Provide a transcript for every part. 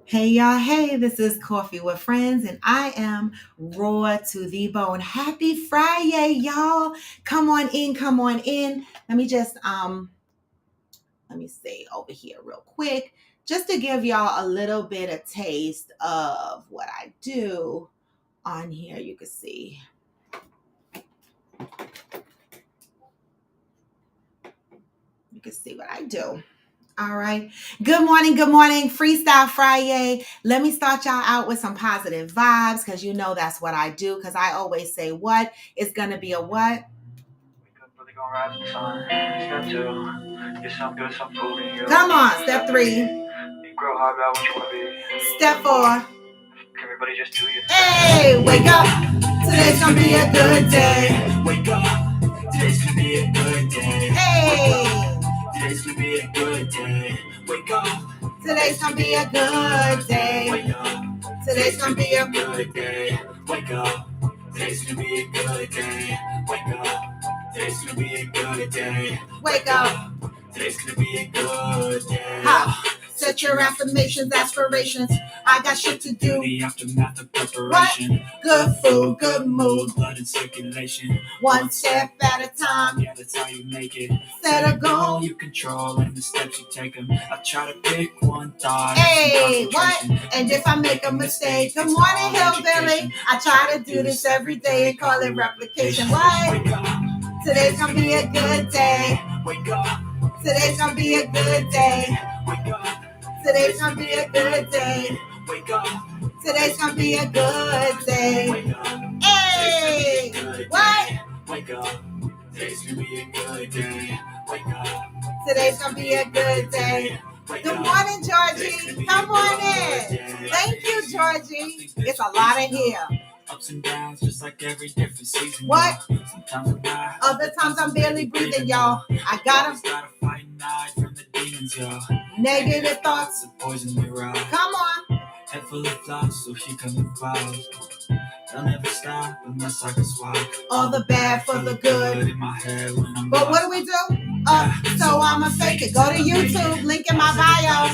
Hey y'all, hey, this is Coffee with Friends, and I am raw to the bone. Happy Friday, y'all. Come on in, come on in. Let me see over here real quick, just to give y'all a little bit of taste of what I do on here. You can see. You can see what I do. All right. Good morning. Good morning. Freestyle Friday. Let me start y'all out with some positive vibes because you know that's what I do. Because I always say what is going to be a what? Really gonna rise in the sun. Step two, get some good, some food in you. Come on. Step three. You grow hard about what you want to be. Step four. Everybody just do your thing. Hey, wake up. Today's going to be a good day. Wake up. Today's going to be a good day. Hey. Today's gonna be a good day. Wake up. Today's gonna be a good day. Wake up. Today's gonna be a good day. Wake up. Today's gonna be a good day. Wake up. Today's gonna be a good day. Wake up. Today's gonna be a good day. Ha. Set your affirmations, aspirations. I got shit to do. The aftermath of preparation. What? Good food, good mood, blood in circulation. One step at a time. Yeah, that's how you make it. Set a goal you control and the steps you take them. I try to pick one thought. Hey, what? And if I make a mistake, good morning, hillbilly. I try to do this every day and call it replication. What? Today's gonna be a good day. Wake up. Today's gonna be a good day. Wake up. Today's gonna be a good day. Wake up. Today's gonna be a good day. Wake up. Hey! What? Wake up. Today's gonna be a good day. Wake up. Today's gonna be a good day. Good morning, Georgie. Come on in. Thank you, Georgie. It's a lot in here. Ups and downs, just like every different season. What? Sometimes I'm high. Other times I'm barely breathing, y'all. I gotta fight night from the demons, y'all. Negative thoughts, poison me raw. Come on. Head full of thoughts, so here come the clouds. I'll never stop unless I can swap all the bad for the good in my head when I'm But what do we do? So I'ma fake it. Go to YouTube, link in my bio.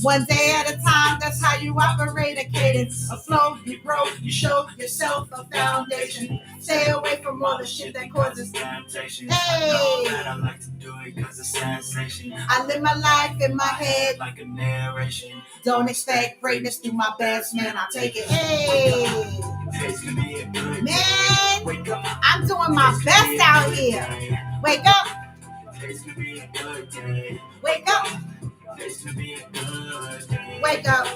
One day at a time, that's how you operate a cadence. A flow, you grow, you show yourself a foundation. Stay away from all the shit that causes temptation. Hey! I like to do it cause it's sensation. I live my life in my head like a narration. Don't expect greatness through my best, man. I take it. Hey! Man, I'm doing my best out here. Wake up. Wake up. Wake up.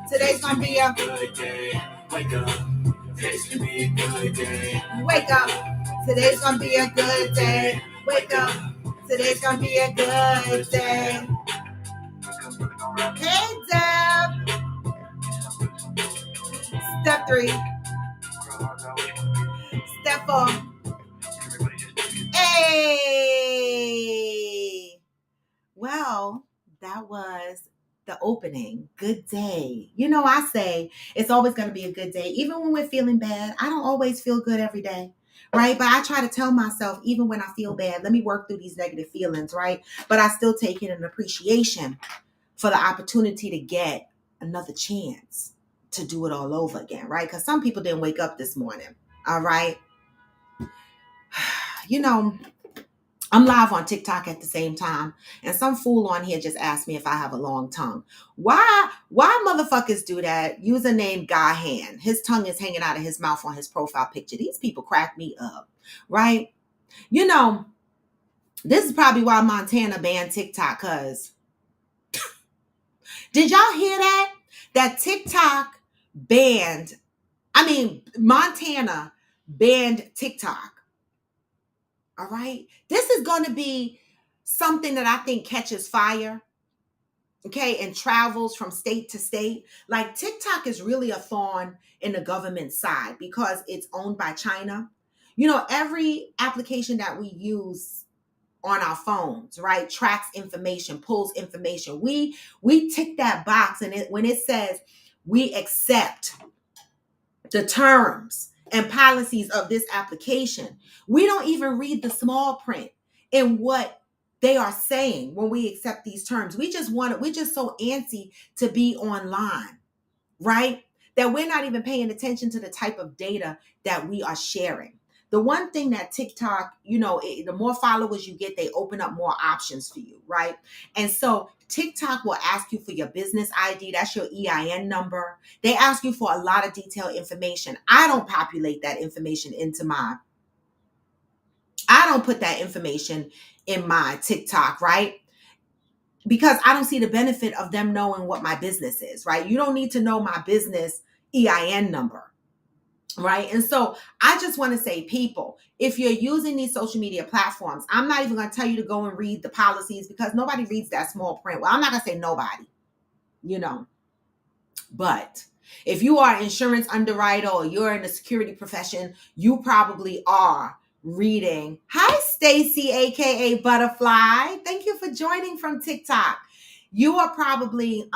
Today's gonna be a good day. Wake up. Today's gonna be a good day. Wake up. Today's gonna be a good day. Wake up. Today's gonna be a good day. Hey, Deb. Step three. Step four. Hey. Well, that was the opening. Good day. You know, I say it's always going to be a good day. Even when we're feeling bad, I don't always feel good every day, right? But I try to tell myself, even when I feel bad, let me work through these negative feelings, right? But I still take it an appreciation for the opportunity to get another chance to do it all over again, right? Because some people didn't wake up this morning, all right? You know, I'm live on TikTok at the same time, and some fool on here just asked me if I have a long tongue. Why motherfuckers do that? Username Gahan. His tongue is hanging out of his mouth on his profile picture. These people crack me up, right? You know, this is probably why Montana banned TikTok, because did y'all hear that? That TikTok Montana banned TikTok. All right. This is going to be something that I think catches fire. Okay. And travels from state to state. Like TikTok is really a thorn in the government side because it's owned by China. You know, every application that we use on our phones, right, tracks information, pulls information. We tick that box, and when it says we accept the terms and policies of this application, we don't even read the small print in what they are saying when we accept these terms. We're just so antsy to be online, right? That we're not even paying attention to the type of data that we are sharing. The one thing that TikTok, the more followers you get, they open up more options for you, right? And so TikTok will ask you for your business ID. That's your EIN number. They ask you for a lot of detailed information. I don't populate that information I don't put that information in my TikTok, right? Because I don't see the benefit of them knowing what my business is, right? You don't need to know my business EIN number, right? And so I just want to say, people, if you're using these social media platforms, I'm not even going to tell you to go and read the policies because nobody reads that small print. Well, I'm not going to say nobody, but if you are an insurance underwriter or you're in the security profession, you probably are reading. Hi, Stacy, aka Butterfly. Thank you for joining from TikTok. You are probably,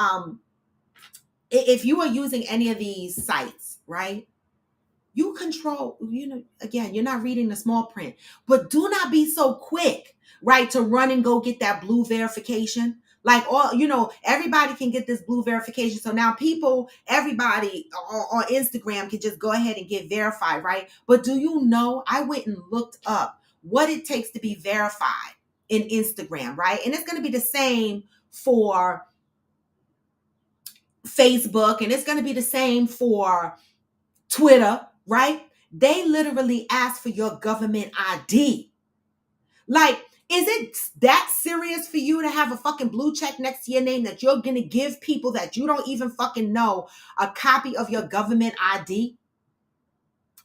if you are using any of these sites, right? You control, again, you're not reading the small print, but do not be so quick, right, to run and go get that blue verification. Like, everybody can get this blue verification. So now everybody on Instagram can just go ahead and get verified, right? But do you know, I went and looked up what it takes to be verified in Instagram, right? And it's going to be the same for Facebook, and it's going to be the same for Twitter, right? They literally ask for your government ID. Like, is it that serious for you to have a fucking blue check next to your name that you're going to give people that you don't even fucking know a copy of your government ID?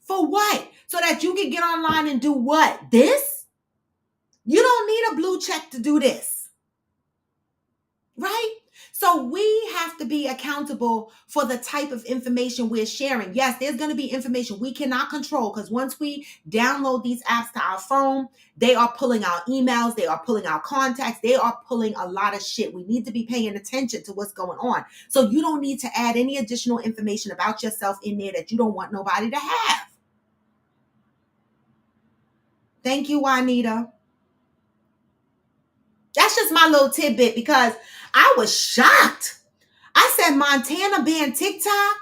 For what? So that you can get online and do what? This? You don't need a blue check to do this. Right? So we have to be accountable for the type of information we're sharing. Yes, there's going to be information we cannot control because once we download these apps to our phone, they are pulling our emails, they are pulling our contacts, they are pulling a lot of shit. We need to be paying attention to what's going on. So you don't need to add any additional information about yourself in there that you don't want nobody to have. Thank you, Juanita. That's just my little tidbit because I was shocked. I said, Montana banned TikTok?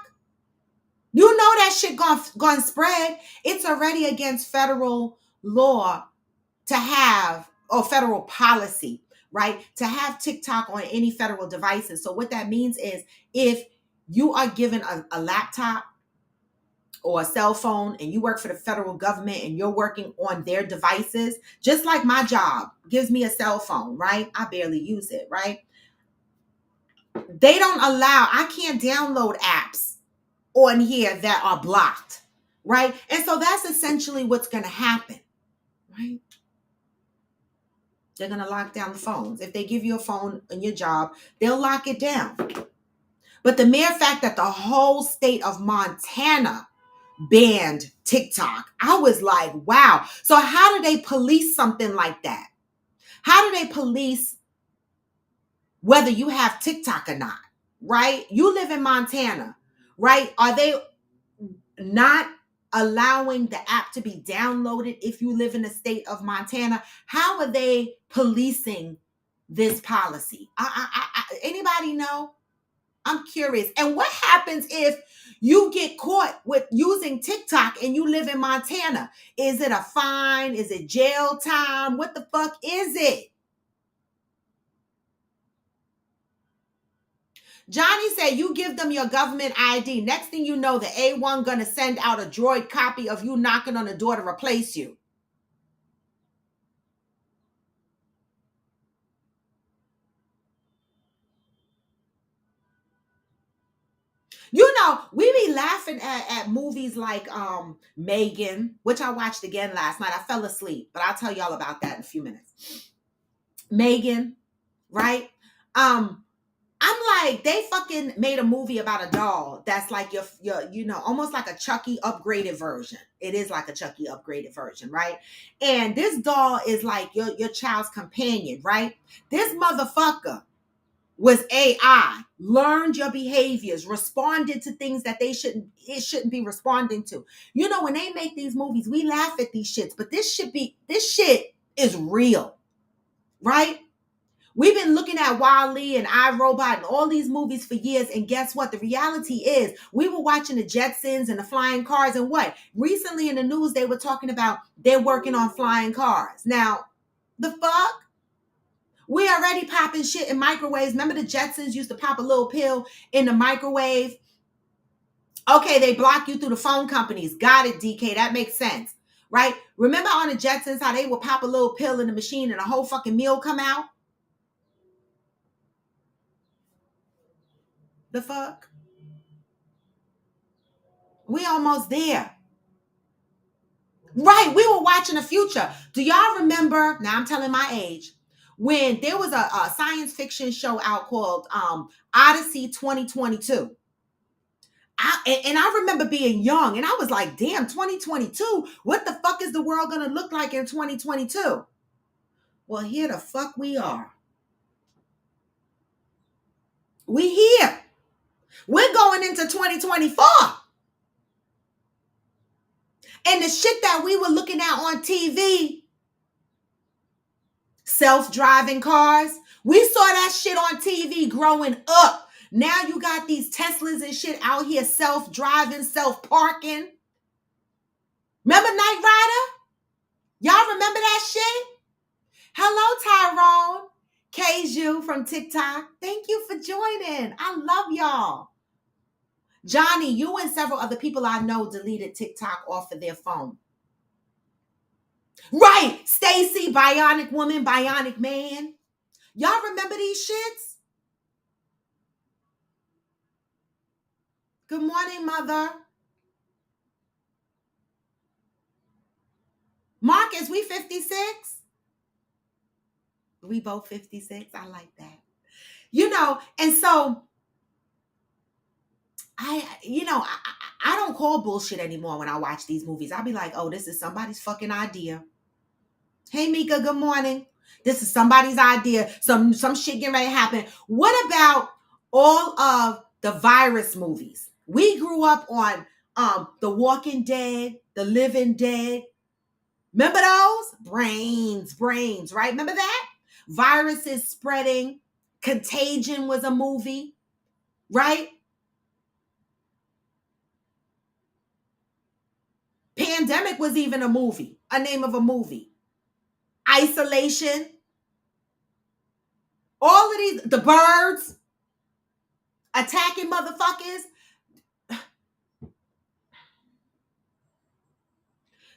You know that shit gonna spread. It's already against federal law to have, or federal policy, right? To have TikTok on any federal devices. So what that means is if you are given a laptop or a cell phone and you work for the federal government and you're working on their devices, just like my job gives me a cell phone, right? I barely use it, right? They don't allow, I can't download apps on here that are blocked, right? And so that's essentially what's going to happen, right? They're going to lock down the phones. If they give you a phone in your job, they'll lock it down. But the mere fact that the whole state of Montana banned TikTok, I was like, wow. So how do they police something like that? How do they police whether you have TikTok or not, right? You live in Montana, right? Are they not allowing the app to be downloaded if you live in the state of Montana? How are they policing this policy? Anybody know? I'm curious. And what happens if you get caught with using TikTok and you live in Montana? Is it a fine? Is it jail time? What the fuck is it? Johnny said you give them your government ID. Next thing you know, the A1 gonna send out a droid copy of you knocking on the door to replace you. You know, we be laughing at movies like Megan, which I watched again last night. I fell asleep, but I'll tell y'all about that in a few minutes. Megan, right? I'm like, they fucking made a movie about a doll that's like your almost like a Chucky upgraded version. It is like a Chucky upgraded version, right? And this doll is like your child's companion, right? This motherfucker was AI, learned your behaviors, responded to things that it shouldn't be responding to. You know, when they make these movies, we laugh at these shits, but this shit is real. right? We've been looking at Wall-E and iRobot and all these movies for years, and guess what? The reality is we were watching the Jetsons and the flying cars, and what? Recently in the news, they were talking about they're working on flying cars. Now, the fuck? We already popping shit in microwaves. Remember the Jetsons used to pop a little pill in the microwave? Okay, they block you through the phone companies. Got it, DK. That makes sense, right? Remember on the Jetsons how they would pop a little pill in the machine and a whole fucking meal come out? The fuck? We almost there. Right, we were watching the future. Do y'all remember, now I'm telling my age, when there was a science fiction show out called Odyssey 2022? And I remember being young and I was like, damn, 2022, what the fuck is the world going to look like in 2022? Well, here the fuck we are. We here. We're going into 2024. And the shit that we were looking at on TV, self-driving cars, we saw that shit on TV growing up. Now you got these Teslas and shit out here self-driving, self-parking. Remember Knight Rider? Y'all remember that shit? Hello, Tyrone. Kaju from TikTok. Thank you for joining. I love y'all. Johnny, you and several other people I know deleted TikTok off of their phone. Right. Stacy, Bionic Woman, Bionic Man. Y'all remember these shits? Good morning, Mother. Marcus, we 56? We both 56. I like that. And so I don't call bullshit anymore when I watch these movies. I'll be like, oh, this is somebody's fucking idea. Hey, Mika, good morning. This is somebody's idea. Some shit getting ready to happen. What about all of the virus movies? We grew up on The Walking Dead, The Living Dead. Remember those? Brains, right? Remember that? Viruses spreading. Contagion was a movie, right? Pandemic was even a movie, a name of a movie. Isolation. All of these, the birds attacking motherfuckers.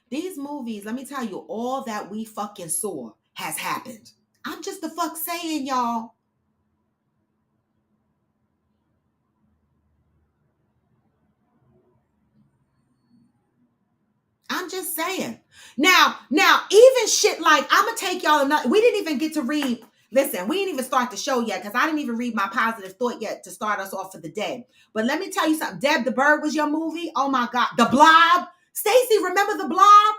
These movies, let me tell you, all that we fucking saw has happened. I'm just the fuck saying, y'all. I'm just saying. Now, even shit like, I'm going to take y'all another, we didn't even get to read, listen, we didn't even start the show yet because I didn't even read my positive thought yet to start us off for the day. But let me tell you something. Deb the Bird was your movie? Oh my God. The Blob. Stacy, remember The Blob?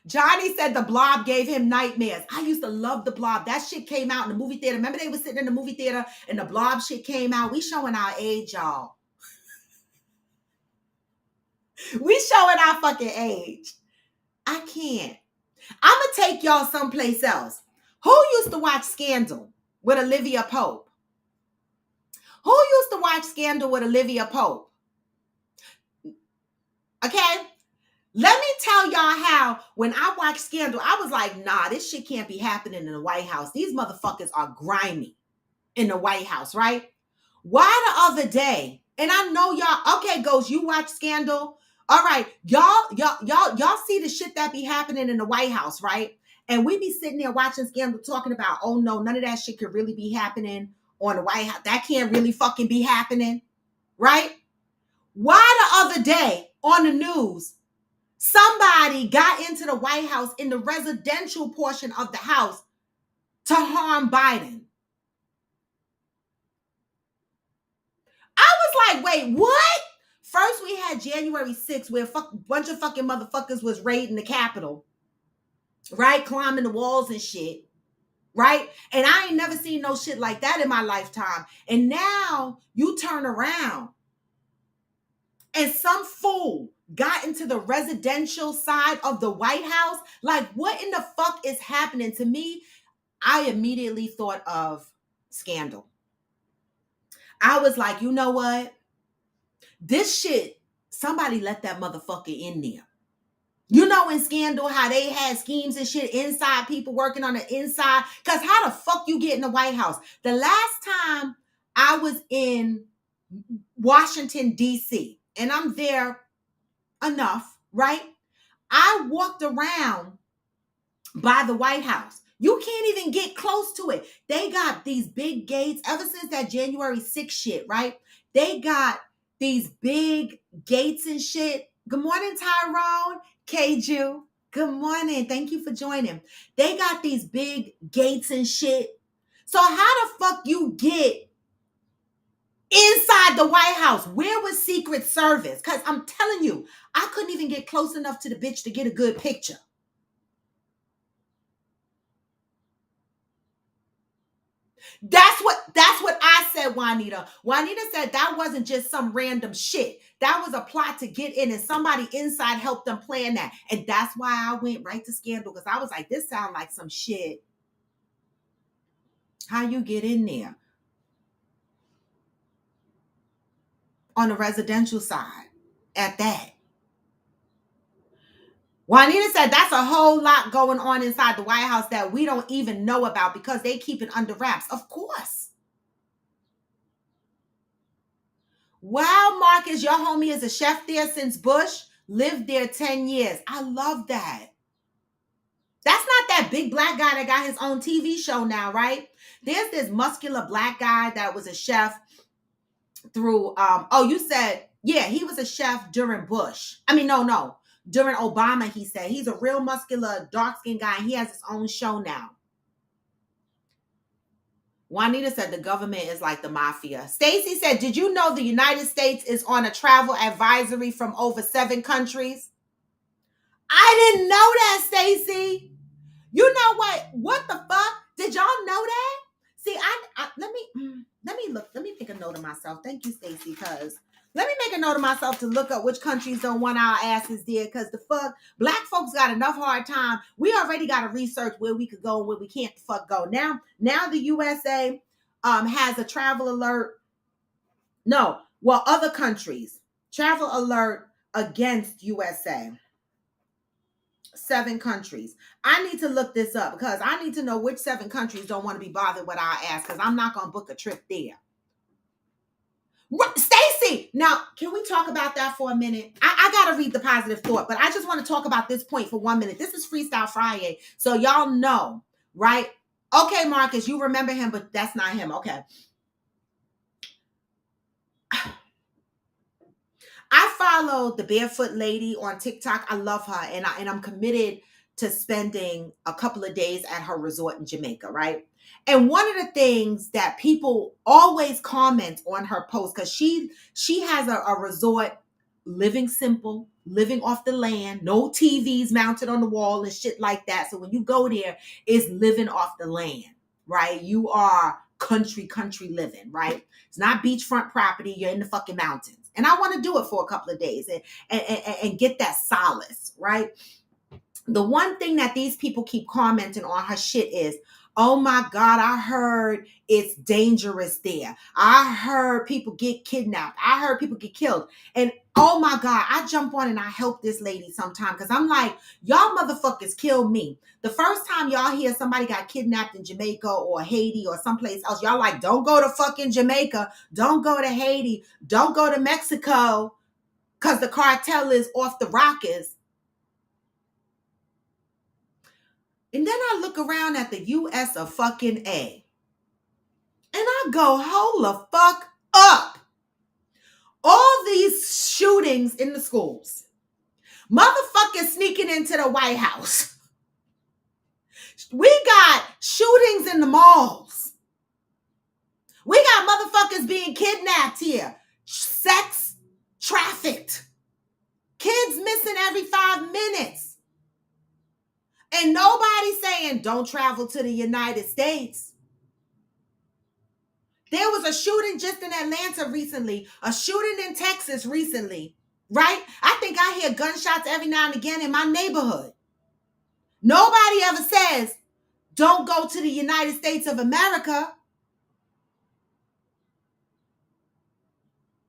Johnny said The Blob gave him nightmares. I used to love The Blob. That shit came out in the movie theater. Remember they were sitting in the movie theater and The Blob shit came out? We showing our age, y'all. We showing our fucking age. I can't. I'm going to take y'all someplace else. Who used to watch Scandal with Olivia Pope? Who used to watch Scandal with Olivia Pope? Okay? Let me tell y'all how when I watched Scandal, I was like, nah, this shit can't be happening in the White House. These motherfuckers are grimy in the White House, right? Why the other day, and I know y'all, okay, Ghost, you watch Scandal. All right, y'all see the shit that be happening in the White House, right? And we be sitting there watching Scandal talking about, oh no, none of that shit could really be happening on the White House. That can't really fucking be happening, right? Why the other day on the news, somebody got into the White House in the residential portion of the house to harm Biden? I was like, wait, what? First, we had January 6th where a bunch of fucking motherfuckers was raiding the Capitol, right? Climbing the walls and shit, right? And I ain't never seen no shit like that in my lifetime. And now you turn around and some fool got into the residential side of the White House. Like, what in the fuck is happening? To me, I immediately thought of Scandal. I was like, you know what? This shit, somebody let that motherfucker in there. You know, in Scandal, how they had schemes and shit inside, people working on the inside. Because how the fuck you get in the White House? The last time I was in Washington, D.C., and I'm there enough, right? I walked around by the White House. You can't even get close to it. They got these big gates ever since that January 6th shit, right? They got these big gates and shit. Good morning, Tyrone. Keju. Good morning. Thank you for joining. They got these big gates and shit. So how the fuck you get inside the White House? Where was Secret Service? Because I'm telling you, I couldn't even get close enough to the bitch to get a good picture. That's what I said, Juanita. Juanita said that wasn't just some random shit. That was a plot to get in, and somebody inside helped them plan that. And that's why I went right to Scandal, because I was like, this sounds like some shit. How you get in there on the residential side at that? Juanita said that's a whole lot going on inside the White House that we don't even know about because they keep it under wraps. Of course. Wow, Marcus, your homie is a chef there since Bush. Lived there 10 years. I love that. That's not that big black guy that got his own TV show now, right? There's this muscular black guy that was a chef through, you said, yeah, he was a chef during Bush. I mean, no. During Obama, he said. He's a real muscular, dark-skinned guy, and he has his own show now. Juanita said the government is like the mafia. Stacy said, did you know the United States is on a travel advisory from over 7 countries? I didn't know that, Stacy. You know what? What the fuck? Did y'all know that? See, let me look. Let me make a note of myself. Thank you, Stacy, because let me make a note of myself to look up which countries don't want our asses there, because the fuck, black folks got enough hard time. We already got to research where we could go and where we can't the fuck go. Now the USA has a travel alert. No, well, other countries, travel alert against USA. 7 countries. I need to look this up because I need to know which 7 countries don't want to be bothered with our ass, because I'm not going to book a trip there. Stacy, now, can we talk about that for a minute? I got to read the positive thought, but I just want to talk about this point for 1 minute. This is Freestyle Friday, so y'all know, right? Okay, Marcus, you remember him, but that's not him. Okay. I follow the Barefoot Lady on TikTok. I love her, and I'm committed to spending a couple of days at her resort in Jamaica, right? And one of the things that people always comment on her post, because she has a resort, living simple, living off the land, no TVs mounted on the wall and shit like that. So when you go there, it's living off the land, right? You are country living, right? It's not beachfront property. You're in the fucking mountains. And I want to do it for a couple of days and get that solace, right? The one thing that these people keep commenting on her shit is, oh my God, I heard it's dangerous there. I heard people get kidnapped. I heard people get killed. And oh my God, I jump on and I help this lady sometime, because I'm like, y'all motherfuckers kill me. The first time y'all hear somebody got kidnapped in Jamaica or Haiti or someplace else, y'all like, don't go to fucking Jamaica. Don't go to Haiti. Don't go to Mexico, because the cartel is off the rockers. And then I look around at the US of fucking A. And I go, hold the fuck up. All these shootings in the schools. Motherfuckers sneaking into the White House. We got shootings in the malls. We got motherfuckers being kidnapped here. Sex trafficked. Kids missing every 5 minutes. And nobody's saying don't travel to the United States. There was a shooting just in Atlanta recently, a shooting in Texas recently. right? I think I hear gunshots every now and again in my neighborhood. Nobody ever says, don't go to the United States of America.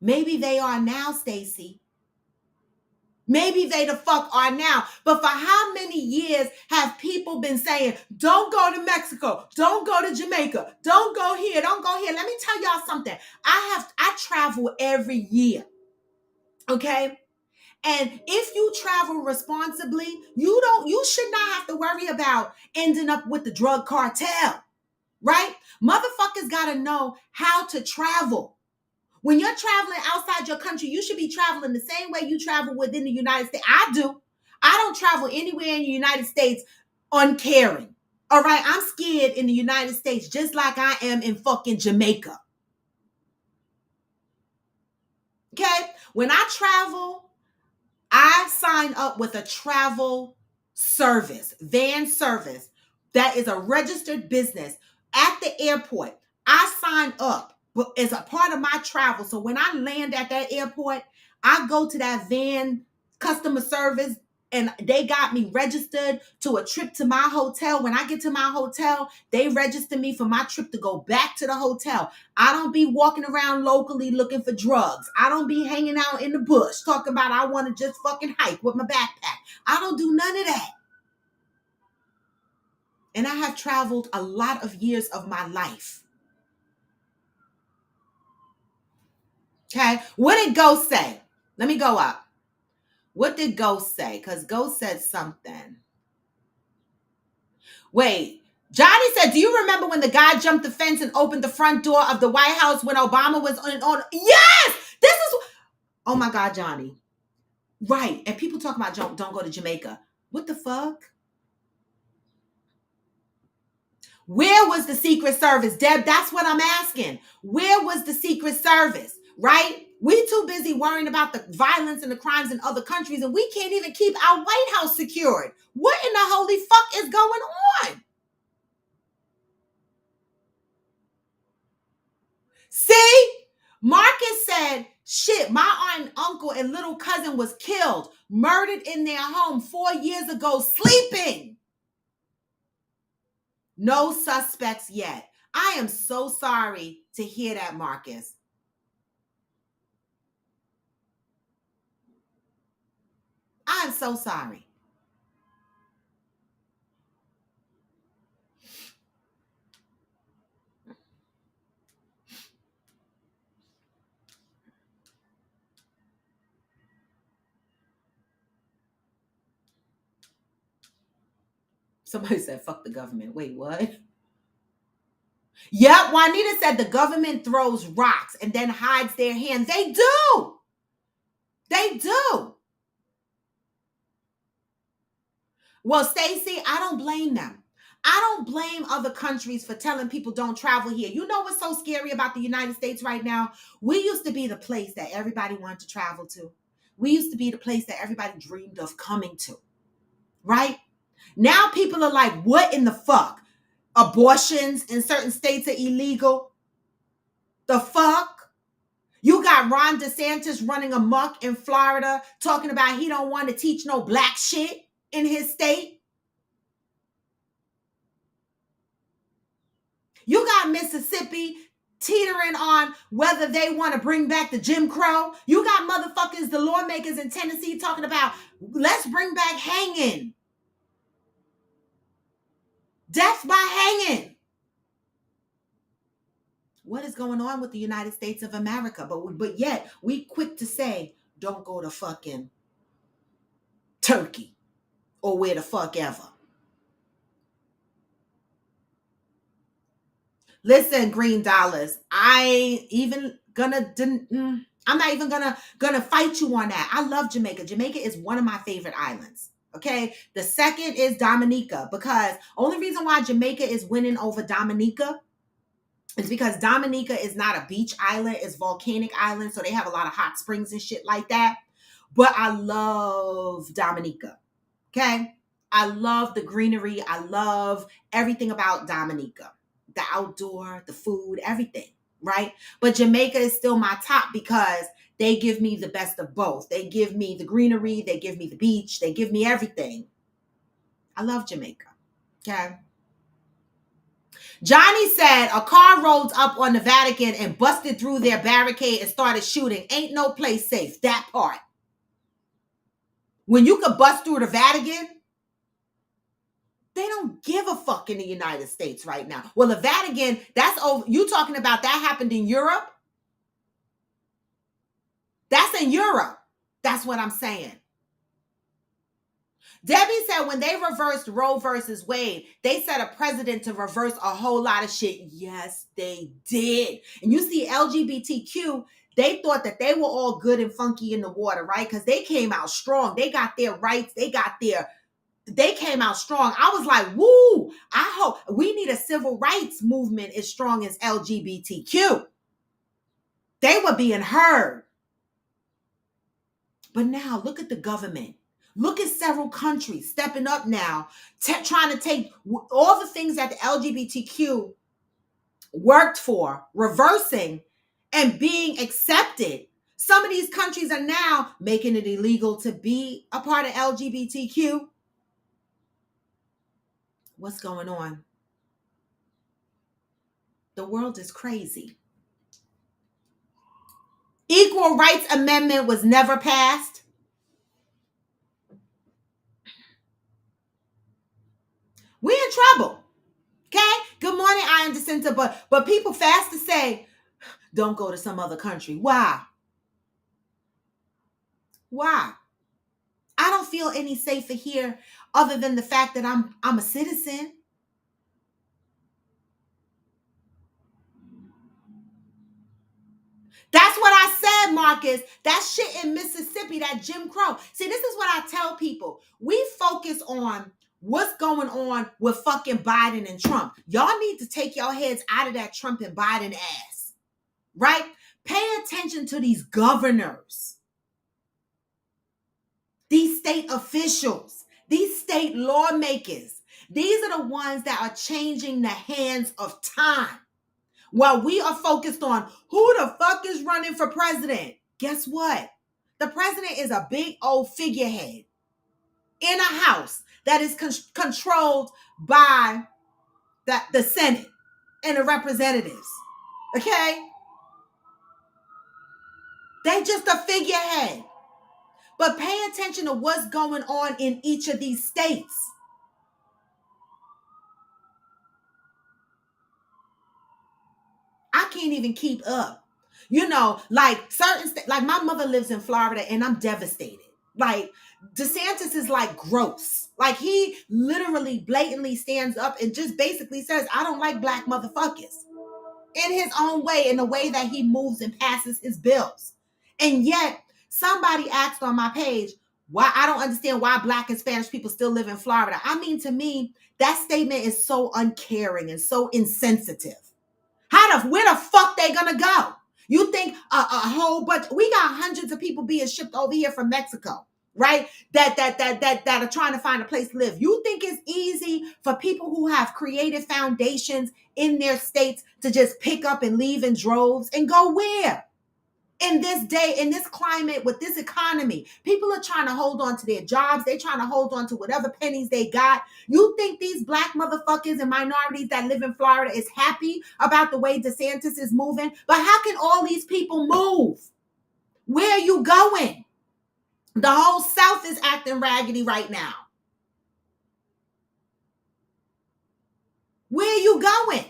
Maybe they are now, Stacy. Maybe they the fuck are now. But for how many years have people been saying, don't go to Mexico, don't go to Jamaica, don't go here, don't go here. Let me tell y'all something. I travel every year. Okay? And if you travel responsibly, you should not have to worry about ending up with the drug cartel, right? Motherfuckers got to know how to travel. When you're traveling outside your country, you should be traveling the same way you travel within the United States. I do. I don't travel anywhere in the United States uncaring. All right, I'm scared in the United States just like I am in fucking Jamaica. Okay? When I travel, I sign up with a travel service, van service that is a registered business at the airport. I sign up as a part of my travel. So when I land at that airport, I go to that van customer service and they got me registered to a trip to my hotel. When I get to my hotel, they register me for my trip to go back to the hotel. I don't be walking around locally looking for drugs. I don't be hanging out in the bush talking about I want to just fucking hike with my backpack. I don't do none of that. And I have traveled a lot of years of my life. Okay, what did Ghost say? Let me go up. What did Ghost say? Because Ghost said something. Wait, Johnny said, do you remember when the guy jumped the fence and opened the front door of the White House when Obama was on? Yes! This is, oh my God, Johnny. Right, and people talk about don't go to Jamaica. What the fuck? Where was the Secret Service? Deb, that's what I'm asking. Where was the Secret Service, right? We too busy worrying about the violence and the crimes in other countries, and we can't even keep our White House secured. What in the holy fuck is going on? See? Marcus said, shit, my aunt and uncle and little cousin was killed, murdered in their home 4 years ago, sleeping. No suspects yet. I am so sorry to hear that, Marcus. I'm so sorry. Somebody said, fuck the government. Wait, what? Yep, Juanita said the government throws rocks and then hides their hand. They do. They do. Well, Stacey, I don't blame them. I don't blame other countries for telling people don't travel here. You know what's so scary about the United States right now? We used to be the place that everybody wanted to travel to. We used to be the place that everybody dreamed of coming to, right? Now people are like, what in the fuck? Abortions in certain states are illegal. The fuck? You got Ron DeSantis running amok in Florida talking about he don't want to teach no black shit in his state. You got Mississippi teetering on whether they want to bring back the Jim Crow. You got motherfuckers, the lawmakers in Tennessee talking about let's bring back hanging. Death by hanging. What is going on with the United States of America? But yet we quick to say, don't go to fucking Turkey or where the fuck ever. Listen, green dollars, I'm not even gonna fight you on that. I love Jamaica. Jamaica is one of my favorite islands. Okay. The second is Dominica, because only reason why Jamaica is winning over Dominica is because Dominica is not a beach island, it's volcanic island, so they have a lot of hot springs and shit like that. But I love Dominica. Okay. I love the greenery. I love everything about Dominica. The outdoor, the food, everything, right? But Jamaica is still my top because They give me the best of both. They give me the greenery. They give me the beach. They give me everything. I love Jamaica. Okay. Johnny said a car rolled up on the Vatican and busted through their barricade and started shooting. Ain't no place safe. That part. When you could bust through the Vatican, they don't give a fuck in the United States right now. Well, the Vatican, that's over. You talking about that happened in Europe? That's in Europe. That's what I'm saying. Debbie said when they reversed Roe versus Wade, they set a precedent to reverse a whole lot of shit. Yes, they did. And you see LGBTQ, they thought that they were all good and funky in the water, right? Because they came out strong. They got their rights. They came out strong. I was like, woo, I hope we need a civil rights movement as strong as LGBTQ. They were being heard. But now look at the government. Look at several countries stepping up now, trying to take all the things that the LGBTQ worked for, reversing and being accepted. Some of these countries are now making it illegal to be a part of LGBTQ. What's going on? The world is crazy. Equal Rights Amendment was never passed. We're in trouble. Okay? Good morning, I am Jacinta, but people fast to say, don't go to some other country. Why? Why? I don't feel any safer here other than the fact that I'm a citizen. That's what I said, Marcus. That shit in Mississippi, that Jim Crow. See, this is what I tell people. We focus on what's going on with fucking Biden and Trump. Y'all need to take your heads out of that Trump and Biden ass, right? Pay attention to these governors, these state officials, these state lawmakers. These are the ones that are changing the hands of time. While we are focused on who the fuck is running for president, guess what? The president is a big old figurehead in a house that is controlled by the Senate and the representatives. Okay? They just a figurehead. But pay attention to what's going on in each of these states. I can't even keep up. You know, like certain states, like my mother lives in Florida and I'm devastated. Like DeSantis is like gross. Like he literally blatantly stands up and just basically says, I don't like black motherfuckers in his own way, in the way that he moves and passes his bills. And yet somebody asked on my page, why I don't understand why black and Spanish people still live in Florida. I mean, to me, that statement is so uncaring and so insensitive. Where the fuck they gonna go? You think a whole bunch? We got hundreds of people being shipped over here from Mexico, right? That are trying to find a place to live. You think it's easy for people who have created foundations in their states to just pick up and leave in droves and go where? In this day, in this climate, with this economy, people are trying to hold on to their jobs. They're trying to hold on to whatever pennies they got. You think these black motherfuckers and minorities that live in Florida is happy about the way DeSantis is moving? But how can all these people move? Where are you going? The whole South is acting raggedy right now. Where are you going?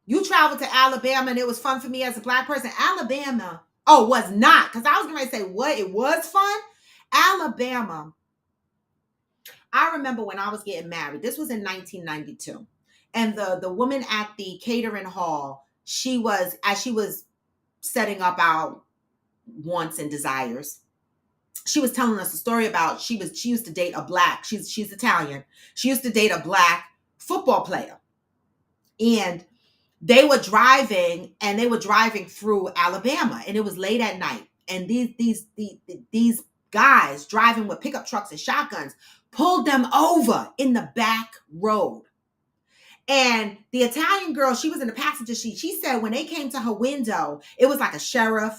You traveled to Alabama and it was fun for me as a black person. Alabama, was not. Because I was going to say, what? It was fun? Alabama. I remember when I was getting married. This was in 1992. And the woman at the catering hall, as she was setting up our wants and desires, she was telling us a story about she used to date a black, she's Italian. She used to date a black football player. And they were driving through Alabama, and it was late at night. And these guys driving with pickup trucks and shotguns pulled them over in the back road. And the Italian girl, she was in the passenger seat. She said when they came to her window, it was like a sheriff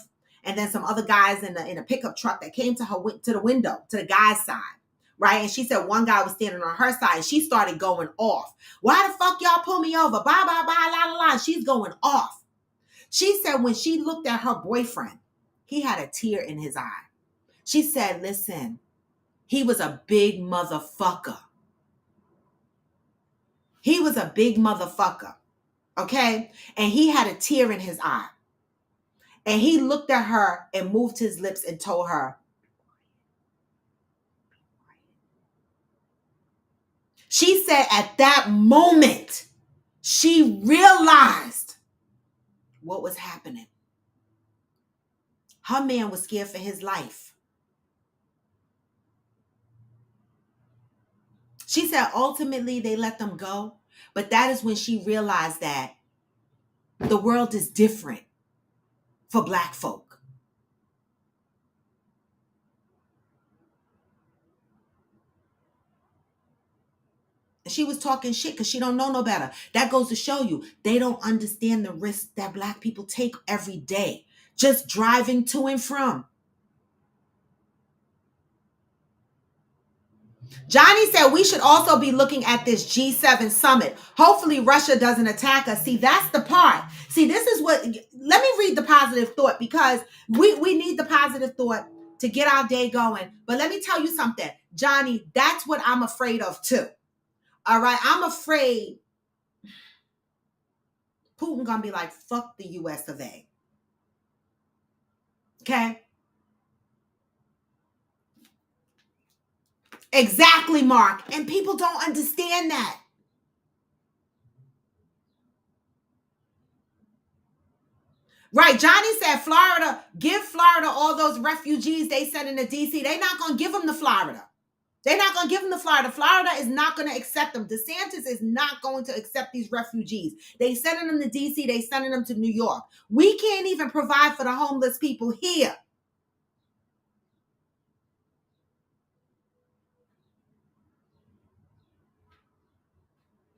and then some other guys in a pickup truck that came to the window, to the guy's side, right? And she said one guy was standing on her side and she started going off. Why the fuck y'all pull me over? Blah, blah, blah, la, la, la. She's going off. She said when she looked at her boyfriend, he had a tear in his eye. She said, listen, he was a big motherfucker. He was a big motherfucker, okay? And he had a tear in his eye. And he looked at her and moved his lips and told her, she said at that moment, she realized what was happening. Her man was scared for his life. She said ultimately they let them go, but that is when she realized that the world is different for Black folk. And she was talking shit because she don't know no better. That goes to show you they don't understand the risk that Black people take every day, just driving to and from. Johnny said we should also be looking at this G7 summit. Hopefully Russia doesn't attack us. See, that's the part. See, this is what, let me read the positive thought because we need the positive thought to get our day going. But let me tell you something, Johnny, that's what I'm afraid of too. All right. I'm afraid Putin gonna be like, fuck the US of A. Okay. Exactly, Mark. And people don't understand that. Right. Johnny said Florida, give Florida all those refugees they sent into DC. They're not going to give them to Florida. They're not going to give them to Florida. Florida is not going to accept them. DeSantis is not going to accept these refugees. They sending them to DC. They sending them to New York. We can't even provide for the homeless people here.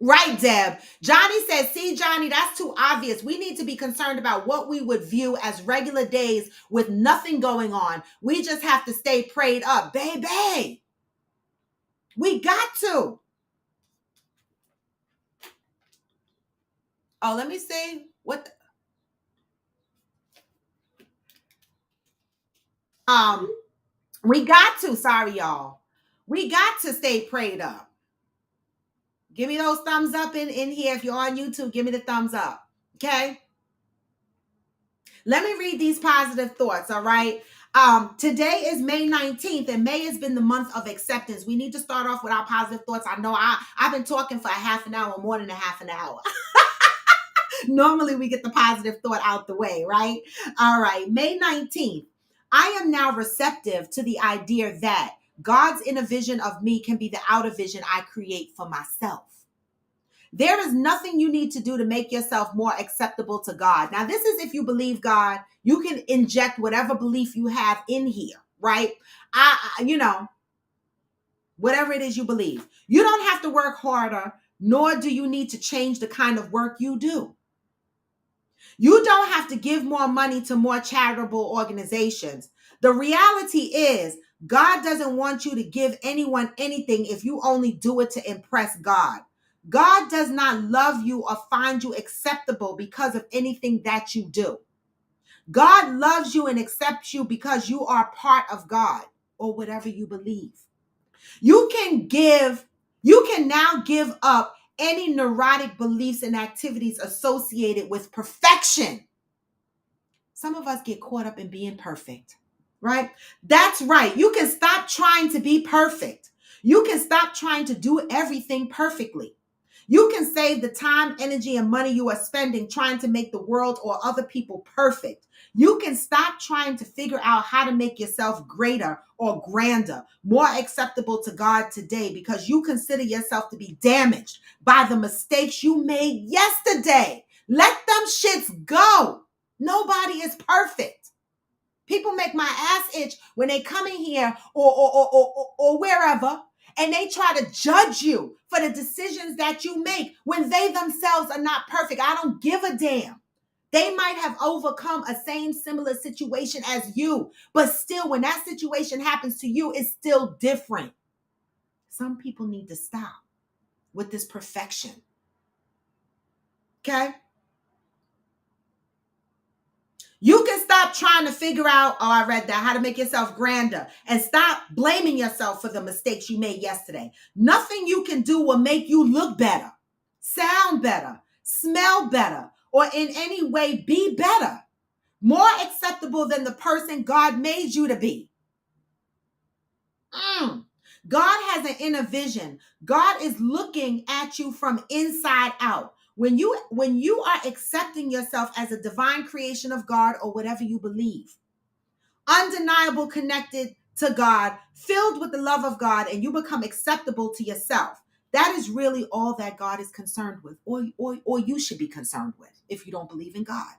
Right, Deb. Johnny says, see, Johnny, that's too obvious. We need to be concerned about what we would view as regular days with nothing going on. We just have to stay prayed up. Baby, we got to. Oh, let me see. What? We got to. Sorry, y'all. We got to stay prayed up. Give me those thumbs up in here. If you're on YouTube, give me the thumbs up. Okay. Let me read these positive thoughts. All right. Today is May 19th, and May has been the month of acceptance. We need to start off with our positive thoughts. I know I've been talking for a half an hour, more than a half an hour. Normally we get the positive thought out the way, right? All right. May 19th. I am now receptive to the idea that God's inner vision of me can be the outer vision I create for myself. There is nothing you need to do to make yourself more acceptable to God. Now, this is if you believe God, you can inject whatever belief you have in here, right? Whatever it is you believe. You don't have to work harder, nor do you need to change the kind of work you do. You don't have to give more money to more charitable organizations. The reality is, God doesn't want you to give anyone anything if you only do it to impress God. God does not love you or find you acceptable because of anything that you do. God loves you and accepts you because you are part of God or whatever you believe. You can now give up any neurotic beliefs and activities associated with perfection. Some of us get caught up in being perfect, right? That's right. You can stop trying to be perfect. You can stop trying to do everything perfectly. You can save the time, energy, and money you are spending trying to make the world or other people perfect. You can stop trying to figure out how to make yourself greater or grander, more acceptable to God today because you consider yourself to be damaged by the mistakes you made yesterday. Let them shits go. Nobody is perfect. People make my ass itch when they come in here or wherever, and they try to judge you for the decisions that you make when they themselves are not perfect. I don't give a damn. They might have overcome a same similar situation as you, but still, when that situation happens to you, it's still different. Some people need to stop with this perfection. Okay? You can stop trying to figure out, oh, I read that, how to make yourself grander, and stop blaming yourself for the mistakes you made yesterday. Nothing you can do will make you look better, sound better, smell better, or in any way be better, more acceptable than the person God made you to be. God has an inner vision. God is looking at you from inside out. When you are accepting yourself as a divine creation of God or whatever you believe, undeniable, connected to God, filled with the love of God, and you become acceptable to yourself, that is really all that God is concerned with, or you should be concerned with if you don't believe in God.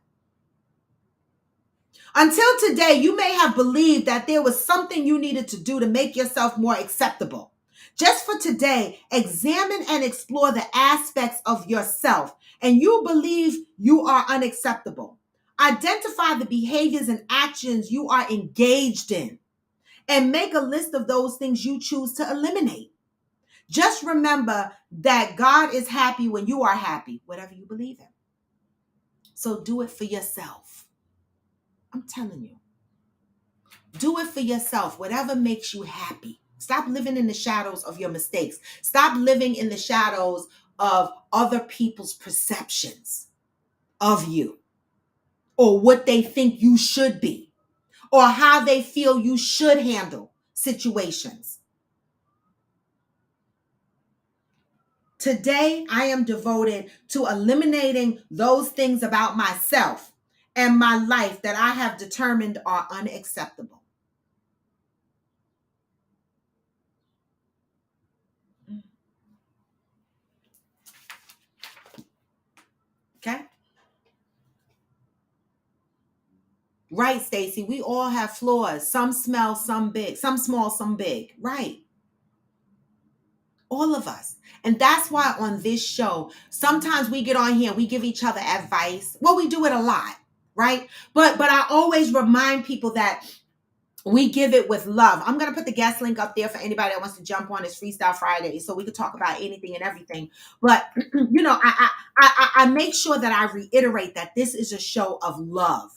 Until today, you may have believed that there was something you needed to do to make yourself more acceptable. Just for today, examine and explore the aspects of yourself and you believe you are unacceptable. Identify the behaviors and actions you are engaged in and make a list of those things you choose to eliminate. Just remember that God is happy when you are happy, whatever you believe in. So do it for yourself. I'm telling you. Do it for yourself, whatever makes you happy. Stop living in the shadows of your mistakes. Stop living in the shadows of other people's perceptions of you or what they think you should be or how they feel you should handle situations. Today, I am devoted to eliminating those things about myself and my life that I have determined are unacceptable. Okay? Right, Stacy. We all have flaws. Some smell, some big, some small, some big. Right. All of us. And that's why on this show, sometimes we get on here, we give each other advice. Well, we do it a lot, right? But I always remind people that we give it with love. I'm going to put the guest link up there for anybody that wants to jump on. It's Freestyle Friday, so we could talk about anything and everything. But, you know, I make sure that I reiterate that this is a show of love.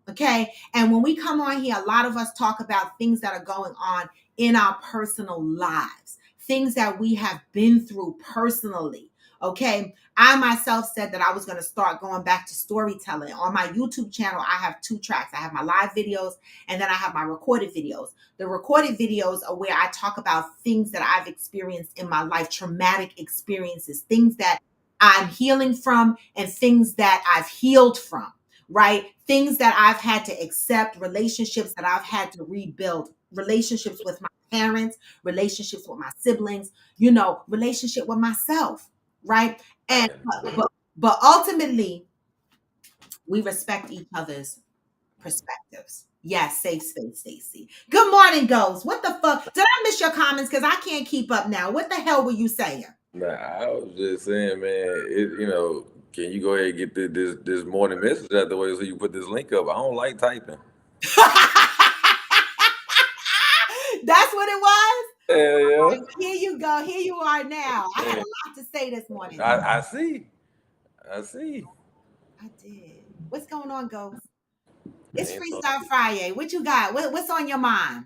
Okay. And when we come on here, a lot of us talk about things that are going on in our personal lives, things that we have been through personally. Okay. I myself said that I was going to start going back to storytelling. On my YouTube channel, I have 2 tracks. I have my live videos and then I have my recorded videos. The recorded videos are where I talk about things that I've experienced in my life, traumatic experiences, things that I'm healing from and things that I've healed from. Right? Things that I've had to accept, relationships that I've had to rebuild, relationships with my parents, relationships with my siblings, you know, relationship with myself, right? And but ultimately, we respect each other's perspectives. Yes, safe space, Stacy. Good morning, Ghost. What the fuck? Did I miss your comments? Because I can't keep up now. What the hell were you saying? Nah, I was just saying, man. Can you go ahead and get this morning message out the way so you put this link up? I don't like typing. That's what it was? Yeah, yeah. Here you go. Here you are now. I had a lot to say this morning. I see. I see. I did. What's going on, Ghost? It's Man, Freestyle Friday. What you got? What's on your mind?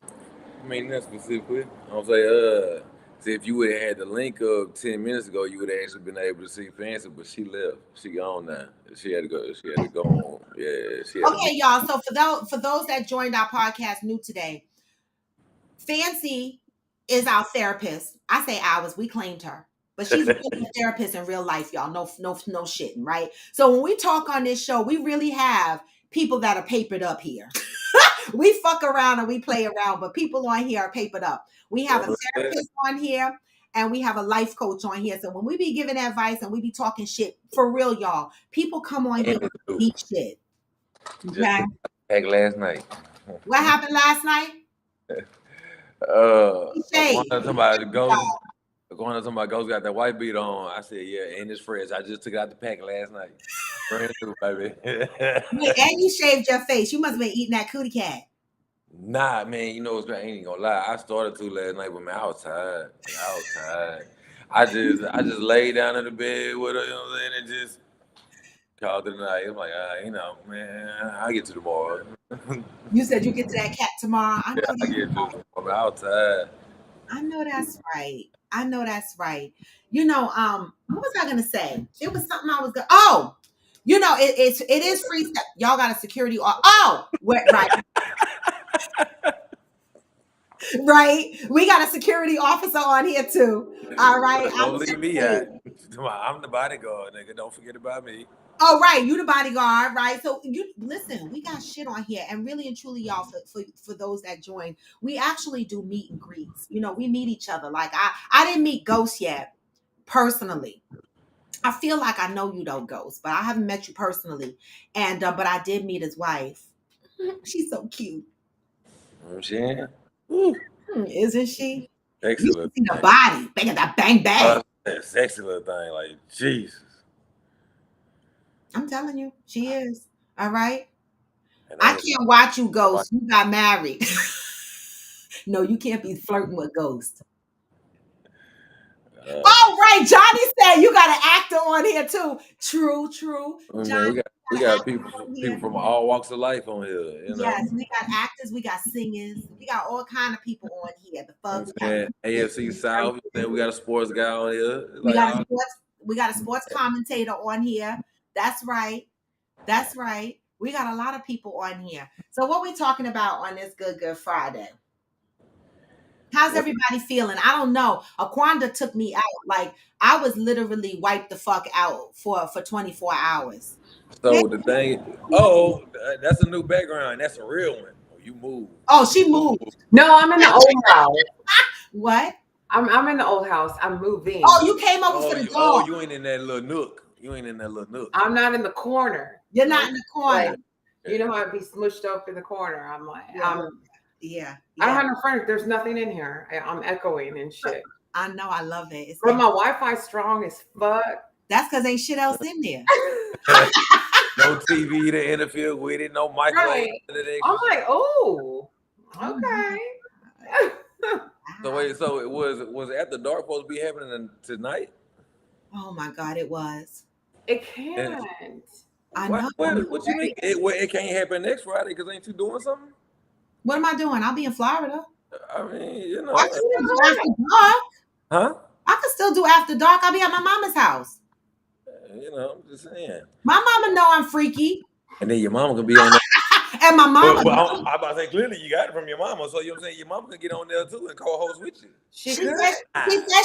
I mean, that's specifically. I'm saying, see, if you would have had the link up 10 minutes ago, you would have actually been able to see Fancy, but she left. She gone now. She had to go. She had to go home. Yeah, she had to Okay, y'all. So for those that joined our podcast new today, Fancy is our therapist. I say ours. We claimed her, but she's really a therapist in real life, y'all. No shitting, right? So when we talk on this show, we really have people that are papered up here. We fuck around and we play around, but people on here are papered up. We have a therapist on here and we have a life coach on here. So when we be giving advice and we be talking shit, for real, y'all, people come on here with deep shit. Okay? Pack last night. What happened last night? Going to somebody Ghost. Going to somebody Ghost got that white beat on. I said, yeah, and it's fresh. I just took it out the pack last night. Brand new, baby. Wait, and you shaved your face. You must have been eating that cootie cat. Nah, man, you know what's great? I ain't gonna lie. I started to last night, but man, I was tired. Like, I was tired. I just laid down in the bed with her, you know what I'm saying, and just called it a night. I'm like, you know, man, I'll get to tomorrow. You said you get to that cat tomorrow. I know Yeah, I that's get to right. tomorrow, but I was tired. I know that's right. I know that's right. You know, what was I gonna say? It was something I was gonna. Oh, you know, it is free stuff. Y'all got a security or right. Right. We got a security officer on here too. All right. Don't leave me out. I'm the bodyguard, nigga. Don't forget about me. Oh, right. You the bodyguard, right? So you listen, we got shit on here. And really and truly, y'all, for those that join, we actually do meet and greets. You know, we meet each other. Like I didn't meet Ghost yet personally. I feel like I know you though, Ghost, but I haven't met you personally. And but I did meet his wife. She's so cute. You know what I'm saying? Isn't she? Sexy You little should see the thing. body. Bang that bang bang. That sexy little thing, like Jesus. I'm telling you, she is. All right. And I I can't watch you, Ghost. You got married. No, you can't be flirting with Ghost. Oh, right. Johnny said you got an actor on here too. True. Man, Johnny, we got people from all walks of life on here. You know, yes, we got actors, we got singers, we got all kind of people on here. The what I'm fuck, we got saying AFC South. Then we got a sports guy on here. we Like, got a sports commentator on here. That's right. That's right. We got a lot of people on here. So what we talking about on this Good Friday? How's everybody feeling? I don't know. Aquanda took me out. Like I was literally wiped the fuck out for 24 hours. so the thing. That's a new background. That's a real one. Oh, you move. Oh, she moved. No, I'm in the old house. What? I'm in the old house. I'm moving. Oh, you came over for the dog. You ain't in that little nook. You ain't in that little nook. I'm not in the corner. You're not in the corner. Like, you know how I'd be smushed up in the corner. I'm like, yeah. I don't have no furniture. There's nothing in here. I'm echoing and shit. I know. I love it. But my Wi-Fi strong as fuck. That's because ain't shit else in there. No TV to interfere with it. No microwave. Right. I'm like, oh, okay. So wait, so it was After Dark supposed to be happening tonight? Oh my God, it was. It can't. I know. What you mean? It can't happen next Friday because ain't you doing something? What am I doing? I'll be in Florida. I mean, you know. I can still do after dark. Huh? I can still do after dark. I'll be at my mama's house. You know, I'm just saying. My mama know I'm freaky. And then your mama can be on there. And my mama. I'm about to say, clearly you got it from your mama. So you know what I'm saying? Your mama can get on there too and co-host with you. She said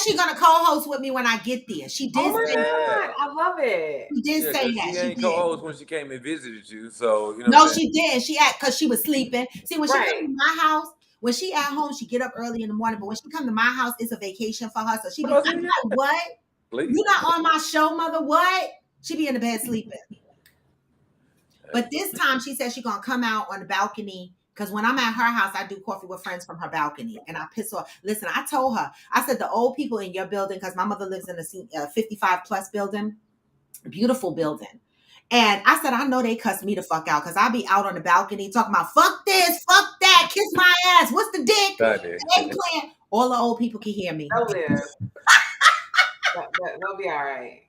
she's gonna co-host with me when I get there. She did say that. I love it. She did say that. She ain't co-host when she came and visited you. So you know. No, she did. She because she was sleeping. See, when she Right. comes to my house, when she at home, she get up early in the morning. But when she come to my house, it's a vacation for her. So she be like, what? You not on my show, mother? What? She be in the bed sleeping. But this time she said she's gonna come out on the balcony because when I'm at her house, I do coffee with friends from her balcony, and I piss off. Listen, I told her, I said the old people in your building, because my mother lives in a 55 plus building, beautiful building, and I said I know they cuss me the fuck out because I be out on the balcony talking about fuck this, fuck that, kiss my ass, what's the dick, eggplant. All the old people can hear me. They'll live. They'll be all right.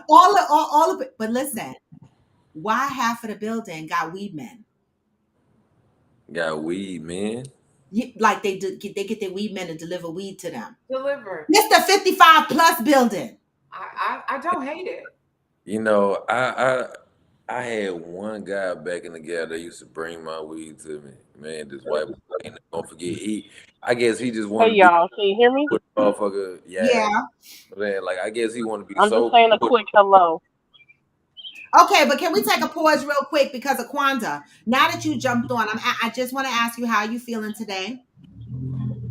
All of it, but listen. Why half of the building got weed men? Got weed men? Like they get their weed men to deliver weed to them. Deliver. It's the 55 plus building. I don't hate it. You know, I had one guy back in the ghetto that used to bring my weed to me. Man, this white boy, ain't gonna forget. I guess he just wanted. Hey y'all, can you hear me? Motherfucker, yeah. Man, like I guess he wanted to be. I'm just saying a quick hello. Okay, but can we take a pause real quick because of Kwanda? Now that you jumped on, I just want to ask you how you feeling today.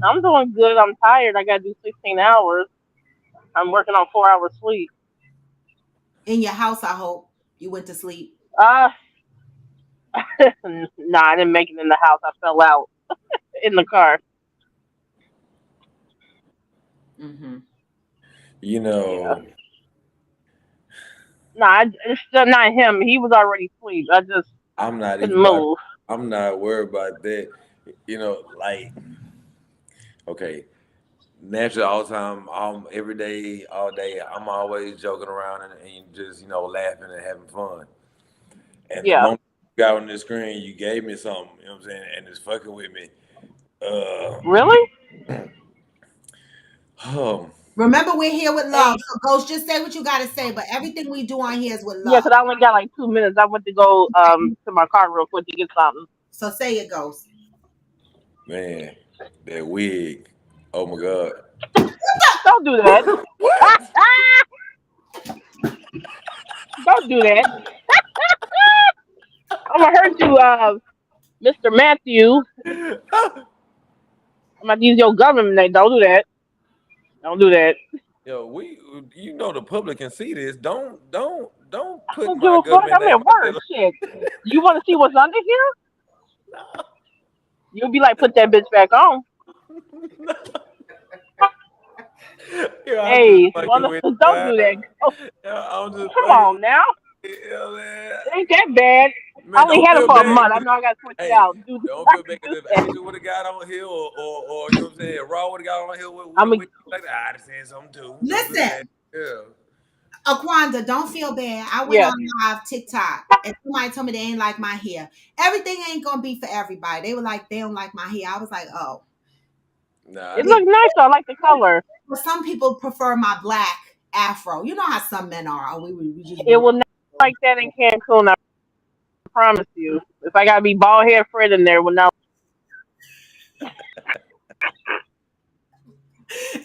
I'm doing good. I'm tired. I gotta do 16 hours. I'm working on 4 hours sleep. In your house, I hope you went to sleep. Nah, I didn't make it in the house. I fell out in the car. Mm-hmm. You Yeah. know, Nah, it's still not him. He was already asleep. I just I'm not couldn't even about. move. I'm not worried about that. You know, like okay, naturally all the time, every day, all day, I'm always joking around and just laughing and having fun. And the Yeah. moment you got on the screen, you gave me something. You know what I'm saying? And it's fucking with me. Uh, Really? oh, Remember, we're here with love. Hey. So, Ghost, just say what you got to say, but everything we do on here is with Yeah, love. 'cause I only got like 2 minutes. I went to go to my car real quick to get something. So say it, Ghost. man, that wig. Oh my god. Don't do that. What? Don't do that. I'm gonna hurt you, Mr. Matthew. I'm gonna use your government name. Don't do that. Don't do that. Yo, the public can see this. Don't I put don't give my a fuck. government I'm name at out work. Shit. You want to see what's under here? You'll be like, put that bitch back on. there. Yeah, I'm just Hey, fucking with you, don't man. do that. Oh, Yeah, I'm just come fucking on now. with you, man. It ain't that bad. I Man, only don't had it feel for a bad. month. I know I got to switch it Hey, out. Do don't not feel bad do because if that. Asia would have got on here or you know what I'm saying, Raw would have got on here I'm a, with like that, I'd have said something too. Don't do Listen, that. Yeah. Aquanda, don't feel bad. I went yeah. on live TikTok and somebody told me they ain't like my hair. Everything ain't gonna be for everybody. They were like, they don't like my hair. I was like, oh. Nah, I It didn't. looks nice though. I like the color. But some people prefer my black afro. You know how some men are. Oh, we just It will not be like that in Cancun. I promise you. If I gotta be bald head Fred in there, it will not.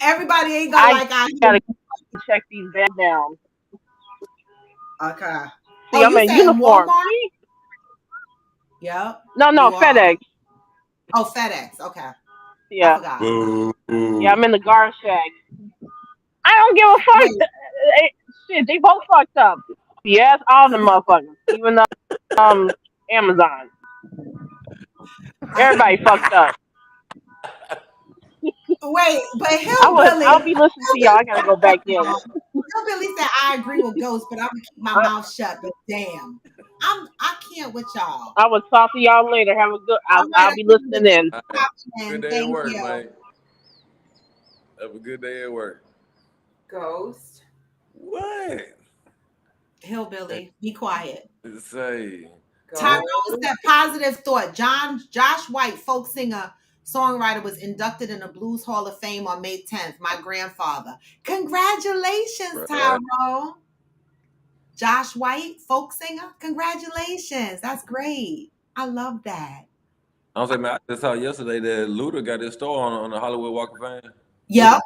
everybody ain't gonna I like our gotta hair. check these back down. Okay. See, Oh, I'm you in saying uniform. Walmart? See? Yep. No, You are. FedEx. Oh, FedEx. Okay. I Yeah. forgot. Boo. Yeah, I'm in the guard shack. I don't give a fuck. Wait, Shit, they both fucked up. Yes, all the motherfuckers. Even Amazon. Everybody fucked up. wait, but Hillbilly, I'll be listening to y'all. I gotta go back in. Hillbilly said I agree with Ghost, but I'm gonna keep my I, mouth shut. But damn, I can't with y'all. I will talk to y'all later. Have a good. All right, I'll be listening in. All right. Good and day at thank work, you, man. Have a good day at work. Ghost. What? Hillbilly. Be quiet. Say. Tyrone Ghost. said positive thought. Josh White, folk singer, songwriter, was inducted in the Blues Hall of Fame on May 10th. My grandfather. Congratulations, Right. Tyrone. Josh White, folk singer. Congratulations. That's great. I love that. I was like, man, I just saw yesterday that Luda got his store on the Hollywood Walk of Fame. Yep. Yeah.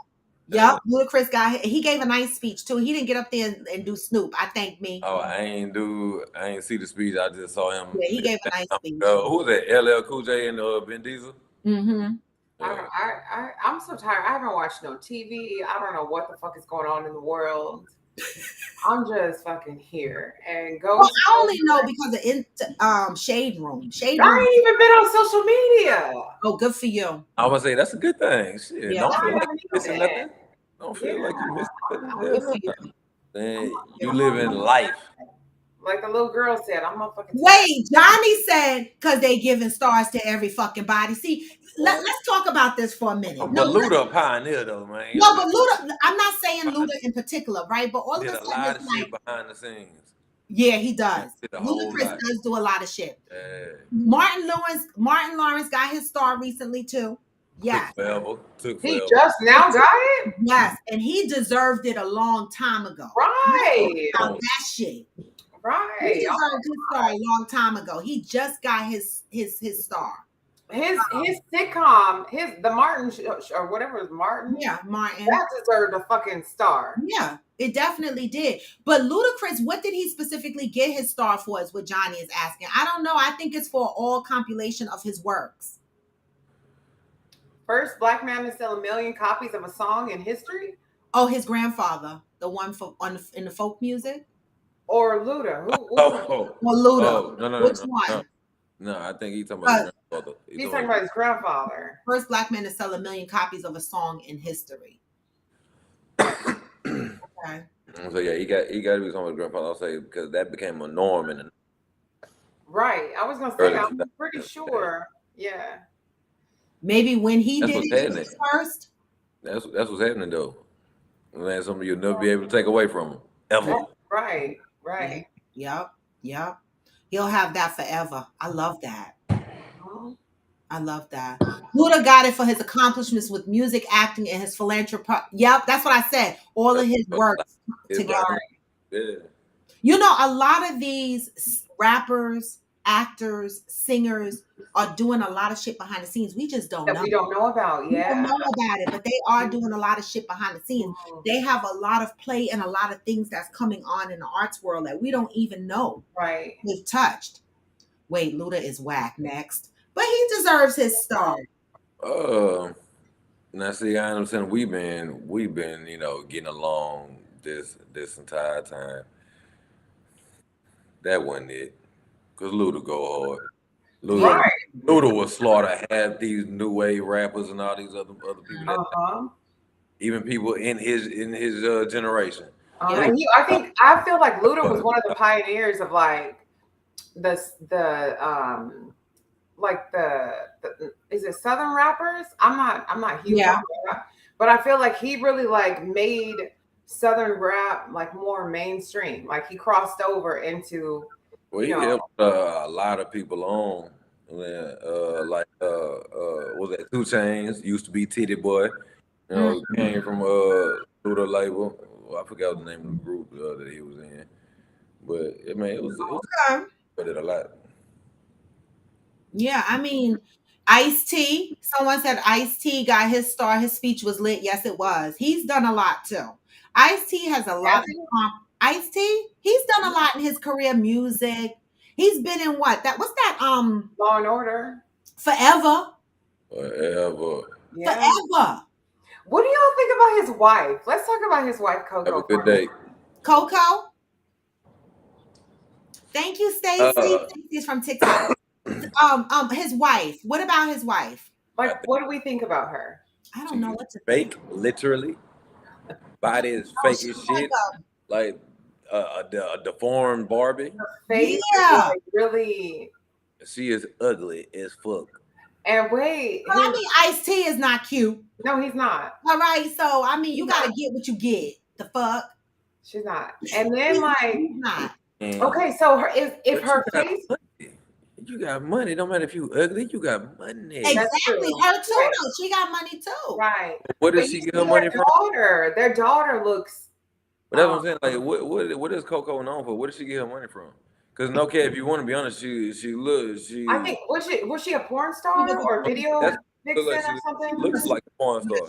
Yep. Ludacris he gave a nice speech too. He didn't get up there and do Snoop. I thank me. Oh, I ain't see the speech. I just saw him. Yeah, he gave a nice speech. Who was that? LL Cool J and Vin Diesel. Mm-hmm. I'm so tired. I haven't watched no TV. I don't know what the fuck is going on in the world. I'm just fucking here. And Well, Ghost. I only know because of Shade Room. Shade Room. I ain't even been on social media. Oh, good for you. I would say that's a good thing. Shit, Yeah, don't I feel like haven't you even missing been. nothing. Don't feel like you missing nothing. good for you. Man, you live in life. Like the little girl said, I'm a fucking Wait, Johnny said because they giving stars to every fucking body. See, let's talk about this for a minute. But Luda a pioneer though, man. You No, know, but Luda, I'm not saying Luda in particular, right? But all of did a a sudden lot it's of like, shit behind the scenes. yeah, he does. Did a whole Ludacris lot. does do a lot of shit. Yeah. Martin Lawrence got his star recently too. Yes. Took He forever. just now got it? Yes, and he deserved it a long time ago. Right. About that shit. He Right. deserved his star a long time ago. He just got his star. His sitcom, the Martin or whatever is Martin. Yeah, Martin. That deserved a fucking star. Yeah, it definitely did. But Ludacris, what did he specifically get his star for? Is what Johnny is asking. I don't know. I think it's for all compilation of his works. First black man to sell 1 million copies of a song in history? Oh, his grandfather, the one in the folk music, Or Luda? Who? Oh, or Luda? no, Which one? no. No, I think he's talking about his grandfather. He's talking about his grandfather. First black man to sell 1 million copies of a song in history. Okay. So yeah, he got to be talking about his grandfather. I'll say because that became a norm in the Right. I was gonna say, early I'm 2000s. pretty sure. Yeah. Maybe when he That's did what's it happening. first. That's what's happening though. Man, something you'll never be able to take away from him ever. Right. Right. Yep. Yep. He'll have that forever. I love that. Oh, I love that. Luda got it for his accomplishments with music, acting, and his philanthropy. Yep, that's what I said. All of his works It's together. yeah. You know, a lot of these rappers, actors, singers are doing a lot of shit behind the scenes. We just don't that know. we don't know about. We don't Yeah. know about it, but they are doing a lot of shit behind the scenes. Mhm. They have a lot of play and a lot of things that's coming on in the arts world that we don't even know Right. they've touched. Wait, Luda is whack next, but he deserves his star. Now see, I understand we've been getting along this entire time. That wasn't it, cause Luda go hard. Luda, Right. Luda will slaughter half these new wave rappers and all these other people that Uh-huh. even people in his generation. Yeah. I feel like Luda was one of the pioneers of like the like the is it Southern rappers? I'm not huge Yeah. on rap, but I feel like he really like made Southern rap like more mainstream. Like he crossed over into Well, he helped a lot of people on. Was that 2 Chains? Used to be Titty Boy. Came from Luda label. Well, I forgot the name of the group that he was in. But I mean, it was Okay. but it a lot. Yeah, I mean, Ice-T. Someone said Ice-T got his star. His speech was lit. Yes, it was. He's done a lot too. Ice-T has a lot. Ice-T. He's done a lot in his career. Music. He's been in what? What's that? Law and Order. Forever. Forever. Yeah. Forever. What do y'all think about his wife? Let's talk about his wife, Coco. Have a good day. Coco. Thank you, Stacy. Stacy's from TikTok. His wife. What about his wife? Like, what do we think about her? I don't know what to fake, literally. Body is fake as shit. Like a deformed Barbie. Her face Yeah. is like really. She is ugly as fuck. And wait, Well, I mean, Ice-T is not cute. no, he's not. All right, so I mean, you gotta get what you get. The fuck? She's not. And then like, He's not. okay, so if her face. You got money. Don't matter if you ugly. You got money. Exactly. Her too, Right. though. She got money too. Right. Where does But she you get see her money from? Their daughter looks. But that's what I'm saying. Like, what is Coco known for? Where does she get her money from? Because no care, if you want to be honest, she I think was she a porn star or video vixen like or something? looks like a porn star.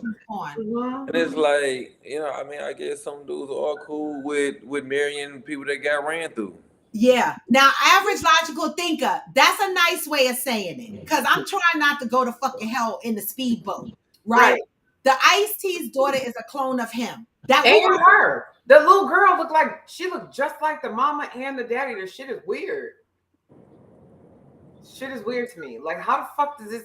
Mhm. And it's like, I mean, I guess some dudes are cool with marrying people that got ran through. Yeah. Now, average logical thinker, that's a nice way of saying it. Because I'm trying not to go to fucking hell in the speedboat. Right? The Ice-T's daughter is a clone of him. And her. The little girl she looked just like the mama and the daddy. The shit is weird. Shit is weird to me. Like, how the fuck does this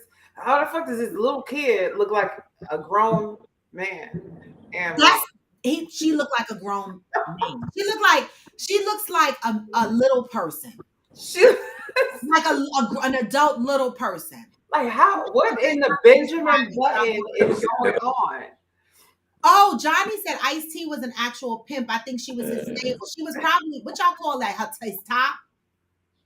little kid look like a grown man? And she looked like a grown man. She looks like a little person. Like an adult little person. Like, what in the Benjamin Button is going on? Oh, Johnny said Ice-T was an actual pimp. I think she was his stable. She was probably, what y'all call that? His top?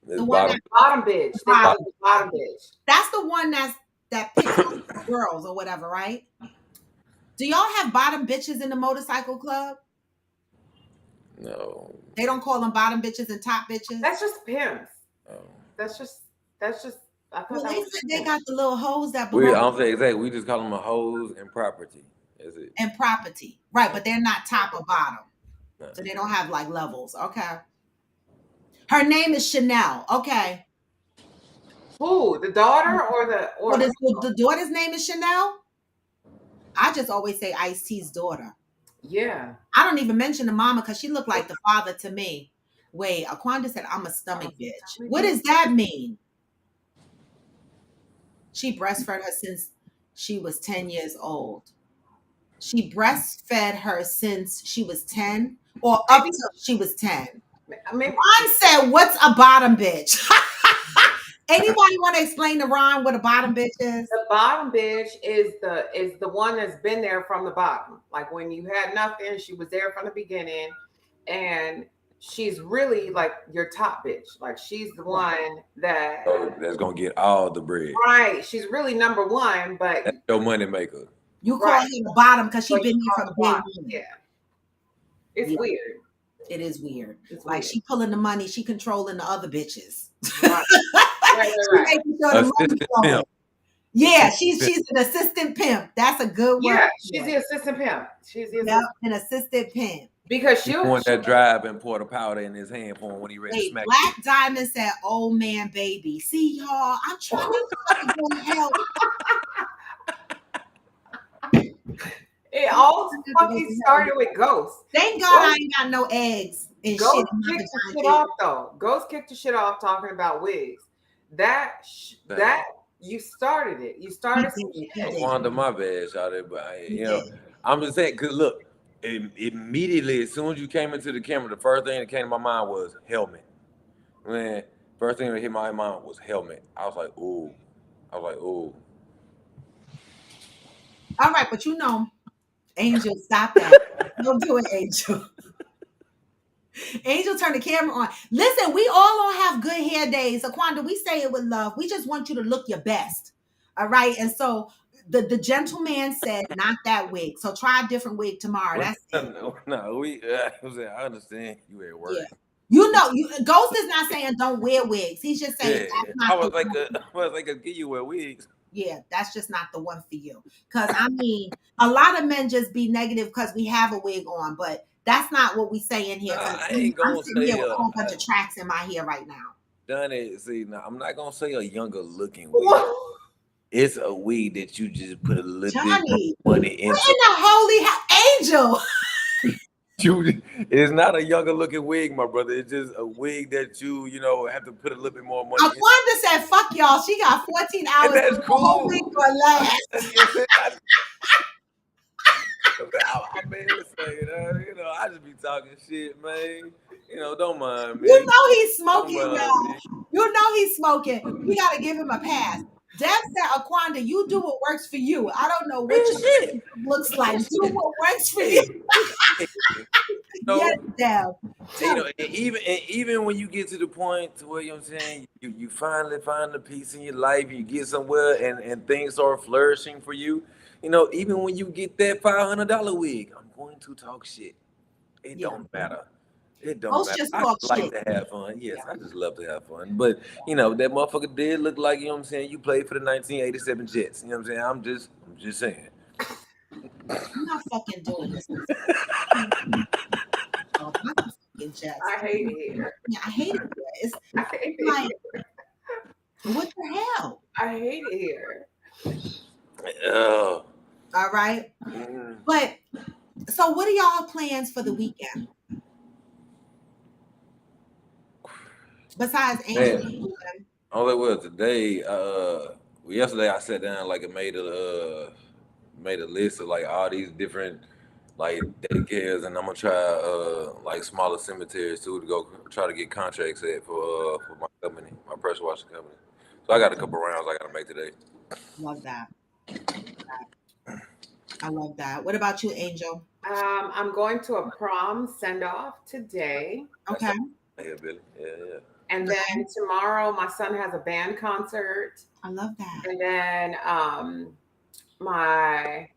The one bottom bitch. They call it the bottom bitch. That's the one that picks on girls or whatever, right? Do y'all have bottom bitches in the motorcycle club? No. They don't call them bottom bitches and top bitches? That's just pimps. Oh. That's just I thought Well, that they was said they got the little hoes that belong. I don't say exactly. We just call them a hoes and property. That's it. And property. Right, but they're not top or bottom. No. So they don't have like levels. Okay. Her name is Chanel. Okay. Who? The daughter or the daughter's name is Chanel? I just always say Ice-T's daughter. Yeah. I don't even mention the mama because she looked like the father to me. Wait, Aquanda said I'm a stomach bitch. What does that mean? She breastfed her since she was 10 years old. She breastfed her since she was 10 or up Maybe, till she was 10. maybe Ron said, what's a bottom bitch? Anybody want to explain to Ron what a bottom bitch is? the bottom bitch is the one that's been there from the bottom. Like when you had nothing, she was there from the beginning, and she's really like your top bitch. Like she's the one that So that's gonna get all the bread. right. She's really number one, but That's your money maker. You call her the bottom because she but been you there call from her day bottom. one. Yeah, it's Yeah. weird. It is weird. It's Like weird. she pulling the money, she controlling the other bitches. Right. Right. She making sure the money Assistant flowing. pimp. Yeah, she's an assistant pimp. That's a good word. Yeah, she's the assistant pimp. She's the assistant an assistant pimp. because He she'll want that drive and pour the powder in his hand for him when he ready to Wait, smack. Black Diamond said, "Old man, baby." See, y'all, I'm trying to help. It all fucking started with Ghost. Thank God I ain't got no eggs and Ghost shit. in my kicked the shit vagina. off though. Ghost kicked the shit off talking about wigs. That you started it. You started some shit. Wanda, my bad, shawty, but I'm just saying, cause look, immediately as soon as you came into the camera, the first thing that came to my mind was helmet. Man, first thing that hit my mind was helmet. I was like, ooh. All right, but Angel, stop that. Don't do it, Angel. Angel, turn the camera on. Listen, we all don't have good hair days. Aquanda, we say it with love. We just want you to look your best. All right. And so the gentleman said, not that wig. So try a different wig tomorrow. That's it. I understand you at work. Yeah. Ghost is not saying don't wear wigs. He's just saying that's not I was like, give you wear wigs. Yeah, that's just not the one for you. Because I mean, a lot of men just be negative because we have a wig on, but that's not what we say in here. I ain't gonna I'm sitting here say with a whole bunch of tracks in my hair right now. Done it. See, now I'm not gonna say a younger looking wig. It's a wig that you just put a little bit more money into. What in the holy angel? It's not a younger looking wig, my brother. It's just a wig that you have to put a little bit more money into. Aquanda said, "Fuck y'all." She got 14 hours. And that's cool. Whole week for last. I just be talking shit, man. Don't mind me. He's smoking, y'all. He's smoking. We gotta give him a pass. Deb said, "Aquanda, you do what works for you. I don't know what your shit looks like. Do what works for you." Yes, Deb. Even when you get to the point to where I'm saying you finally find the peace in your life, you get somewhere and things start flourishing for you. Even when you get that $500 wig, I'm going to talk shit. It don't matter. It don't matter. I just like to have fun. Yes, I just love to have fun. But that motherfucker did look like, you played for the 1987 Jets. You know what I'm saying? I'm just saying. I'm not fucking doing this. I hate it here. Yeah, I hate it here. It's like, what the hell? I hate it here. Oh. All right. But so what are y'all plans for the weekend? Besides Angel. Today, yesterday I sat down and made a list of all these different daycares, and I'm gonna try smaller cemeteries too to go try to get contracts at for my company, my pressure washing company. So I got a couple rounds I gotta make today. Love that. I love that. What about you, Angel? I'm going to a prom send off today. Okay. Yeah, Billy. Yeah. And then tomorrow my son has a band concert. I love that. And then my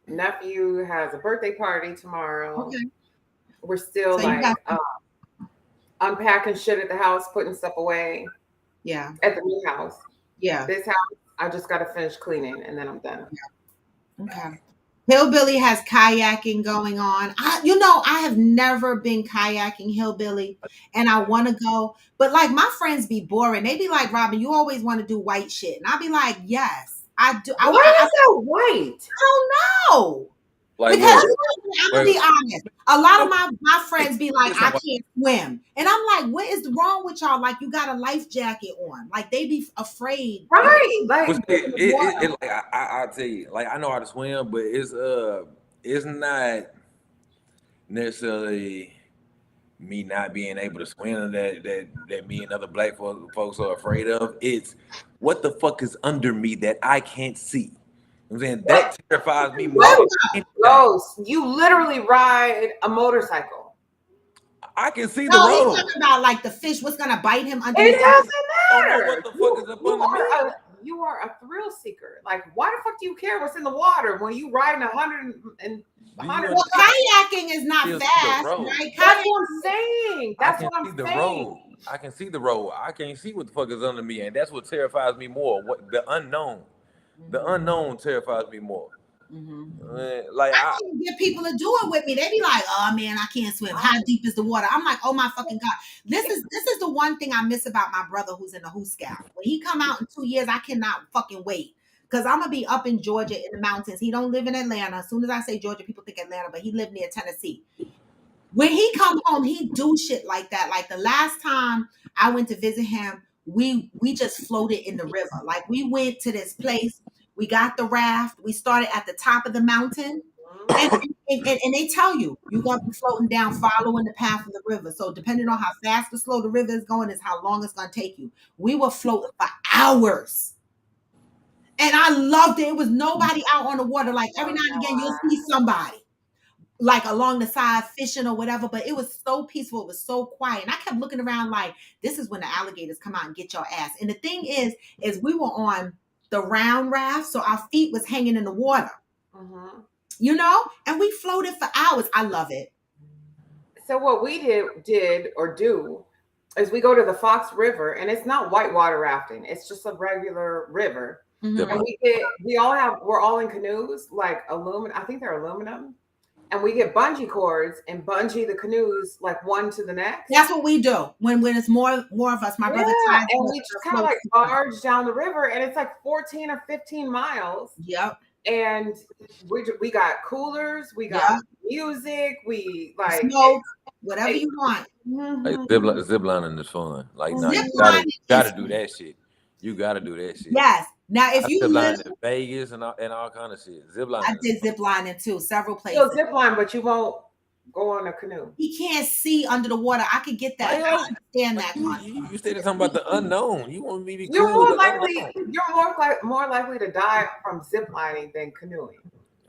nephew has a birthday party tomorrow. Okay. We're still unpacking shit at the house, putting stuff away. Yeah. At the new house. Yeah. This house, I just got to finish cleaning and then I'm done. Yeah. Okay. Hillbilly has kayaking going on. I have never been kayaking Hillbilly, and I want to go. But my friends be boring. They be like, "Robin, you always want to do white shit," and I be like, "Yes, I do." Why is that white? I don't know. Like Because what? I'm gonna be honest. A lot of my friends be like, It's I not- can't swim. And I'm like, what is wrong with y'all? Like you got a life jacket on. Like they be afraid. Right. Like But it like I'll tell you, like I know how to swim, but it's not necessarily me not being able to swim that me and other black folks are afraid of. It's what the fuck is under me that I can't see. I'm saying that terrifies me more than anything. Ghost, you literally ride a motorcycle. I can see the No, he's road. talking about like the fish. What's gonna bite him under It his doesn't I don't know matter. what the fuck is up under me. You are a thrill seeker. Like, why the fuck do you care what's in the water when you riding 100 and Do you 100? Well, kayaking is not Still see the fast, road. right? That's what I'm saying. I That's can what I'm see the saying. road. I can see the road. I can't see what the fuck is under me, and that's what terrifies me more. What the unknown. The unknown terrifies me more. Like I can't get people to do it with me. They be like, "Oh man, I can't swim. How deep is the water?" I'm like, "Oh my fucking god!" This is the one thing I miss about my brother who's in the Who Scout. When he come out in 2 years, I cannot fucking wait because I'm gonna be up in Georgia in the mountains. He don't live in Atlanta. As soon as I say Georgia, people think Atlanta, but he lived near Tennessee. When he come home, he do shit like that. Like the last time I went to visit him, we just floated in the river. Like we went to this place, we got the raft, we started at the top of the mountain, and they tell you you're gonna be floating down, following the path of the river. So depending on how fast or slow the river is going, is how long it's gonna take you. We were floating for hours. And I loved it. It was nobody out on the water. Like every now and again, you'll see somebody like along the side fishing or whatever, but it was so peaceful. It was so quiet. And I kept looking around like, this is when the alligators come out and get your ass. And the thing is we were on the round raft, so our feet was hanging in the water, you know, and we floated for hours. I love it. So what we did or do is we go to the Fox River, and it's not whitewater rafting. It's just a regular river. Mhm. And we're all in canoes, like aluminum. I think they're aluminum. And we get bungee cords and bungee the canoes like one to the next. That's what we do when it's more of us. My brother ties and us we to just kind of like barge down the river, and it's like 14 or 15 miles. Yep. And we got coolers, we got music, we like smoke, whatever you want. Like zip lining is fun. Like no, Zip you lining gotta is do that shit. You gotta do that shit. Yes. Now, if you zip live, lining in Vegas and all kind of shit. Zip I lining. did zip lining too, several places. You'll zip line, but you won't go on a canoe. He can't see under the water. I could get that. I understand that. You started talking about the unknown. You want me to be You're cool with more the likely. unknown. You're more likely to die from zip lining than canoeing.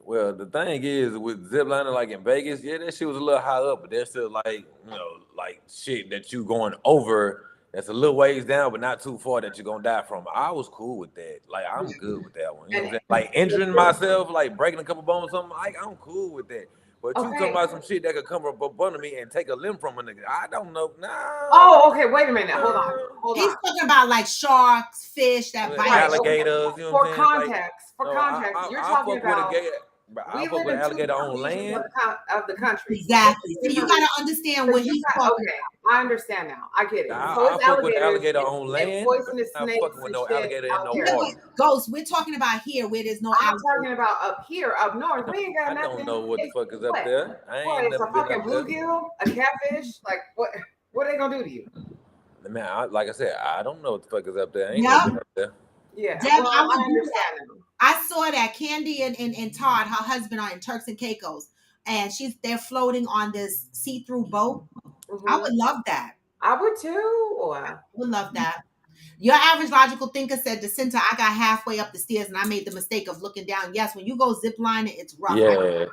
Well, the thing is with zip lining, like in Vegas, yeah, that shit was a little high up, but there's still like, you know, like shit that you going over that's a little ways down, but not too far that you're gonna die from. I was cool with that. Like I'm good with that one. You know what I'm saying? Like injuring myself, like breaking a couple bones or something, like I'm cool with that. But you talking about some shit that could come up under me and take a limb from a nigga. I don't know. Nah. Oh, okay. Wait a minute. Hold on. He's talking about like sharks, fish that bite. Alligators. You know what I'm saying? For context, you're talking about. I fuck with an alligator on land of the country. Exactly. So you gotta understand what he's talking about. Okay, I understand now. I get it. So it's fuck with alligator on land. Poisonous I'm snakes fucking with no alligator in no water. Ghost, we're talking about here where there's no alligator. I'm talking about up here, up north. We ain't got nothing. I don't know what the fuck is up there. I ain't never been up there. Bluegill, a catfish. Like what are they gonna do to you? Man, like I said, I don't know what the fuck is up there. I ain't never been up there. Yeah, Deb, well, I understand. I saw that Candy and Todd, her husband, are in Turks and Caicos, and they're floating on this see-through boat. I would love that. I would too. I would love that. Your average logical thinker said, "Jacinta, I got halfway up the stairs and I made the mistake of looking down." Yes, when you go zip lining, it's rough. Yeah,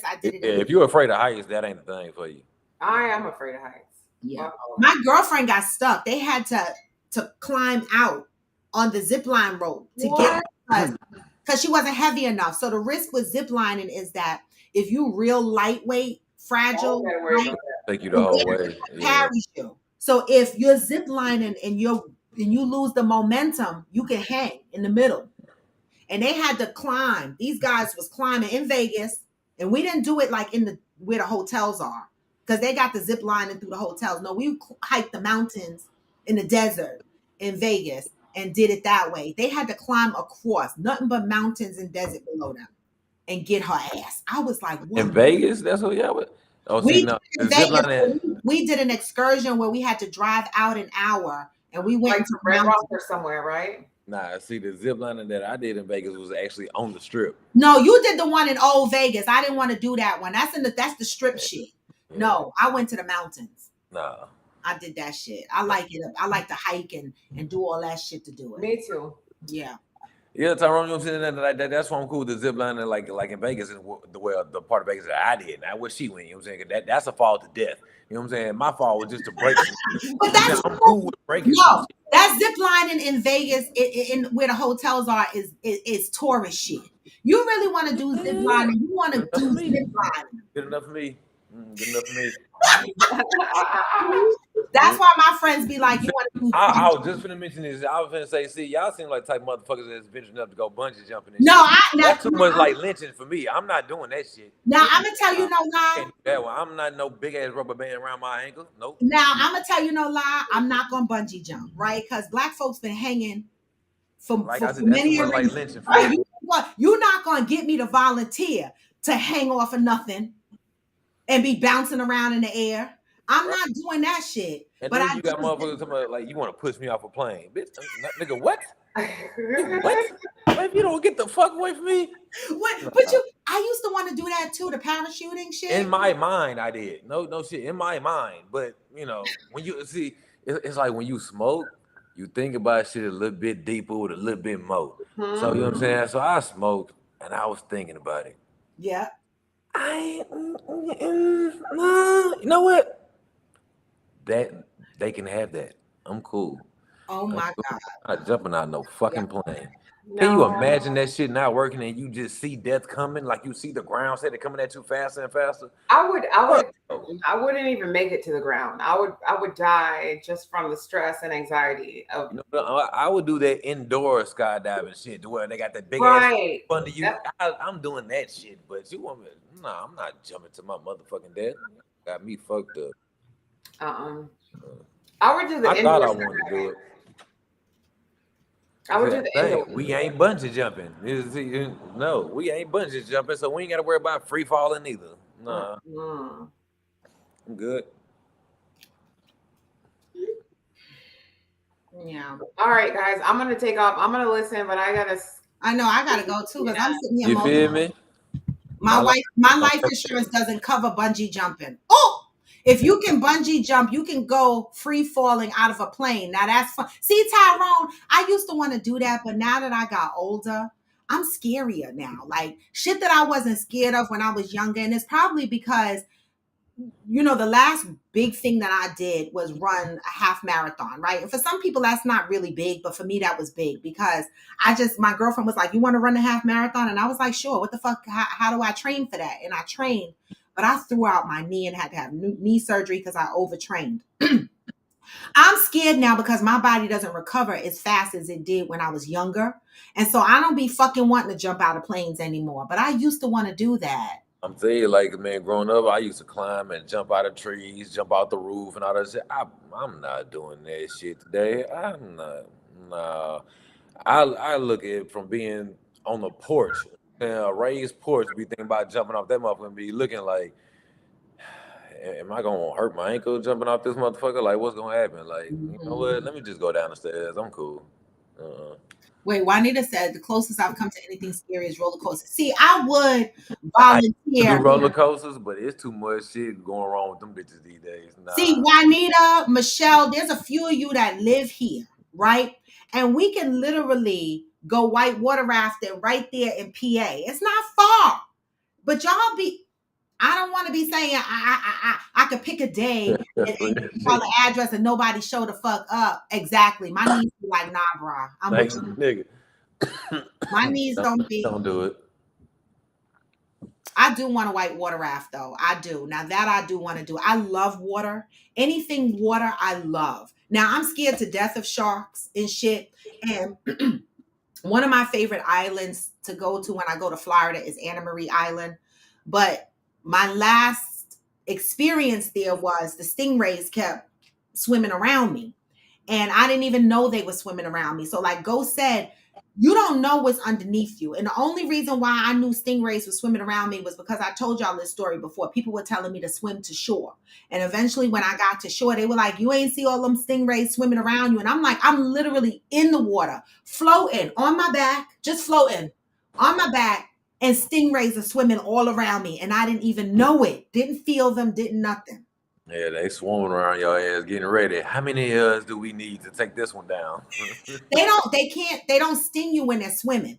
I did it. Yeah, if you're afraid of heights, that ain't the thing for you. I am afraid of heights. Yeah, my girlfriend got stuck. They had to climb out on the zip line rope to get because she wasn't heavy enough. So the risk with zip lining is that if you real lightweight, fragile, take you the whole way. Carries you. So if you're zip lining and you lose the momentum, you can hang in the middle. And they had to climb. These guys was climbing in Vegas, and we didn't do it like where the hotels are, because they got the zip lining through the hotels. No, we hiked the mountains in the desert in Vegas and did it that way. They had to climb across, nothing but mountains and desert below them. and get her ass. I was like, what? In Vegas, that's what y'all would. Oh, see, no, the In zip Vegas, line. we did an excursion where we had to drive out an hour, and we went Like to to Red Rock or somewhere, right? Nah, see, the zip lining that I did in Vegas was actually on the strip. No, you did the one in Old Vegas. I didn't want to do that one. That's the strip shit. Yeah. No, I went to the mountains. Nah. I did that shit. I like it. I like to hike and do all that shit to do it. Me too. Yeah. Yeah, Tyrone, you know what I'm saying? That's why I'm cool with the zip lining, like in Vegas, and the part of Vegas that I did, not where she went. You know what I'm saying? That's a fall to death. You know what I'm saying? My fall was just to break. But that's I'm cool with breaking. no. That zip lining in Vegas, in where the hotels are, is tourist shit. You really want to do zip lining? You want to do zip lining? Good enough for me. Good enough for me. That's why my friends be like, you want to do. I was just finna mention this. I was finna say, see, y'all seem like type motherfuckers that's venturing enough to go bungee jumping. And No, shit. That's too much like lynching for me. I'm not doing that shit. Now I'm gonna tell you no lie. Can't do that one. I'm not no big ass rubber band around my ankle. Nope. Now I'm gonna tell you no lie. I'm not gonna bungee jump, right? Because black folks been hanging for many years. Like lynching for right? You're not gonna get me to volunteer to hang off of nothing and be bouncing around in the air. I'm not doing that shit. And but then you got motherfuckers talking about like you want to push me off a plane, bitch. Nigga, what? What? If you don't get the fuck away from me. What? But I used to want to do that too, the parachuting shit. In my mind, I did. No shit. In my mind, but you know, when you see, it's like when you smoke, you think about shit a little bit deeper with a little bit more. So you know what I'm saying. So I smoked, and I was thinking about it. Yeah. You know what? That they can have that. I'm cool. Oh my God. I'm not jumping out no fucking plane. No. Can you imagine that shit not working and you just see death coming, like you see the ground set it coming at you faster and faster? I wouldn't even make it to the ground. I would die just from the stress and anxiety of. You know, I would do that indoor skydiving shit, to where they got that big right. ass under you. I'm doing that shit, but you want me? Nah, I'm not jumping to my motherfucking death. Got me fucked up. I would do the. I thought I wanted to do it. I would do the indoor. We ain't bungee jumping. No, we ain't bungee jumping, so we ain't got to worry about free falling either. Nah, I'm good. Yeah. All right, guys. I'm gonna take off. I'm gonna listen, but I know I gotta go too because I'm sitting here. You feel me? My life insurance doesn't cover bungee jumping. Oh. If you can bungee jump, you can go free falling out of a plane. Now that's fun. See, Tyrone, I used to want to do that, but now that I got older, I'm scarier now. Like shit that I wasn't scared of when I was younger. And it's probably because, you know, the last big thing that I did was run a half marathon, right? And for some people, that's not really big, but for me, that was big because my girlfriend was like, you want to run a half marathon? And I was like, sure. What the fuck? How do I train for that? And I trained. But I threw out my knee and had to have knee surgery because I overtrained. I'm scared now because my body doesn't recover as fast as it did when I was younger. And so I don't be fucking wanting to jump out of planes anymore. But I used to want to do that. I'm telling you, like, man, growing up, I used to climb and jump out of trees, jump out the roof and all that shit. I'm not doing that shit today. I'm not. Nah. I look at it from being on the porch. A raised porch, be thinking about jumping off that motherfucker and be looking like, am I gonna hurt my ankle jumping off this motherfucker? Like, what's gonna happen? Like, you know what? Let me just go down the stairs. I'm cool. Wait, Juanita said the closest I've come to anything scary is roller coasters. See, I would volunteer. I do roller coasters, but it's too much shit going wrong with them bitches these days. Nah. See, Juanita, Michelle, there's a few of you that live here, right? And we can literally go white water rafting right there in PA. It's not far, but y'all I don't want to be saying I could pick a day and call the address and nobody show the fuck up. Exactly. My knees be like, nah, bro. I'm with you. Nigga. My knees don't do it. I do want a white water raft though. I do. Now that I do want to do. I love water. Anything water, I love. Now I'm scared to death of sharks and shit. And one of my favorite islands to go to when I go to Florida is Anna Marie Island. But my last experience there was the stingrays kept swimming around me. and I didn't even know they were swimming around me. So like Ghost said, you don't know what's underneath you. And the only reason why I knew stingrays were swimming around me was because I told y'all this story before. People were telling me to swim to shore. And eventually when I got to shore, they were like, you ain't see all them stingrays swimming around you. And I'm like, I'm literally in the water, floating on my back, just floating on my back. And stingrays are swimming all around me. And I didn't even know it. Didn't feel them, didn't nothing. Yeah, they swarming around your ass, getting ready. How many do we need to take this one down? They don't sting you when they're swimming.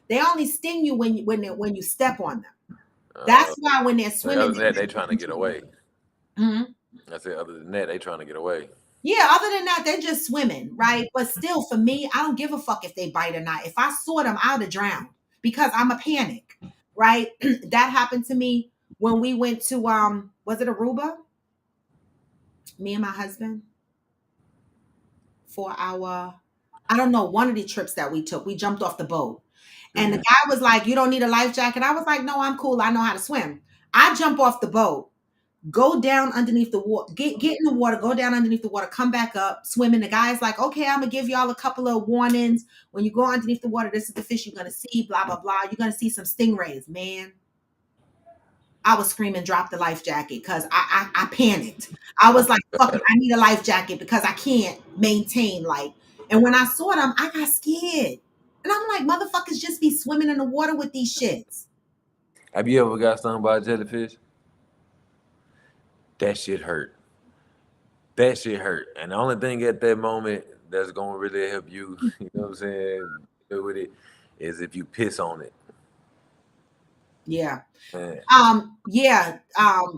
They only sting you when you step on them. That's why when they're swimming, other than that, they trying to get away. Mm-hmm. I said, other than that, they trying to get away. Yeah, other than that, they're just swimming, right? But still, for me, I don't give a fuck if they bite or not. If I saw them, I would have drowned because I'm a panic, right? That happened to me when we went to was it Aruba? Me and my husband for our, I don't know, one of the trips that we took. We jumped off the boat. And the guy was like, you don't need a life jacket. I was like, no, I'm cool. I know how to swim. I jump off the boat, go down underneath the water, get in the water, go down underneath the water, come back up, swimming. The guy's like, okay, I'm going to give y'all a couple of warnings. When you go underneath the water, this is the fish you're going to see, blah, blah, blah. You're going to see some stingrays, man. I was screaming, drop the life jacket because I panicked. I was like, fuck it, I need a life jacket because I can't maintain like. And when I saw them, I got scared. And I'm like, motherfuckers just be swimming in the water with these shits. Have you ever got stung by a jellyfish? That shit hurt. That shit hurt. And the only thing at that moment that's gonna really help you, you know what I'm saying, deal with it, is if you piss on it. Yeah. Man.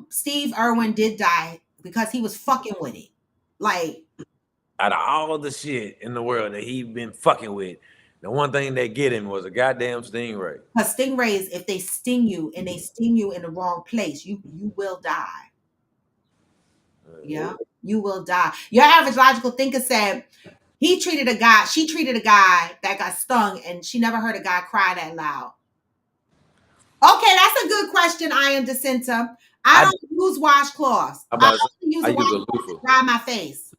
Steve Irwin did die because he was fucking with it. Like, Out of all the shit in the world that he been fucking with, the one thing that get him was a goddamn stingray. because stingrays, if they sting you and they sting you in the wrong place, you will die. Yeah, you will die. Your average logical thinker said she treated a guy that got stung and she never heard a guy cry that loud. Okay, that's a good question, I am Jacinta. I don't use washcloths. I only use a washcloth to dry my face.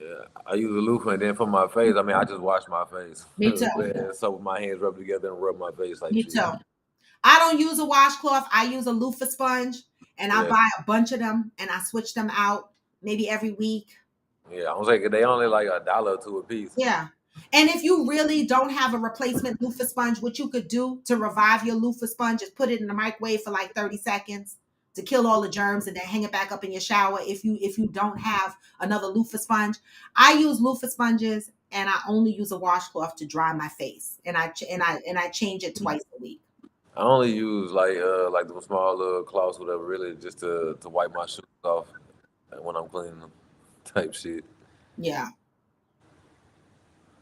Yeah, I use a loofah, and then for my face, I mean, I just wash my face. Me too. So with my hands rubbed together and rub my face like Me shit. too. I don't use a washcloth. I use a loofah sponge, and I buy a bunch of them, and I switch them out maybe every week. Yeah, I was like, they only like $1 or $2 a piece. Yeah. And if you really don't have a replacement loofah sponge, what you could do to revive your loofah sponge is put it in the microwave for like 30 seconds to kill all the germs and then hang it back up in your shower if you don't have another loofah sponge. I use loofah sponges and I only use a washcloth to dry my face. And I change it twice a week. I only use like the small little cloths, whatever, really just to wipe my shoes off when I'm cleaning them, type shit. Yeah.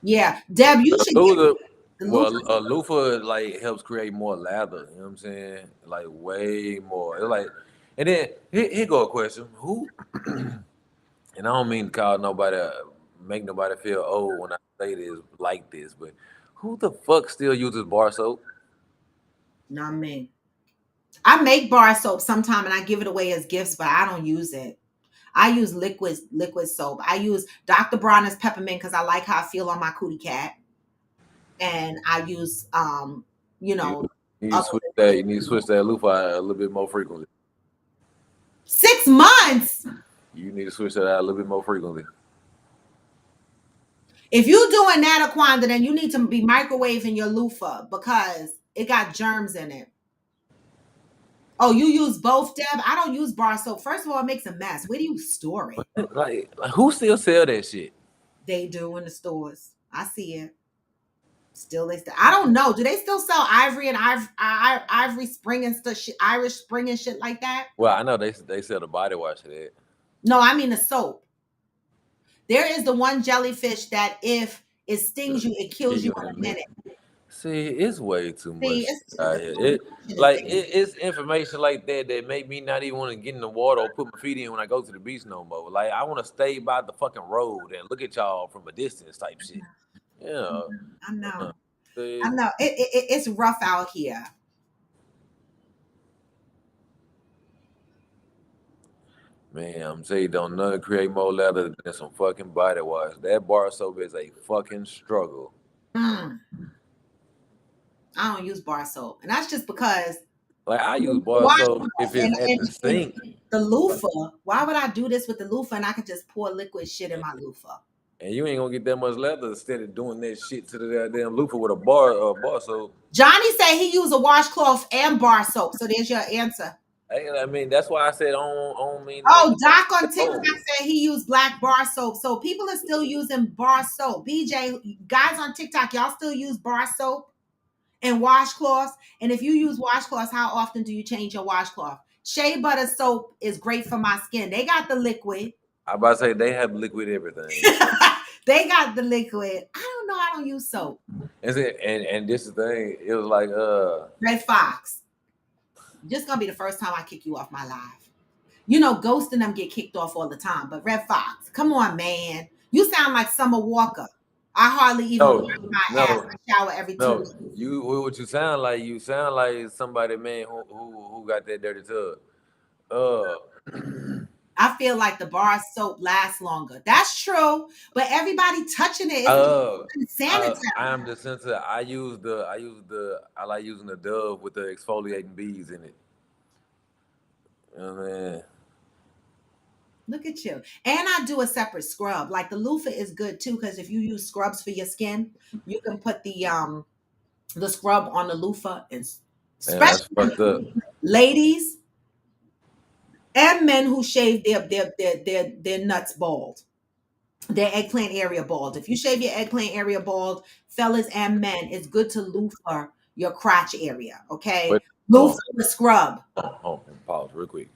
Yeah. Deb, you should a loofah like helps create more lather, you know what I'm saying? Like way more. It's like, and then here go a question. Who and I don't mean to call nobody, make nobody feel old when I say this like this, but who the fuck still uses bar soap? Not me. I make bar soap sometime and I give it away as gifts, but I don't use it. I use liquid soap. I use Dr. Bronner's peppermint because I like how I feel on my cootie cat. And I use you need to switch that loofah out a little bit more frequently. 6 months. You need to switch that out a little bit more frequently. If you're doing that, Aquanda, then you need to be microwaving your loofah because it got germs in it. Oh, you use both, Deb? I don't use bar soap. First of all, it makes a mess. Where do you store it? Like who still sell that shit? They do in the stores. I see it. I don't know. Do they still sell Ivory and Ivory Spring and stuff, Irish Spring and shit like that? Well, I know they sell the body wash of that. No, I mean the soap. There is the one jellyfish that if it stings you, it kills you in a minute. See, it's way too much out here. It's information like that make me not even want to get in the water or put my feet in when I go to the beach no more. Like I want to stay by the fucking road and look at y'all from a distance type shit. Yeah, I know. I know. It's rough out here. Man, I'm saying you don't nothing create more leather than some fucking body wash. That bar soap is a fucking struggle. I don't use bar soap, and that's just because Like I use bar washcloth soap if it's at the and sink. the loofah. Why would I do this with the loofah and I could just pour liquid shit in my loofah? And you ain't gonna get that much leather instead of doing that shit to the goddamn loofah with a bar soap. Johnny said he used a washcloth and bar soap, so there's your answer. I mean, that's why I said I don't mean to Oh, make Doc on it. TikTok said he used black bar soap. So people are still using bar soap. BJ, guys on TikTok, y'all still use bar soap and washcloths? And if you use washcloths, how often do you change your washcloth? Shea butter soap is great for my skin. They got the liquid. I about to say they have liquid everything. They got the liquid. I don't know. I don't use soap. And this is the thing. It was like Red Fox. Just gonna be the first time I kick you off my live. You know, Ghost and them get kicked off all the time, but Red Fox, come on, man. You sound like Summer Walker. I hardly even wash my ass. I shower every 2 no. weeks. What you sound like? You sound like somebody, man, who got that dirty tub. I feel like the bar soap lasts longer. That's true, but everybody touching it. It's sanitary. I am the sensor. I like using the Dove with the exfoliating beads in it. You know what I mean? Look at you. And I do a separate scrub. Like the loofah is good too, because if you use scrubs for your skin, you can put the scrub on the loofah, and That's fucked up. ladies and men who shave their nuts bald, their eggplant area bald. If you shave your eggplant area bald, fellas and men, it's good to loofah your crotch area. Okay, But loofah the scrub. Pause real quick.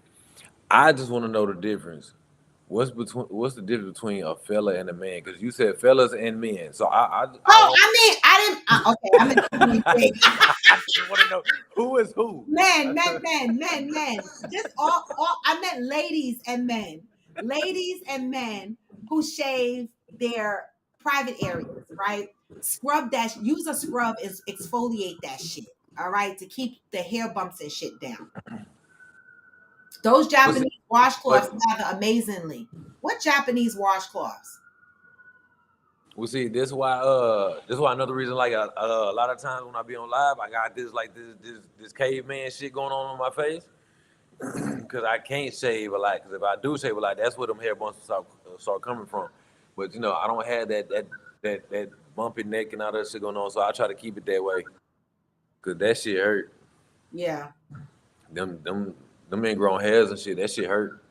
I just want to know the difference. What's the difference between a fella and a man? Because you said fellas and men. So I Okay. I just want to know who is who. Men. Just all. I meant ladies and men. Ladies and men who shave their private areas, right? Scrub that. Use a scrub and exfoliate that shit. All right, to keep the hair bumps and shit down. Those Japanese washcloths lather amazingly. What Japanese washcloths? Well, see, this why another reason. Like a lot of times when I be on live, I got this caveman shit going on my face because I can't shave a lot. Because if I do shave a lot, that's where them hair bumps start coming from. But you know, I don't have that bumpy neck and all that shit going on, so I try to keep it that way. Cause that shit hurt. Yeah. Them ingrown hairs and shit. That shit hurt.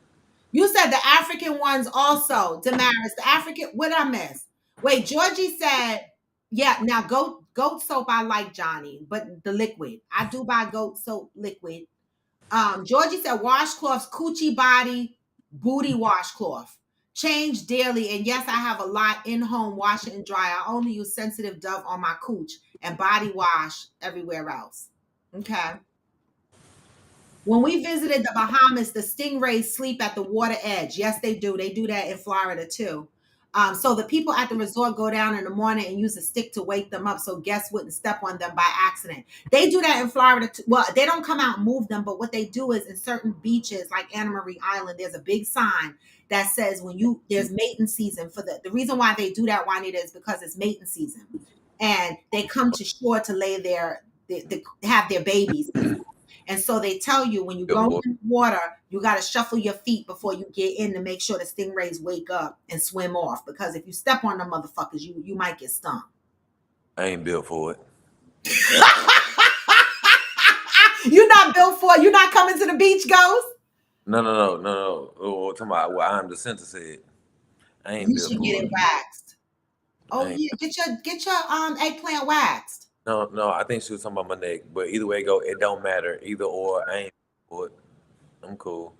You said the African ones also, Damaris. The African. What did I miss? Wait, Georgie said, yeah. Now goat soap I like, Johnny, but the liquid. I do buy goat soap liquid. Georgie said washcloths, coochie body, booty washcloth. Change daily. And yes, I have a lot in-home washer and dryer. I only use sensitive Dove on my cooch and body wash everywhere else. Okay. When we visited the Bahamas, the stingrays sleep at the water edge. Yes, they do. They do that in Florida too. So the people at the resort go down in the morning and use a stick to wake them up so guests wouldn't step on them by accident. They do that in Florida too. Well, they don't come out and move them, but what they do is in certain beaches like Anna Marie Island, there's a big sign that says there's mating season for the reason why they do that, Juanita, is because it's mating season. And they come to shore to lay have their babies. And so they tell you when you go in the water, you got to shuffle your feet before you get in to make sure the stingrays wake up and swim off. Because if you step on them motherfuckers, you might get stung. I ain't built for it. You're not built for it. You're not coming to the beach, Ghost? No. Oh, talking about what I'm the center said. I ain't built for it. You should get it waxed. Oh yeah, get your eggplant waxed. No, I think she was talking about my neck. But either way it don't matter. Either or, I ain't for it. I'm cool.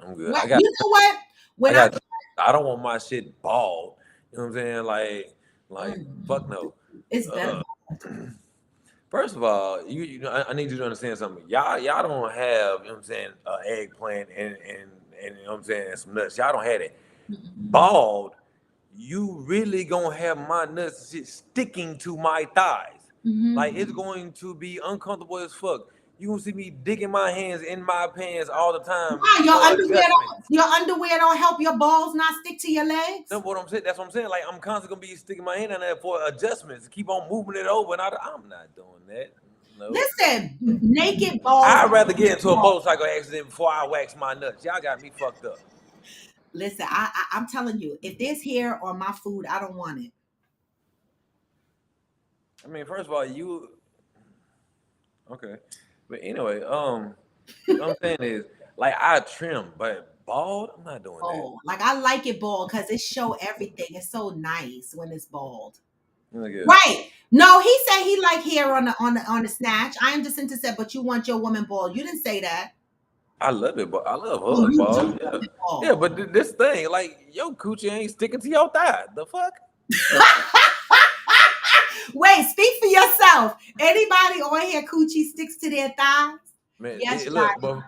I'm good. Well, you know what? I don't want my shit bald. You know what I'm saying? Like fuck no. It's better. First of all, I need you to understand something. Y'all don't have, you know what I'm saying, an eggplant and you know what I'm saying, and some nuts. Y'all don't have it. Bald, you really gonna have my nuts sticking to my thighs. Like it's going to be uncomfortable as fuck. You gonna see me digging my hands in my pants all the time. Why? for adjustments. Your underwear don't help your balls not stick to your legs? That's what I'm saying. That's what I'm saying. Like I'm constantly gonna be sticking my hand in there for adjustments. Keep on moving it over, and I'm not doing that. No. Listen, naked balls. I'd rather get into a motorcycle accident before I wax my nuts. Y'all got me fucked up. Listen, I'm telling you, if there's hair on my food, I don't want it. I mean, first of all, you okay, but anyway, what I'm saying is, like, I trim, but bald, I'm not doing that. Like I like it bald because it show everything. It's so nice when it's bald. Okay. Right? No, he said he like hair on the snatch. I am just said, but you want your woman bald. You didn't say that. I love it, but I love her bald. Yeah. Yeah, but this thing, like, your coochie ain't sticking to your thigh. The fuck? Wait, speak for yourself. Anybody on here coochie sticks to their thighs? Man, yes, look, but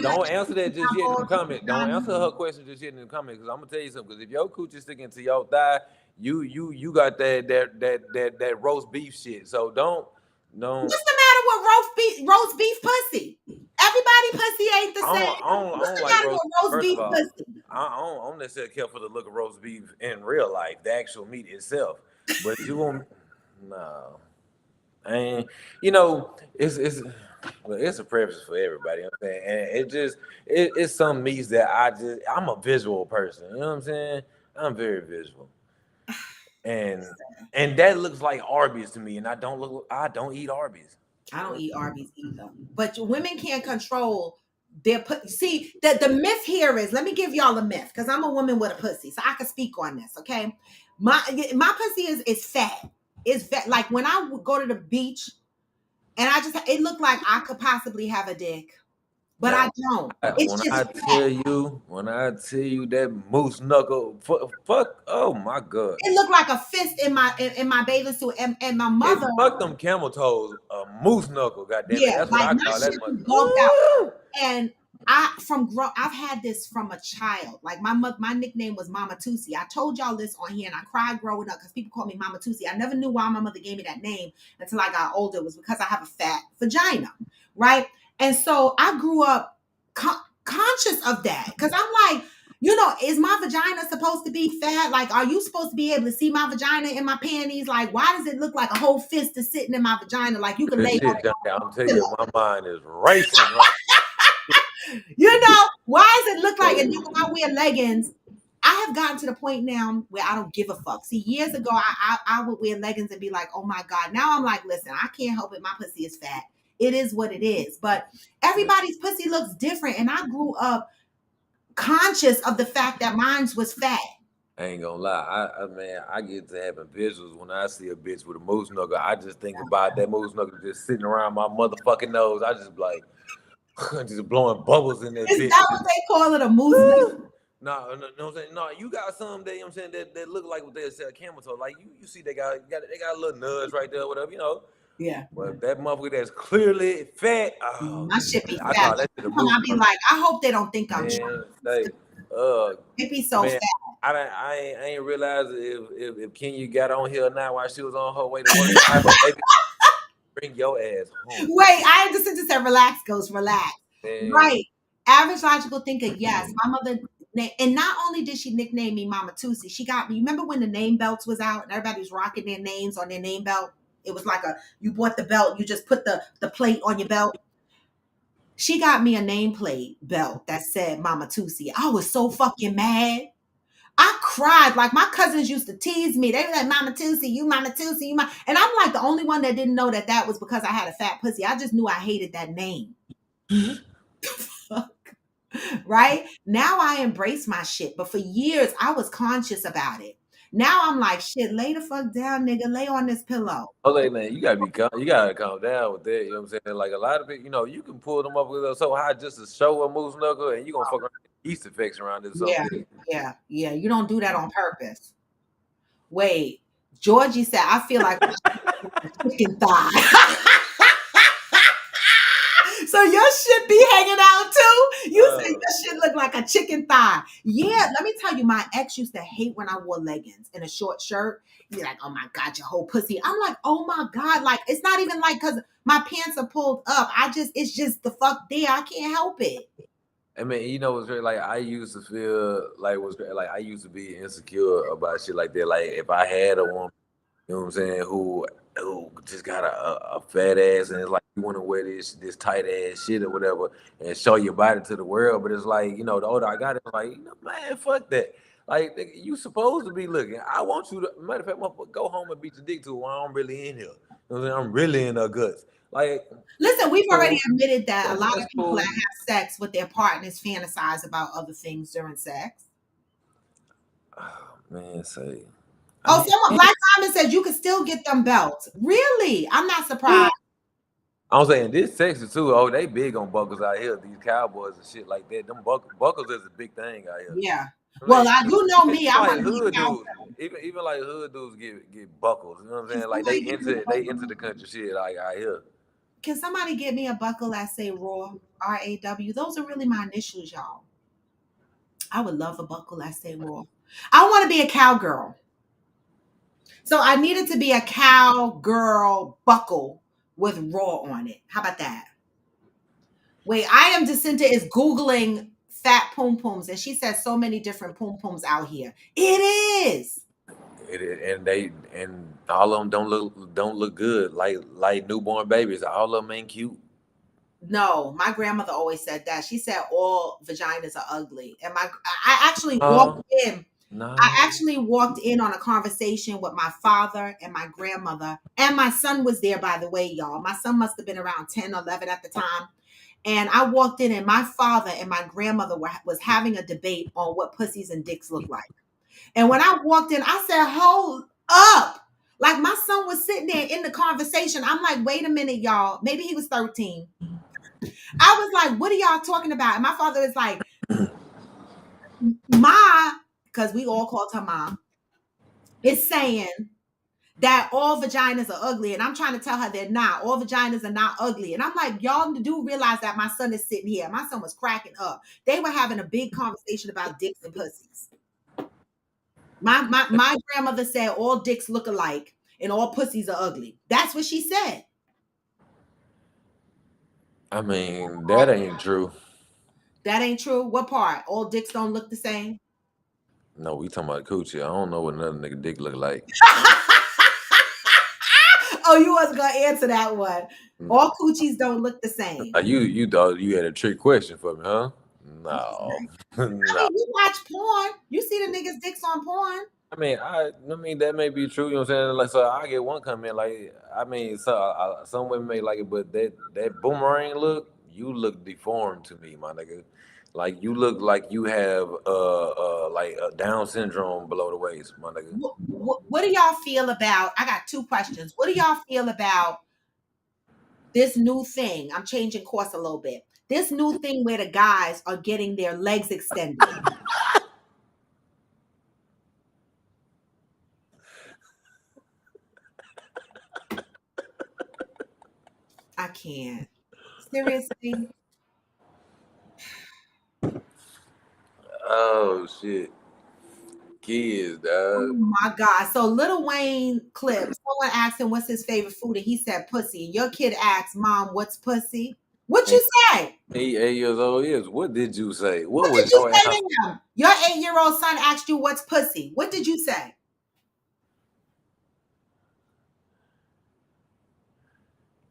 don't answer that just yet in the comment. Don't answer her question just yet in the comment, because I'm gonna tell you something. Because if your coochie sticking to your thigh, you got that roast beef shit. So don't. What's the matter with roast beef pussy? Everybody pussy ain't the same. I don't like roast beef pussy. I don't necessarily care for the look of roast beef in real life, the actual meat itself. But you won't. No, and you know it's a preference for everybody. I'm saying, and it's some meats that I'm a visual person. You know what I'm saying? I'm very visual, and that looks like Arby's to me. And I don't eat Arby's. I don't eat Arby's either. But women can't control their see the myth here is, let me give y'all a myth because I'm a woman with a pussy, so I can speak on this. Okay, my pussy is fat. It's fat. Like when I would go to the beach, and it looked like I could possibly have a dick, but I don't. When I tell you that moose knuckle, fuck, oh my god, it looked like a fist in my bathing suit, and my mother. Fuck them camel toes, a moose knuckle, goddamn it. That's like what I call that. Out. And I've had this from a child. Like my nickname was Mama Tusi. I told y'all this on here, and I cried growing up because people called me Mama Tusi. I never knew why my mother gave me that name until I got older. It was because I have a fat vagina, right? And so I grew up conscious of that because I'm like, you know, is my vagina supposed to be fat? Like, are you supposed to be able to see my vagina in my panties? Like, why does it look like a whole fist is sitting in my vagina? Like, you can lay on it. I'm telling you, my mind is racing. Right? You know, why does it look like? And when I wear leggings, I have gotten to the point now where I don't give a fuck. See, years ago, I would wear leggings and be like, oh my God. Now I'm like, listen, I can't help it. My pussy is fat. It is what it is. But everybody's pussy looks different. And I grew up conscious of the fact that mine was fat. I ain't gonna lie, I get to having visuals when I see a bitch with a moose knuckle. I just think about that moose knuckle just sitting around my motherfucking nose. I just like just blowing bubbles in that bitch. Is that what they call it, a moose knuckle? No, I'm saying, no. You got some that, you know what I'm saying, that look like what they say a camel toe. Like you see they got a little nudge right there, whatever, you know. Yeah. But that motherfucker that's clearly fat. My shit be fat. I be like, I hope they don't think I'm trying. It be so fat. I ain't realized if Kenya got on here now while she was on her way to work. Bring your ass home. Wait, I just said relax, Ghost, relax. Man. Right. Average logical thinker, yes. My mother, and not only did she nickname me Mama Tusi, she got me. You remember when the name belts was out and everybody was rocking their names on their name belt? It was like you bought the belt, you just put the plate on your belt. She got me a nameplate belt that said Mama Tusi. I was so fucking mad. I cried. Like my cousins used to tease me. They were like, Mama Tusi, you Mama Tusi, you Mama. And I'm like the only one that didn't know that was because I had a fat pussy. I just knew I hated that name. Right? Now I embrace my shit. But for years, I was conscious about it. Now I'm like, shit, lay the fuck down, nigga. Lay on this pillow. Okay, man, you gotta calm down with that. You know what I'm saying? Like a lot of people, you know, you can pull them up so high just to show a moose knuckle, and you gonna fuck around yeast effects around this. Yeah. You don't do that on purpose. Wait, Georgie said, I feel like a chicken thigh. So So your shit be hanging out too? You say your shit look like a chicken thigh. Yeah, let me tell you, my ex used to hate when I wore leggings and a short shirt. He's like, oh my God, your whole pussy. I'm like, oh my God. Like, it's not even like because my pants are pulled up. It's just the fuck there. I can't help it. I mean, you know, it's very like I used to feel like I used to be insecure about shit like that. Like if I had a woman, you know what I'm saying, who just got a fat ass and it's like you want to wear this tight ass shit or whatever and show your body to the world, but it's like, you know, the older I got, it's like, you know, man, fuck that. Like nigga, you supposed to be looking. I want you to matter of fact, motherfucker, go home and beat your dick to while I'm really in here. You know what I'm saying? I'm really in her guts. Like, listen, we've already cool. admitted that a lot That's of people cool. that have sex with their partners fantasize about other things during sex. Oh, man, say. Oh, someone Black Diamond says you can still get them belts. Really? I'm not surprised. I'm saying this Texas too. Oh, they big on buckles out here. These cowboys and shit like that. Them buckles is a big thing out here. Yeah. I Well, mean, you know me. I like want to be hood a cowboy. dudes, even like hood dudes get buckles. You know what I'm Can saying? Like somebody get me a they buckle? into the country shit like out here. Can somebody get me a buckle that say Raw, RAW? Those are really my initials, y'all. I would love a buckle that say Raw. I want to be a cowgirl. So I needed to be a cowgirl buckle with Raw on it. How about that? Wait, I am Jacinta is Googling fat poom pooms, and she says so many different poom pooms out here. It is. And all of them don't look good like newborn babies. All of them ain't cute. No, my grandmother always said that. She said all vaginas are ugly. And I actually walked in. No. I actually walked in on a conversation with my father and my grandmother. And my son was there, by the way, y'all. My son must have been around 10, 11 at the time. And I walked in and my father and my grandmother was having a debate on what pussies and dicks look like. And when I walked in, I said, hold up. Like my son was sitting there in the conversation. I'm like, wait a minute, y'all. Maybe he was 13. I was like, what are y'all talking about? And my father is like, Ma, because we all called her mom, is saying that all vaginas are ugly. And I'm trying to tell her they're not. All vaginas are not ugly. And I'm like, y'all do realize that my son is sitting here. My son was cracking up. They were having a big conversation about dicks and pussies. My grandmother said all dicks look alike and all pussies are ugly. That's what she said. I mean, that ain't true. That ain't true. What part? All dicks don't look the same? No, we talking about coochie. I don't know what another nigga dick look like. Oh, you wasn't gonna answer that one. All coochies don't look the same. You thought you had a trick question for me, huh? No. I mean, you watch porn. You see the niggas' dicks on porn. I mean that may be true. You know what I'm saying? Like, so I get one comment. Like, I mean, some women may like it, but that boomerang look, you look deformed to me, my nigga. Like, you look like you have like a Down syndrome below the waist, my nigga. What do y'all feel about? I got two questions. What do y'all feel about this new thing? I'm changing course a little bit. This new thing where the guys are getting their legs extended. I can't. Seriously? Oh shit, kids, Oh dog. my God. So Lil Wayne clip, someone asked him what's his favorite food, and he said pussy. And your kid asked, Mom, what's pussy? What you say? He 8 years old. Is what did you say? What What was did you your say answer? to him? Your 8-year-old son asked you what's pussy. What did you say?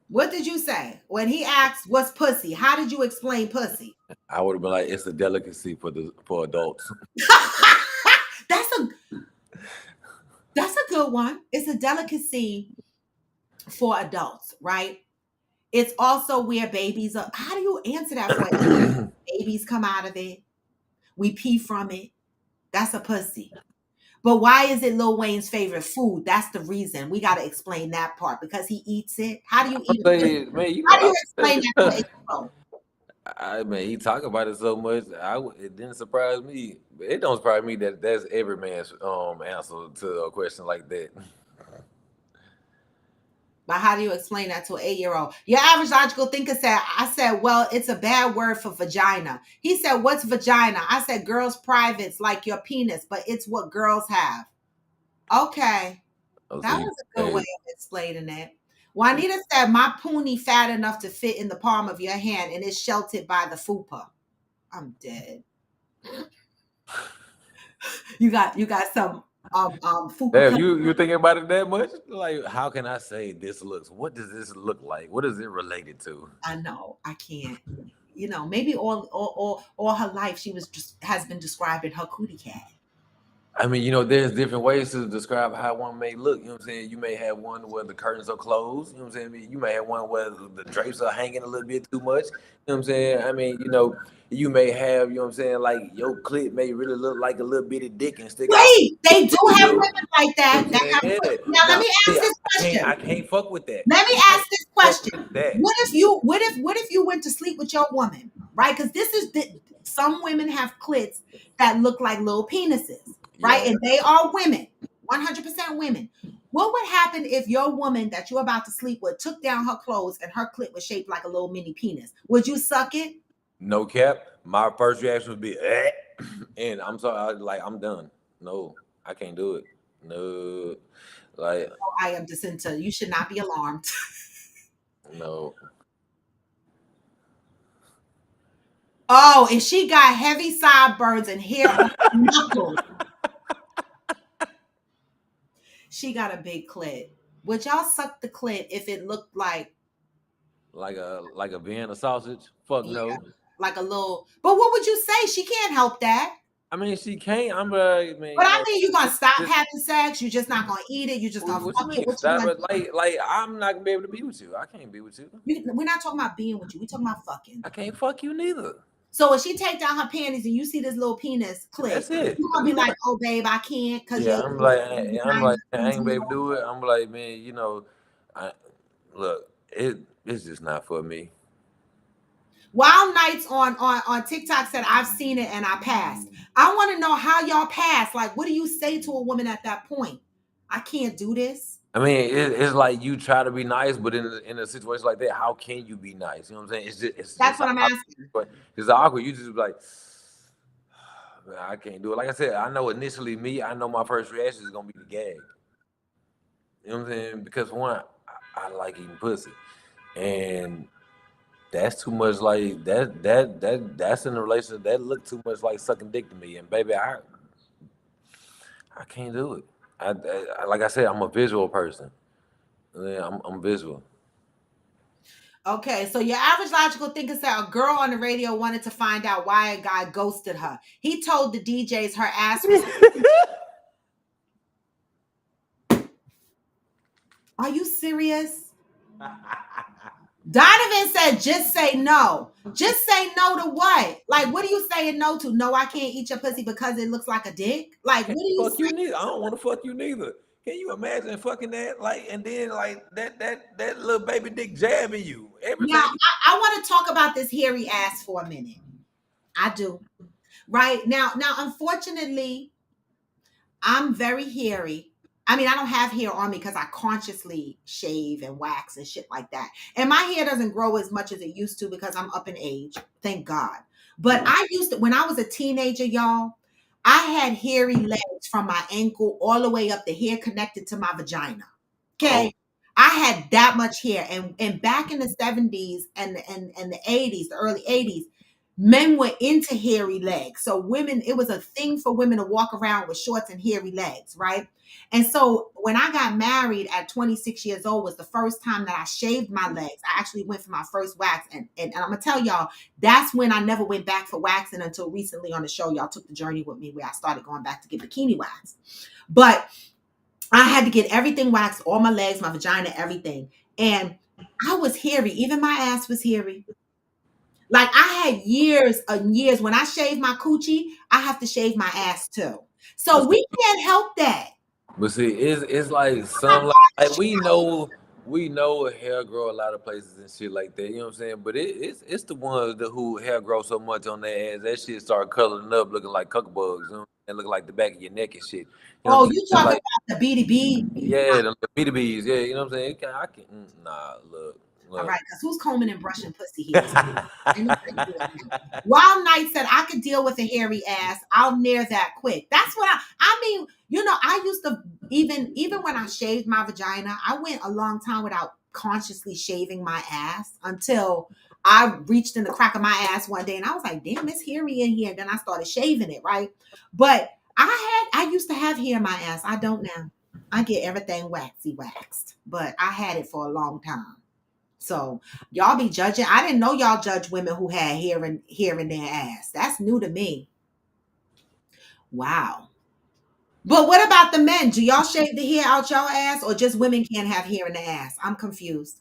What did you say? When he asked what's pussy, how did you explain pussy? I would have been like, it's a delicacy for adults. That's a good one. It's a delicacy for adults, right? It's also where babies are. How do you answer that for it? Babies come out of it. We pee from it. That's a pussy. But why is it Lil Wayne's favorite food? That's the reason. We got to explain that part because he eats it. How do you eat a pussy? Man, you How do know, you explain that to 8-year-old? I mean, he talk about it so much. It didn't surprise me. It don't surprise me that that's every man's answer to a question like that. But how do you explain that to an 8-year-old? Your average logical thinker said, I said, well, it's a bad word for vagina. He said, what's vagina? I said, girls' privates like your penis, but it's what girls have. Okay. Oh, That so was a good way hey, of explaining it. Juanita said, my poonie fat enough to fit in the palm of your hand and is sheltered by the fupa. I'm dead. You got some fupa. damn, you thinking about it that much? Like, how can I say this looks? What does this look like? What is it related to? I know I can't. You know, maybe all her life she was just has been describing her cootie cat. I mean, you know, there's different ways to describe how one may look. You know what I'm saying? You may have one where the curtains are closed. You know what I'm saying? You may have one where the drapes are hanging a little bit too much. You know what I'm saying? I mean, you know, you may have, you know what I'm saying, like your clit may really look like a little bitty dick and stick out. Wait, they do You have know women like what that. I'm That saying? have. Yeah. Now let Now, me see, ask this I question. can't fuck with that. Let me I ask this can't fuck question. with that. What if you went to sleep with your woman, right? Because some women have clits that look like little penises, right? Yeah. And they are women, 100% women. What would happen if your woman that you're about to sleep with took down her clothes and her clit was shaped like a little mini penis? Would you suck it? No cap. My first reaction would be, eh. And I'm sorry, I'm done. No, I can't do it. No, like, I am Jacinta. You should not be alarmed. no. Oh, and she got heavy sideburns and hair on her knuckles. She got a big clit. Would y'all suck the clit if it looked Like a Vienna sausage? Fuck yeah, no. like a little? But what would you say? She can't help that. I mean, she can't. I mean, But you I know, mean, you gonna stop this, having sex? You're just not gonna eat it. You're just gonna what you fuck mean? it. What you Stop gonna it. Like I'm not gonna be able to be with you. I can't be with you. do? We're not talking about being with you. We're talking about fucking. I can't fuck you neither. So if she take down her panties and you see this little penis clit, That's it. you gonna be like, "Oh, babe, I can't," because Yeah, you're. I ain't be able to do it. I'm like, man, you know, I look, it's just not for me. Wild Nights on TikTok said, I've seen it and I passed. I want to know how y'all pass. Like, what do you say to a woman at that point? I can't do this. I mean, it's like you try to be nice, but in a situation like that, how can you be nice? You know what I'm saying? It's That's just what I'm awkward. asking. It's awkward. You just be like, man, I can't do it. Like I said, I know initially I know my first reaction is gonna be the gag. You know what I'm saying? Because one, I like eating pussy, and that's too much like that's in a relationship that look too much like sucking dick to me. And baby, I can't do it. Like I said, I'm a visual person. Yeah, I'm visual. Okay, so your average logical thinker said a girl on the radio wanted to find out why a guy ghosted her. He told the DJs her ass was. Are you serious? Donovan said, just say no. Just say no to what? Like, what are you saying no to? No, I can't eat your pussy because it looks like a dick. Like, what Can't are you fuck you saying? neither. I don't want to fuck you neither. Can you imagine fucking that? Like, and then like that little baby dick jabbing you every Now, time. I want to talk about this hairy ass for a minute. I do. Right now, unfortunately, I'm very hairy. I mean, I don't have hair on me because I consciously shave and wax and shit like that. And my hair doesn't grow as much as it used to because I'm up in age. Thank God. But I used to, when I was a teenager, y'all, I had hairy legs from my ankle all the way up, the hair connected to my vagina. Oh, Okay. I had that much hair. And back in the 70s and the 80s, the early 80s, men were into hairy legs. So women, it was a thing for women to walk around with shorts and hairy legs, right? And so when I got married at 26 years old was the first time that I shaved my legs. I actually went for my first wax. And I'm gonna tell y'all, that's when I never went back for waxing until recently on the show. Y'all took the journey with me where I started going back to get bikini wax. But I had to get everything waxed, all my legs, my vagina, everything. And I was hairy. Even my ass was hairy. Like I had years and years. When I shave my coochie, I have to shave my ass too. but So we can't help that. see, it's like some like we know hair grow a lot of places and shit like that. You know what I'm saying? But it's the ones who hair grow so much on their ass that shit start coloring up, looking like cuck bugs. You know? that look like the back of your neck and shit. You know Oh, what I'm you saying? talking Like, about the BDB? yeah, the BDBs. Yeah, you know what I'm saying? I can nah, look. All right, because who's combing and brushing pussy hairs? Ain't nobody doing that. Wild Knight said, I could deal with a hairy ass. I'll near that quick. That's what I mean, you know, I used to, even when I shaved my vagina, I went a long time without consciously shaving my ass until I reached in the crack of my ass one day and I was like, damn, it's hairy in here. And then I started shaving it, right? But I used to have hair in my ass. I don't now. I get everything waxed, but I had it for a long time. So y'all be judging. I didn't know y'all judge women who had hair in their ass. That's new to me. Wow. But what about the men? Do y'all shave the hair out y'all ass, or just women can't have hair in the ass? I'm confused.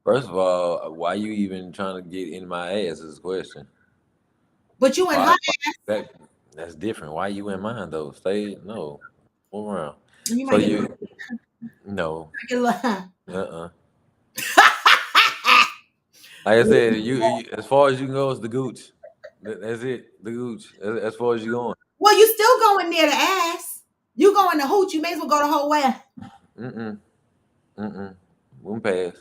First of all, why you even trying to get in my ass is the question. But you and her ass, That's different. Why you in mine though? Stay no. Move around. you So might get you no. regular. Like I said, you as far as you can go is the gooch. That's it. The gooch. As far as you going. Well, you still going near the ass. You going to hooch. You may as well go the whole way. Wouldn't pass.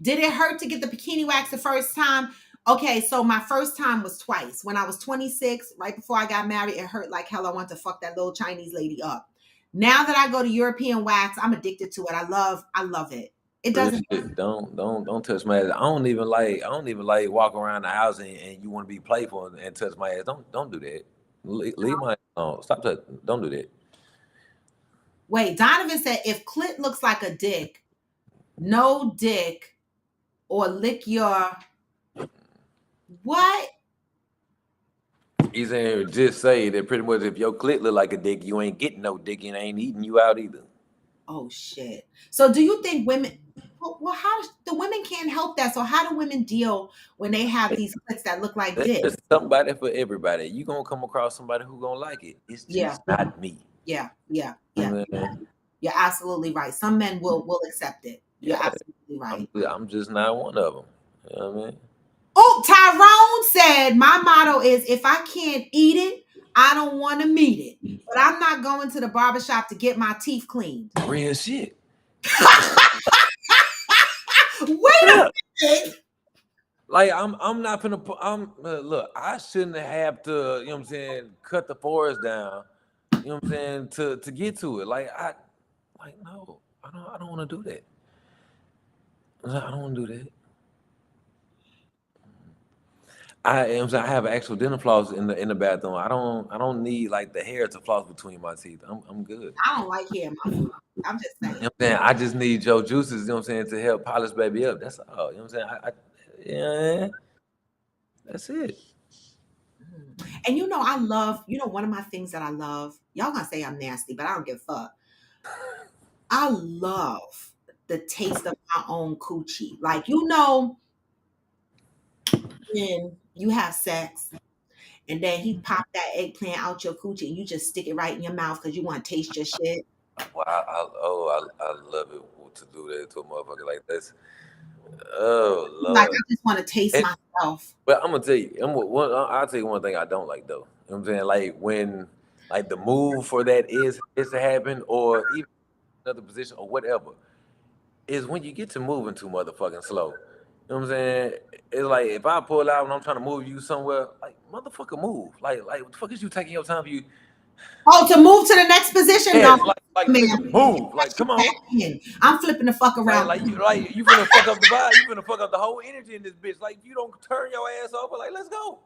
Did it hurt to get the bikini wax the first time? Okay, so my first time was twice. When I was 26, right before I got married, it hurt like hell. I wanted to fuck that little Chinese lady up. Now that I go to European wax, I'm addicted to it. I love it. It doesn't. Don't touch my ass. I don't even like walk around the house and you want to be playful and touch my ass. Don't do that. Leave my ass alone. Stop touching. Don't do that. Wait, Donovan said if clit looks like a dick, no dick, or lick your what? He's saying just say that pretty much if your clit look like a dick, you ain't getting no dick and ain't eating you out either. Oh shit. So do you think women well how the women can't help that? So how do women deal when they have these clits that look like dicks? There's somebody for everybody. You gonna come across somebody who gonna like it. It's just not me. Yeah. You're absolutely right. Some men will accept it. You're absolutely right. I'm just not one of them. You know what I mean? Oh, Tyrone said, my motto is if I can't eat it, I don't want to meet it. But I'm not going to the barbershop to get my teeth cleaned. Real shit. Wait a minute. Like I'm not gonna look, I shouldn't have to, you know what I'm saying, cut the forest down, you know what I'm saying, to get to it. No, I don't want to do that. I don't want to do that. I have actual dental floss in the bathroom. I don't need like the hair to floss between my teeth. I'm good. I don't like hair in my food. I'm just saying. You know what I'm saying? I just need your juices, you know what I'm saying, to help polish baby up. That's all. You know what I'm saying? Yeah. That's it. And I love, one of my things that I love, y'all gonna say I'm nasty, but I don't give a fuck. I love the taste of my own coochie. Like, when you have sex and then he popped that eggplant out your coochie and you just stick it right in your mouth because you want to taste your shit. Well, I love it to do that to a motherfucker like this. Oh Lord. Like, I just want to taste myself. But I'm gonna tell you, I'll tell you one thing I don't like though. You know what I'm saying? Like when the move for that is to happen, or even another position or whatever, is when you get to moving too motherfucking slow. You know what I'm saying? It's like if I pull out and I'm trying to move you somewhere, like motherfucker move. Like what the fuck is you taking your time for you? Oh, to move to the next position? Yeah, No, man. Move. Like, come on. I'm flipping the fuck around. Like you finna fuck up the vibe. You finna fuck up the whole energy in this bitch. Like, you don't turn your ass over. Like, let's go.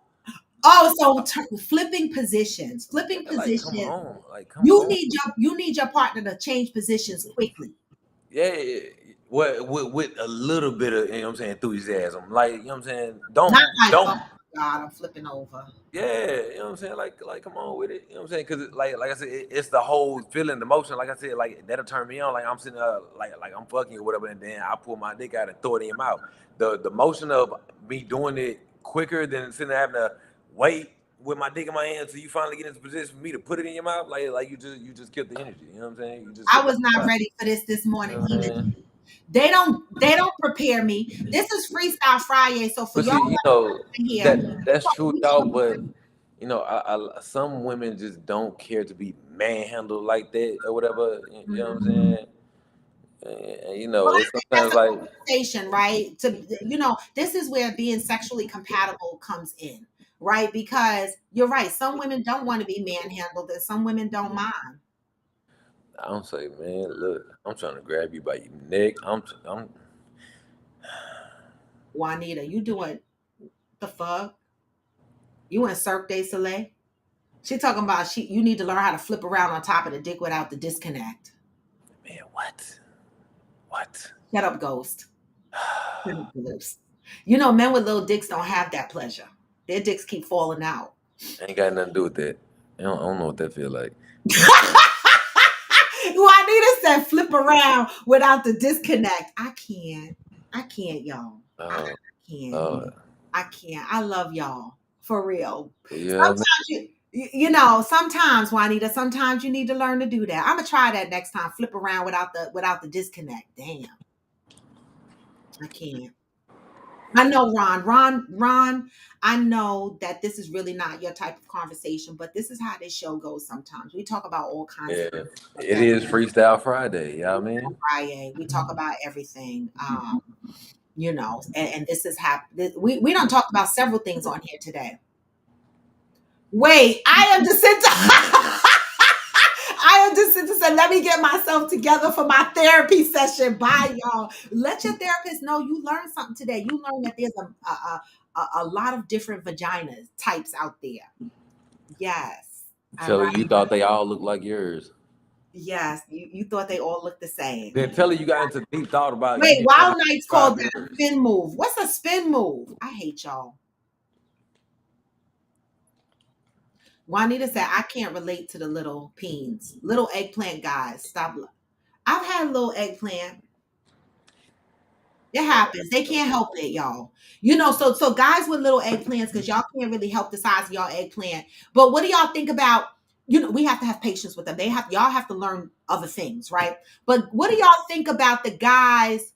Oh, so flipping positions. Flipping positions. Come on. You need your partner to change positions quickly. Yeah. With a little bit of, you know what I'm saying, enthusiasm. Like, you know what I'm saying? Don't. God, I'm flipping over. Yeah, you know what I'm saying? Like come on with it. You know what I'm saying? Because like I said, it's the whole feeling, the motion. Like I said, like that'll turn me on. Like I'm sitting there, like I'm fucking or whatever, and then I pull my dick out and throw it in your mouth. The motion of me doing it quicker than sitting there having to wait with my dick in my hand until you finally get into position for me to put it in your mouth. Like you just killed the energy. You know what I'm saying? I was not ready for this morning either. They don't prepare me. This is Freestyle Friday, so for y'all, that's true, y'all. But you you know, some women just don't care to be manhandled like that or whatever. You know what I'm saying? And, you know, Well, I it's think that's sometimes a like, conversation, right? This is where being sexually compatible comes in, right? Because you're right. Some women don't want to be manhandled, and some women don't mind. I don't say, man, look, I'm trying to grab you by your neck. I'm Juanita, you doing the fuck? You in Cirque du Soleil? She talking about you need to learn how to flip around on top of the dick without the disconnect. man, what? What? Shut up, ghost. Shut up, ghost. You know, men with little dicks don't have that pleasure. Their dicks keep falling out. Ain't got nothing to do with that. I don't know what that feel like. Juanita said flip around without the disconnect. I can't, y'all. I can't. Uh, I can't. I love y'all. For real. yeah, man. Sometimes you know, sometimes Juanita, sometimes you need to learn to do that. I'm gonna try that next time. Flip around without the disconnect. Damn. I can't. I know, Ron, I know that this is really not your type of conversation, but this is how this show goes sometimes. We talk about all kinds of Yeah, things. it Okay? is Freestyle Friday. You know what I mean? Friday. We talk about everything. You know, and this is we don't talk about several things on here today. Wait, I am Jacinta. I am Jacinta said, let me get myself together for my therapy session. Bye, y'all. Let your therapist know you learned something today. You learned that there's a lot of different vagina types out there. Yes. All Tell her right. you thought they all looked like yours. Yes. You thought they all looked the same. Then tell her you got into deep thought about you Wait, need Wild Nights called that a strawberries. spin move. What's a spin move? I hate y'all. Juanita said, I can't relate to the little peens, little eggplant guys. Stop. I've had a little eggplant. It happens. They can't help it, y'all. You know, so guys with little eggplants, because y'all can't really help the size of y'all eggplant. But what do y'all think about? You know, we have to have patience with them. Y'all have to learn other things, right? But what do y'all think about the guys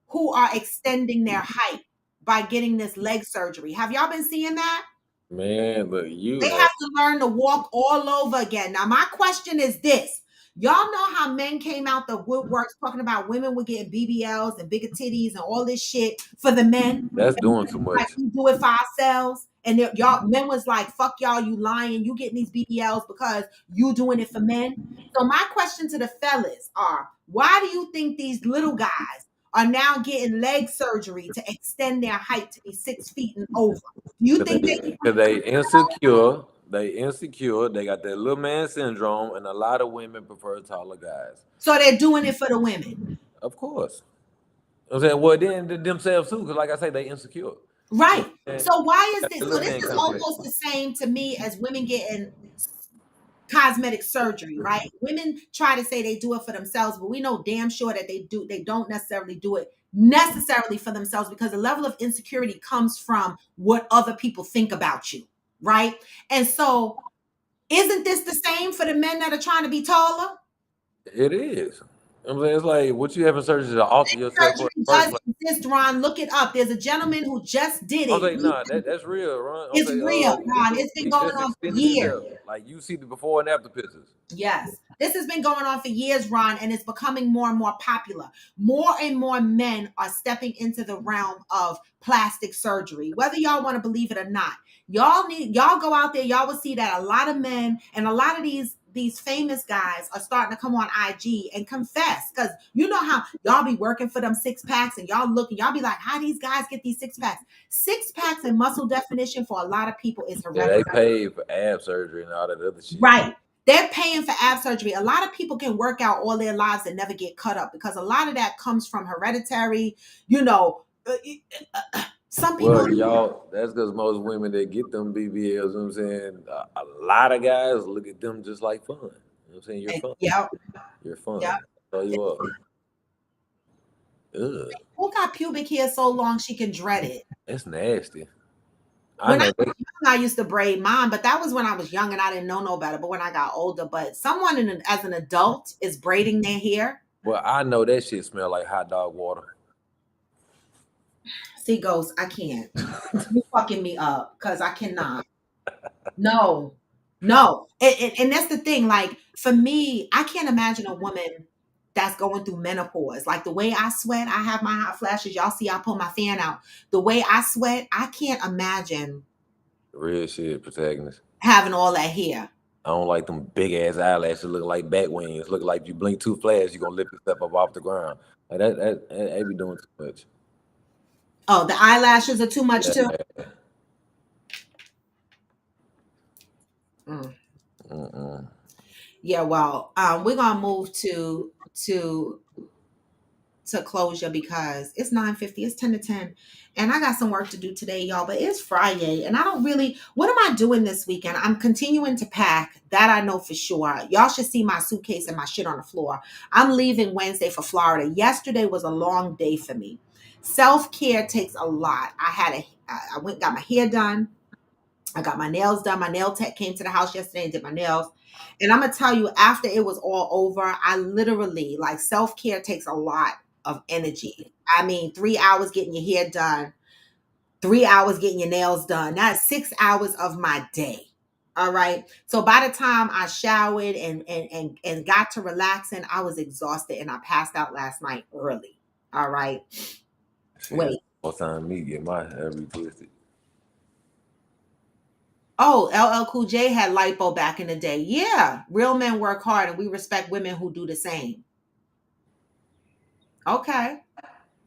who are extending their height by getting this leg surgery? Have y'all been seeing that? Man, look, They you have to learn to walk all over again. Now, my question is this. Y'all know how men came out the woodworks talking about women were getting BBLs and bigger titties and all this shit for the men. that's doing too Like, much. we do it for ourselves. And y'all men was like, fuck y'all, you lying. You getting these BBLs because you doing it for men. So my question to the fellas are, why do you think these little guys are now getting leg surgery to extend their height to be 6 feet and over? Do you think Cause they insecure. They insecure. They got that little man syndrome, and a lot of women prefer taller guys. so they're doing it for the women? Of course. I'm saying, well, then themselves too, because like I say, they insecure. Right. And So why is got this? the So little this man is complex. almost the same to me as women getting cosmetic surgery, right? Women try to say they do it for themselves, but we know damn sure that they don't necessarily do it necessarily for themselves, because the level of insecurity comes from what other people think about you, right? And so isn't this the same for the men that are trying to be taller? It is. I'm saying, it's like what you having surgery to alter yourself for Surgery in the first does place. exist, Ron. Look it up. There's a gentleman who just did I'm it. saying, nah, that's real, Ron. I'm It's saying, real, Ron. It's been he going just on for extended years. himself. Like you see the before and after pictures. Yes. This has been going on for years, Ron, and it's becoming more and more popular. More and more men are stepping into the realm of plastic surgery, whether y'all want to believe it or not. Y'all go out there, y'all will see that a lot of men and a lot of these famous guys are starting to come on IG and confess, because you know how y'all be working for them 6-packs and y'all be like, how these guys get these 6-packs? 6-packs and muscle definition for a lot of people is Yeah, hereditary. they paid for ab surgery and all that other shit. Right. They're paying for ab surgery. A lot of people can work out all their lives and never get cut up, because a lot of that comes from hereditary, you know. Some people. Well, y'all, that's because most women that get them BBLs, you know what I'm saying, a lot of guys look at them just like fun. You know what I'm saying? You're fun. Yep. You're fun. Yep. So you are. Ugh, Who got pubic hair so long she can dread it? that's nasty. I When I know was young, I used to braid mine, but that was when I was young and I didn't know no better. But when I got older, but someone as an adult is braiding their hair. Well, I know that shit smell like hot dog water. See, Ghost, I can't. You fucking me up, because I cannot. No, and that's the thing. Like for me, I can't imagine a woman that's going through menopause. Like the way I sweat, I have my hot flashes. Y'all see, I pull my fan out. The way I sweat, I can't imagine Real shit, protagonist. having all that hair. I don't like them big ass eyelashes looking like bat wings. Look like you blink too fast, you're gonna lift yourself up off the ground. Like that be doing too much. Oh, the eyelashes are too much too. Yeah. Mm. Mm-mm. Yeah, well, we're gonna move to closure because it's 9:50, it's 10 to 10, and I got some work to do today, y'all. But it's Friday, and I don't really, what am I doing this weekend? I'm continuing to pack, that I know for sure. Y'all should see my suitcase and my shit on the floor. I'm leaving Wednesday for Florida. Yesterday was a long day for me. Self-care takes a lot. I went, got my hair done. I got my nails done. My nail tech came to the house yesterday and did my nails. And I'm gonna tell you, after it was all over, I literally, like, self-care takes a lot of energy. I mean, 3 hours getting your hair done, 3 hours getting your nails done. That's 6 hours of my day. All right. So by the time I showered and got to relaxing, I was exhausted and I passed out last night early. All right. Shit, Wait. all time me get my hair retwisted. Oh, LL Cool J had lipo back in the day. Yeah, real men work hard and we respect women who do the same. Okay.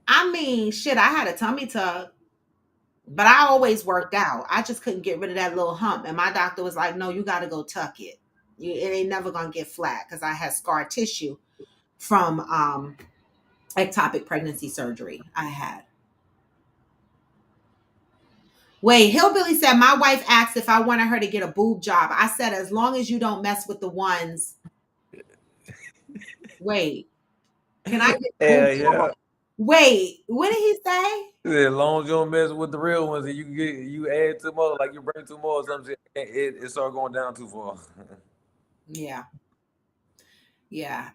I mean, shit, I had a tummy tuck, but I always worked out. I just couldn't get rid of that little hump. And my doctor was like, no, you got to go tuck it. It ain't never going to get flat because I had scar tissue from ectopic pregnancy surgery I had. Wait, Hillbilly said, my wife asked if I wanted her to get a boob job. I said, as long as you don't mess with the ones. Wait. Can I get Yeah, yeah. Wait, what did he say? As long as you don't mess with the real ones and you add two more, like you bring two more or something, it start going down too far. Yeah. Yeah.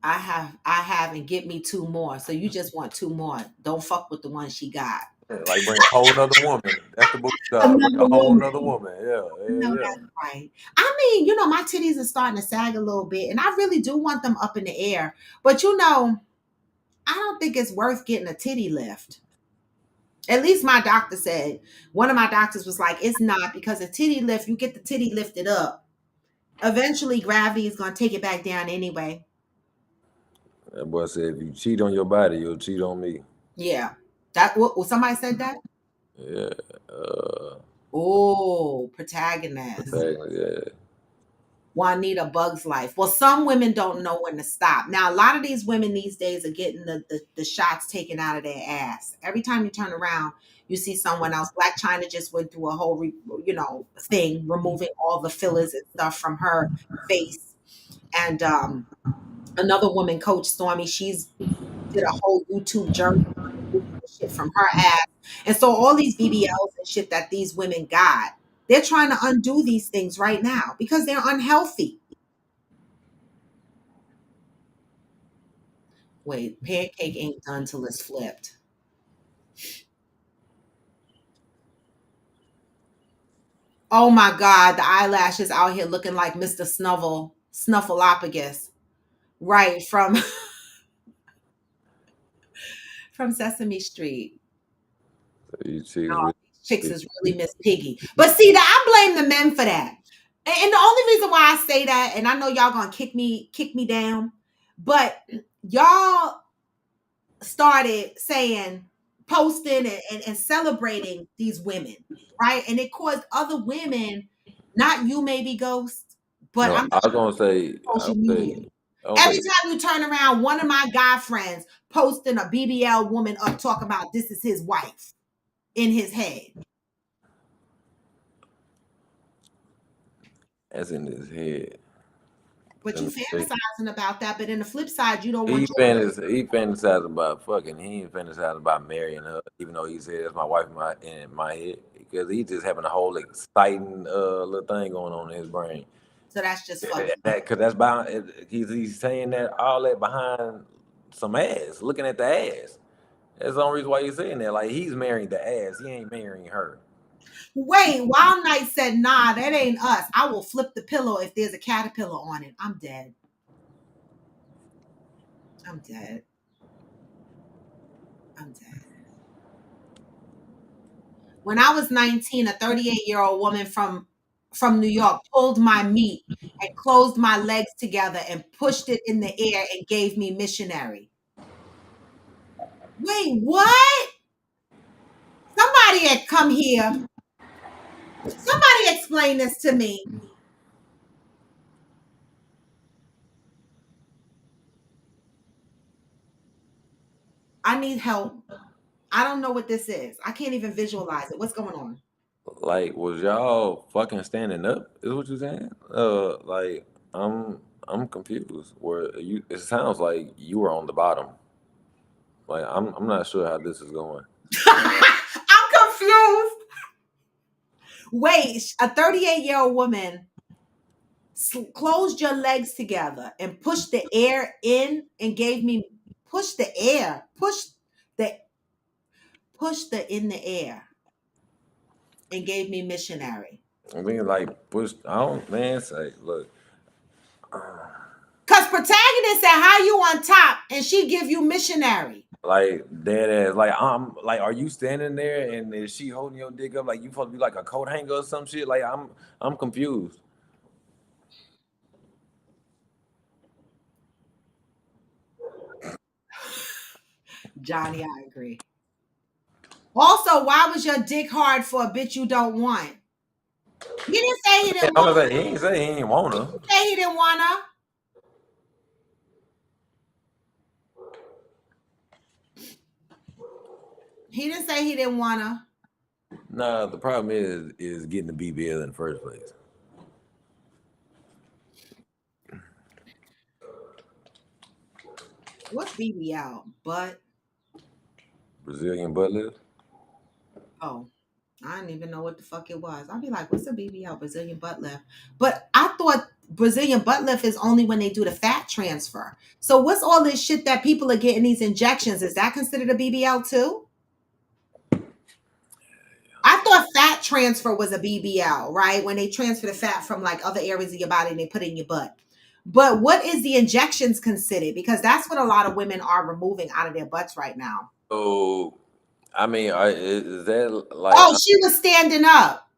I have and get me two more. So you just want two more. Don't fuck with the one she got. Like bring a whole nother woman. That's the booty job. Bring Another a whole woman. nother woman. Yeah, No, yeah. that's right. I mean, my titties are starting to sag a little bit, and I really do want them up in the air. But I don't think it's worth getting a titty lift. At least my doctor said. One of my doctors was like, it's not, because a titty lift, you get the titty lifted up. Eventually, gravity is going to take it back down anyway. That boy said, if you cheat on your body, you'll cheat on me. Yeah. Somebody said that? Yeah. Oh, protagonist. Yeah. Juanita Bug's life. Well, some women don't know when to stop. Now, a lot of these women these days are getting the shots taken out of their ass. Every time you turn around, you see someone else. Black China just went through a whole, thing, removing all the fillers and stuff from her face. And another woman, Coach Stormy, she's did a whole YouTube journey removing the shit from her ass. And so all these BBLs and shit that these women got, they're trying to undo these things right now because they're unhealthy. Wait, pancake ain't done till it's flipped. Oh my God, the eyelashes out here looking like Mr. Snuffleupagus. Right, from from Sesame Street. You cheat Oh, with these chicks is really Miss Piggy. But see, I blame the men for that. And the only reason why I say that, and I know y'all gonna kick me down, but y'all started saying, posting and celebrating these women, right? And it caused other women, not you maybe Ghost, but No, I'm I was gonna say, social media. I Every say, time you turn around, one of my guy friends posting a BBL woman up talking about this is his wife in his head. that's in his head. But you Let me say, fantasizing about that, but in the flip side, you don't he want your fantasized about fucking. He ain't fantasized about marrying her, even though he said that's my wife in my head, because he just having a whole exciting little thing going on in his brain. so that's just fucking. Because that's behind. He's saying that all that behind some ass, looking at the ass. That's the only reason why he's saying that. Like he's marrying the ass. He ain't marrying her. Wait, Wild Knight said, nah, that ain't us. I will flip the pillow if there's a caterpillar on it. I'm dead. I'm dead. I'm dead. When I was 19, a 38-year-old woman from New York pulled my meat and closed my legs together and pushed it in the air and gave me missionary. Wait, what? Somebody had come here. Somebody explain this to me. I need help. I don't know what this is. I can't even visualize it. What's going on? Like, was y'all fucking standing up? Is what you saying? Like, I'm confused. Where you? It sounds like you were on the bottom. Like, I'm not sure how this is going. I'm confused. Wait, a 38-year-old woman closed your legs together and pushed the air in and gave me push the air, the push the in the air and gave me missionary. I mean, like, push. I don't, man. Say, look. Cause protagonist said, "How you on top?" and she give you missionary. Like dead ass. Like I'm like, are you standing there and is she holding your dick up like you supposed to be like a coat hanger or some shit? Like I'm confused. Johnny, I agree. Also, why was your dick hard for a bitch you don't want? He didn't say he didn't I'm want gonna her. say he ain't say he ain't want He her. didn't say he didn't want her. He didn't say he didn't want her. Nah, the problem is getting the BBL in the first place. What's BBL? But Brazilian butt lift. oh, I didn't even know what the fuck it was. I'd be like, what's a BBL? Brazilian butt lift. But I thought Brazilian butt lift is only when they do the fat transfer. So what's all this shit that people are getting these injections? Is that considered a BBL too? I thought fat transfer was a BBL, right? When they transfer the fat from like other areas of your body and they put it in your butt. But what is the injections considered? Because that's what a lot of women are removing out of their butts right now. So I mean, is that like Oh, she was standing up.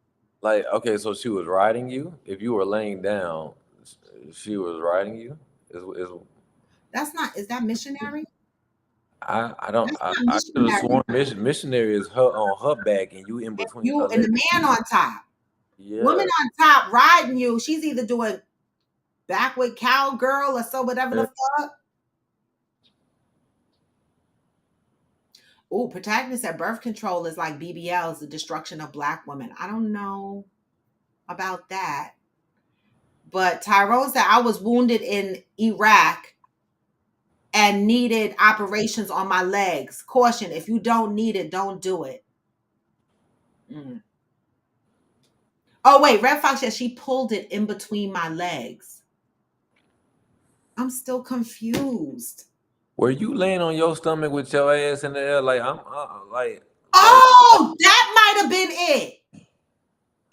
like okay? So she was riding you. If you were laying down, she was riding you. Is That's not, is that missionary? I don't That's not I could have missionary. sworn missionary is her on her back and you in between her You and legs. the man on top. Woman Yeah. on top riding you. She's either doing backward cowgirl or so whatever the fuck. Oh, protagonist at birth control is like BBL is the destruction of black women. I don't know about that. But Tyrone said I was wounded in Iraq and needed operations on my legs. Caution, if you don't need it, don't do it. Mm. Oh, wait, Red Fox said she pulled it in between my legs. I'm still confused. Were you laying on your stomach with your ass in the air? Like I'm like Oh, that might have been it.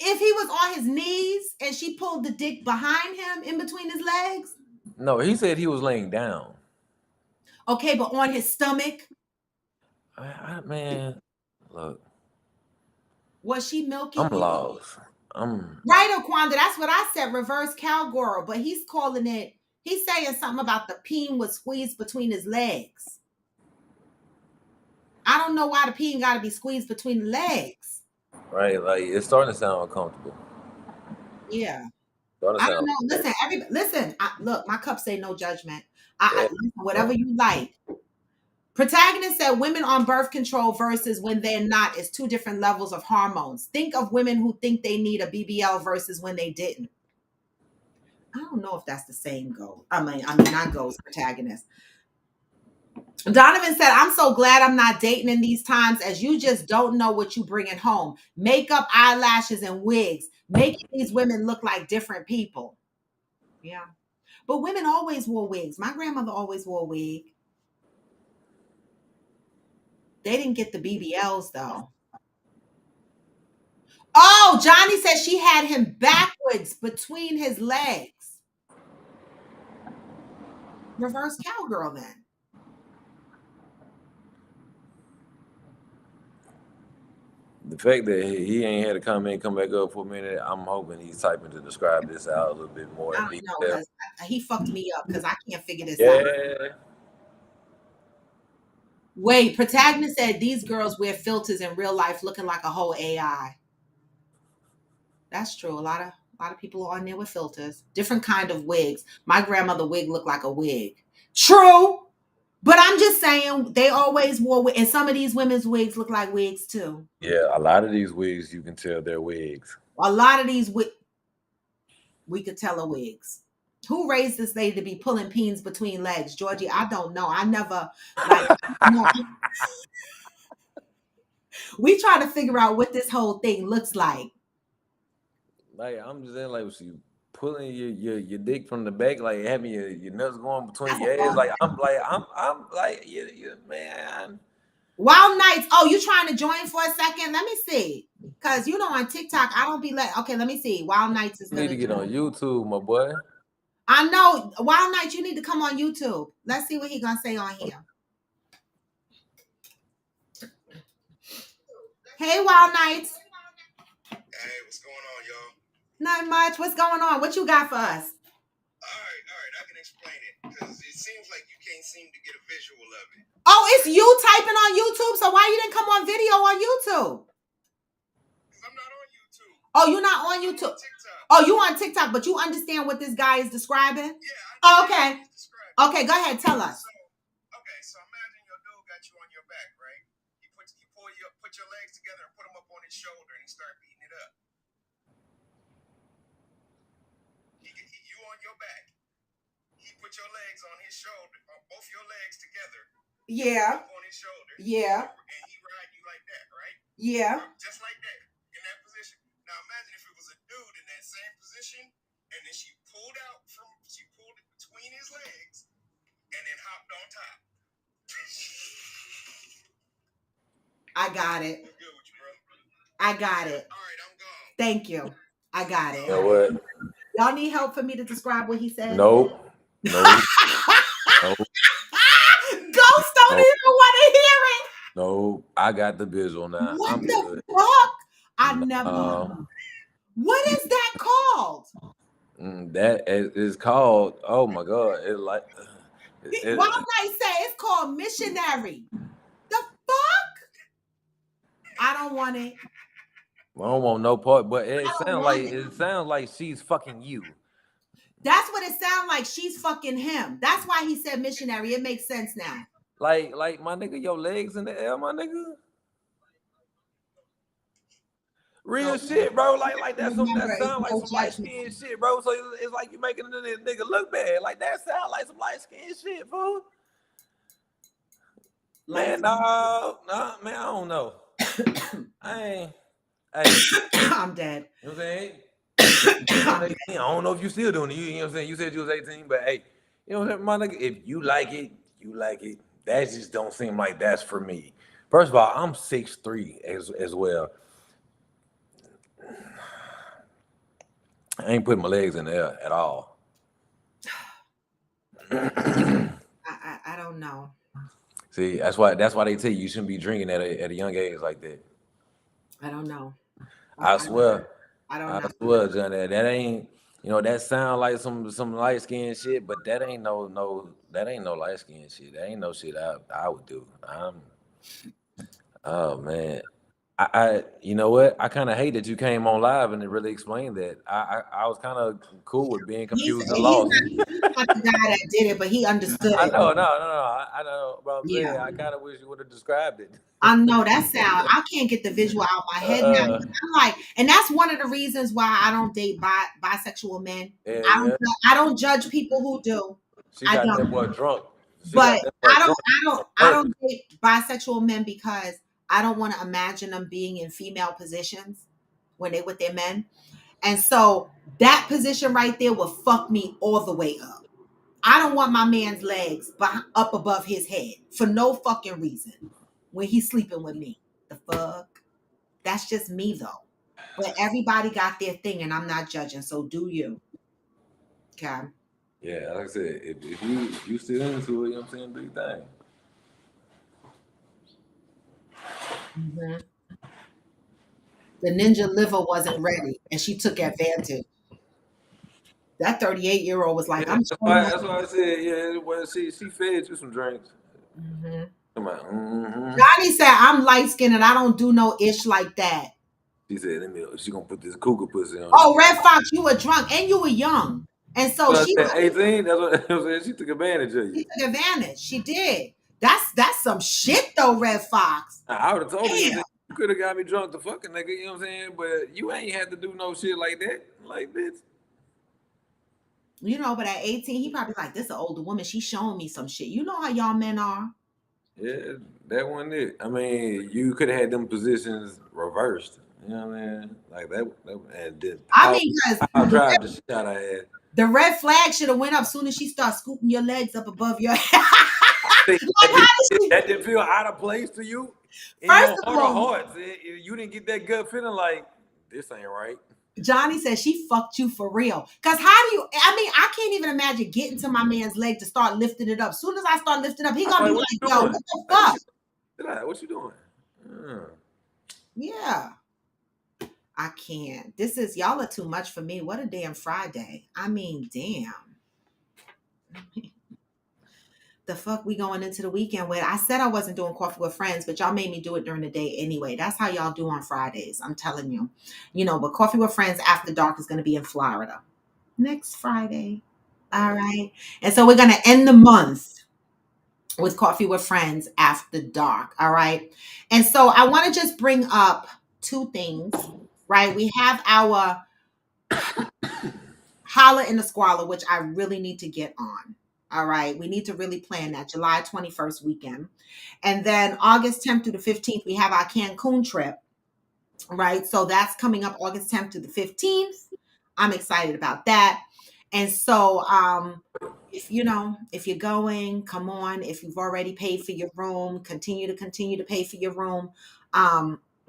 If he was on his knees and she pulled the dick behind him in between his legs. no. He said he was laying down. Okay, but on his stomach. Man, look, Was she I'm milking you? lost. I'm Right, Oquanda. That's what I said. Reverse cowgirl. But he's calling it, he's saying something about the peen was squeezed between his legs. I don't know why the peen got to be squeezed between the legs. right. Like it's starting to sound uncomfortable. Yeah. Starting to I don't sound know. like Listen. Look, my cup say no judgment. yeah. Listen, whatever you like. Protagonist said women on birth control versus when they're not is two different levels of hormones. Think of women who think they need a BBL versus when they didn't. I don't know if that's the same goal. I mean, not goals, protagonist. Donovan said, I'm so glad I'm not dating in these times as you just don't know what you bringing home. Makeup, eyelashes, and wigs, making these women look like different people. Yeah. But women always wore wigs. My grandmother always wore a wig. They didn't get the BBLs though. Oh, Johnny said she had him backwards between his legs. Reverse cowgirl then. The fact that he ain't had to come in, come back up for a minute, I'm hoping he's typing to describe this out a little bit more I in don't know, detail. because he fucked me up because I can't figure this out. Yeah. Wait, protagonist said these girls wear filters in real life looking like a whole AI. That's true. A lot of people are on there with filters. Different kind of wigs. My grandmother wig looked like a wig. True. But I'm just saying they always wore, and some of these women's wigs look like wigs too. Yeah, a lot of these wigs you can tell they're wigs. A lot of these we could tell are wigs. Who raised this lady to be pulling pins between legs? Georgie, I don't know. I never no. We try to figure out what this whole thing looks like. Like I'm just saying, like she pulling your dick from the back, like having your nuts going between your ass. Like I'm like you man. Wild Nights. Oh, you trying to join for a second? Let me see. Cause on TikTok, I don't be okay, let me see. Wild Nights is You need to get on YouTube, my boy. I know. Wild Nights, you need to come on YouTube. Let's see what he gonna say on here. Hey, Wild Nights. Hey, what's going on, y'all? Not much. What's going on? What you got for us? All right, I can explain it because it seems like you can't seem to get a visual of it. Oh, it's you typing on YouTube. So why you didn't come on video on YouTube? Because I'm not on YouTube. Oh, you're not on YouTube. TikTok. Oh, you on TikTok, but you understand what this guy is describing? Yeah. Oh, okay. Okay, go ahead. Tell us. So imagine your dude got you on your back, right? He put your legs together and put them up on his shoulder, and he start beating it up. You on your back. He put your legs on his shoulder, both your legs together. Yeah. On his shoulder. Yeah. And he ride you like that, right? Yeah. Just like that, in that position. Now imagine if it was a dude in that same position, and then she pulled it between his legs, and then hopped on top. I got it. What's good with you, bro? I got it. All right, I'm gone. Thank you. I got it. You know what? Y'all need help for me to describe what he said? Nope. Nope. Ghost don't even want to hear it. No, I got the visual now. What I'm the good. fuck? I never. What is that called? That is called. Oh my god! It's like. Wild Night say it's called missionary. The fuck? I don't want it. I don't want no part, but it sounds like she's fucking you. That's what it sounds like. She's fucking him. That's why he said missionary. It makes sense now. Like my nigga, your legs in the air, my nigga. Real shit, bro. Like that sound like some light skin shit, bro. So it's like you making this nigga look bad. Like that sound like some light skin shit, fool. Man, no, man, I don't know. Hey. I'm dead. You know what I'm saying? I don't know if you still doing it. You know what I'm saying? You said you was 18, but hey, you know what I'm saying, my nigga? If you like it, you like it. That just don't seem like that's for me. First of all, I'm 6'3" as well. I ain't putting my legs in the air at all. I don't know. See, that's why they tell you shouldn't be drinking at a young age like that. I don't know. I swear. I don't know. I swear, John, that ain't, that sound like some light skin shit, but that ain't no light skin shit. That ain't no shit I would do. Oh man. I you know what? I kind of hate that you came on live and it really explained that. I was kind of cool with being confused and lost. He's not the guy that did it, but he understood it. No. I know, but I'm saying I kind of wish you would have described it. I know that sound. I can't get the visual out of my head now. I'm like, and that's one of the reasons why I don't date bisexual men. Yeah, I don't judge people who do. She got that boy drunk. But I don't date bisexual men because I don't want to imagine them being in female positions when they with their men. And so that position right there will fuck me all the way up. I don't want my man's legs up above his head for no fucking reason when he's sleeping with me. The fuck? That's just me though. But everybody got their thing, and I'm not judging. So do you? Okay. Yeah, like I said, if you still into it, you know what I'm saying, do your thing. Mm-hmm. The ninja liver wasn't ready, and she took advantage. That 38-year-old was like, Yeah, "I'm that's showing why, up." that's why I said, yeah, well, she fed you some drinks. Mm-hmm. I'm like, mm-hmm. Johnny said, "I'm light skinned and I don't do no ish like that." She said, she gonna put this cougar pussy on you. Oh, Red Fox, you were drunk and you were young, and so But she I said 18, that's what I'm saying. She took advantage of she you. took advantage. She did. That's some shit though, Red Fox. I would have told her, you know what I'm Damn. saying, you could have got me drunk to fucking nigga, you know what I'm saying? But you ain't had to do no shit like that. Like, bitch. You know, but at 18, he probably like, this is an older woman. She's showing me some shit. You know how y'all men are. Yeah, that wasn't it. I mean, you could have had them positions reversed. You know what I mean? Like that and then I mean, because I'll drive the shit out I had. the red flag should have went up soon as she starts scooping your legs up above your head. Think Like, how did she? that didn't feel out of place to you in First your of heart of all, hearts. You didn't get that gut feeling like this ain't right. Johnny said she fucked you for real. Cause how do you? I mean, I can't even imagine getting to my man's leg to start lifting it up. Soon as I start lifting up, he I'm gonna be like, what like, you "Yo, doing? what the Like, fuck?" what you doing? Yeah, I can't. This is y'all are too much for me. What a damn Friday. I mean, damn. The fuck we going into the weekend with? I said I wasn't doing coffee with friends, but y'all made me do it during the day anyway. That's how y'all do on Fridays. I'm telling you. You know, but coffee with friends after dark is going to be in Florida next Friday. All right. And so we're going to end the month with coffee with friends after dark. All right. And so I want to just bring up two things, right? We have our Holla in the Squalor, which I really need to get on. All right. We need to really plan that July 21st weekend. And then August 10th through the 15th, we have our Cancun trip. Right. So that's coming up August 10th to the 15th. I'm excited about that. And so if if you're going, come on. If you've already paid for your room, continue to pay for your room.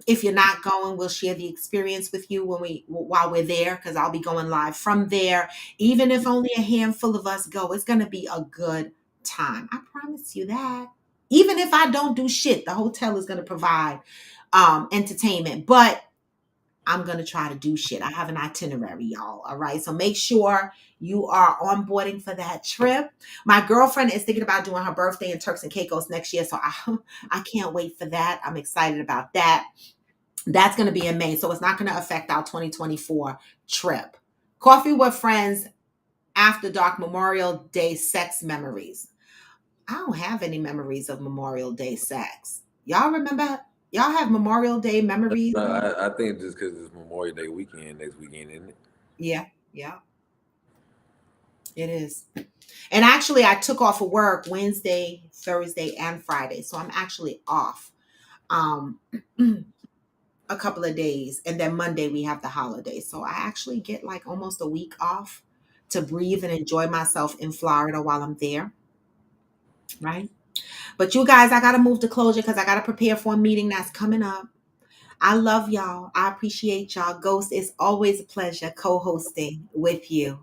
If you're not going, we'll share the experience with you while we're there, because I'll be going live from there. Even if only a handful of us go, it's gonna be a good time. I promise you that. Even if I don't do shit, the hotel is gonna provide entertainment. But I'm going to try to do shit. I have an itinerary, y'all. All right. So make sure you are onboarding for that trip. My girlfriend is thinking about doing her birthday in Turks and Caicos next year. So I can't wait for that. I'm excited about that. That's going to be in May. So it's not going to affect our 2024 trip. Coffee with Friends After Dark Memorial Day Sex Memories. I don't have any memories of Memorial Day sex. Y'all remember? Y'all have Memorial Day memories? I think just because it's Memorial Day weekend next weekend, isn't it? Yeah, yeah, it is. And actually, I took off of work Wednesday, Thursday, and Friday. So I'm actually off a couple of days. And then Monday, we have the holiday. So I actually get like almost a week off to breathe and enjoy myself in Florida while I'm there. Right. But you guys, I got to move to closure because I got to prepare for a meeting that's coming up. I love y'all. I appreciate y'all. Ghost, it's always a pleasure co-hosting with you.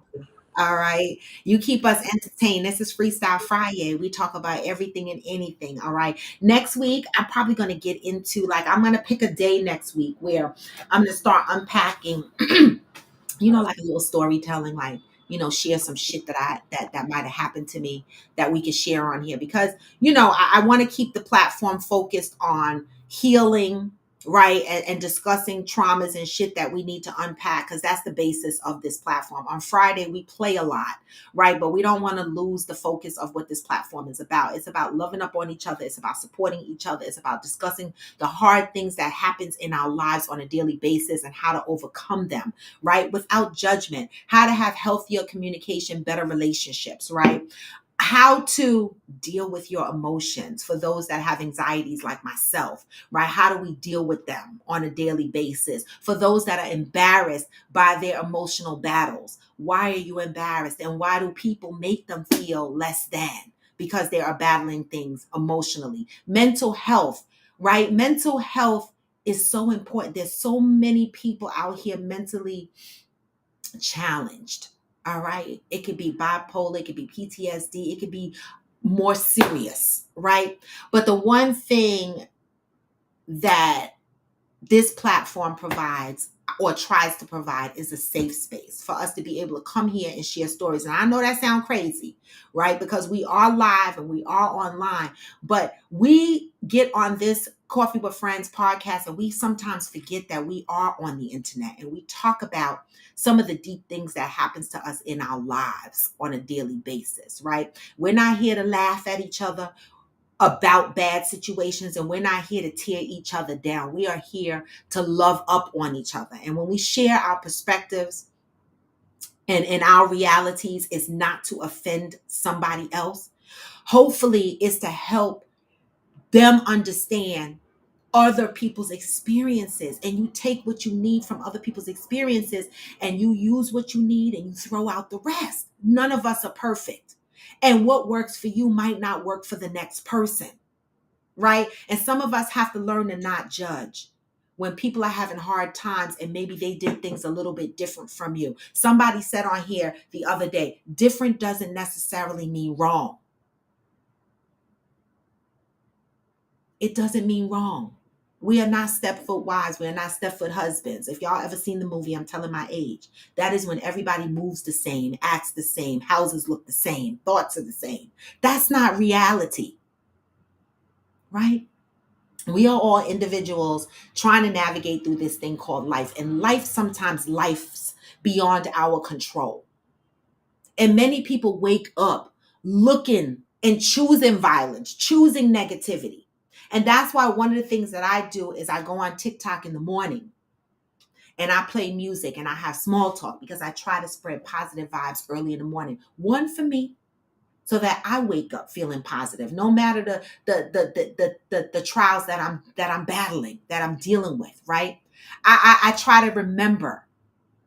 All right. You keep us entertained. This is Freestyle Friday. We talk about everything and anything. All right. Next week, I'm probably going to get into I'm going to pick a day next week where I'm going to start unpacking, like a little storytelling, share some shit that might have happened to me that we could share on here because, I want to keep the platform focused on healing, right? And discussing traumas and shit that we need to unpack because that's the basis of this platform. On Friday, we play a lot, right? But we don't want to lose the focus of what this platform is about. It's about loving up on each other. It's about supporting each other. It's about discussing the hard things that happens in our lives on a daily basis and how to overcome them, right? Without judgment, how to have healthier communication, better relationships, right? How to deal with your emotions for those that have anxieties like myself, right? How do we deal with them on a daily basis? For those that are embarrassed by their emotional battles, why are you embarrassed? And why do people make them feel less than? Because they are battling things emotionally. Mental health, right? Mental health is so important. There's so many people out here mentally challenged. All right. It could be bipolar, it could be PTSD, it could be more serious, right? But the one thing that this platform provides or tries to provide is a safe space for us to be able to come here and share stories. And I know that sounds crazy, right? Because we are live and we are online, but we get on this Coffee with Friends podcast and we sometimes forget that we are on the internet and we talk about some of the deep things that happens to us in our lives on a daily basis, right? We're not here to laugh at each other about bad situations, and we're not here to tear each other down. We are here to love up on each other. And when we share our perspectives and our realities, it's not to offend somebody else. Hopefully, it's to help them understand other people's experiences, and you take what you need from other people's experiences and you use what you need and you throw out the rest. None of us are perfect. And what works for you might not work for the next person. Right? And some of us have to learn to not judge when people are having hard times and maybe they did things a little bit different from you. Somebody said on here the other day, different doesn't necessarily mean wrong. It doesn't mean wrong. We are not Stepford wives. We are not Stepford husbands. If y'all ever seen the movie, I'm telling my age. That is when everybody moves the same, acts the same, houses look the same, thoughts are the same. That's not reality. Right? We are all individuals trying to navigate through this thing called life. And life sometimes life's beyond our control. And many people wake up looking and choosing violence, choosing negativity. And that's why one of the things that I do is I go on TikTok in the morning and I play music and I have small talk because I try to spread positive vibes early in the morning. One for me, so that I wake up feeling positive, no matter the trials that I'm battling, that I'm dealing with, right? I try to remember,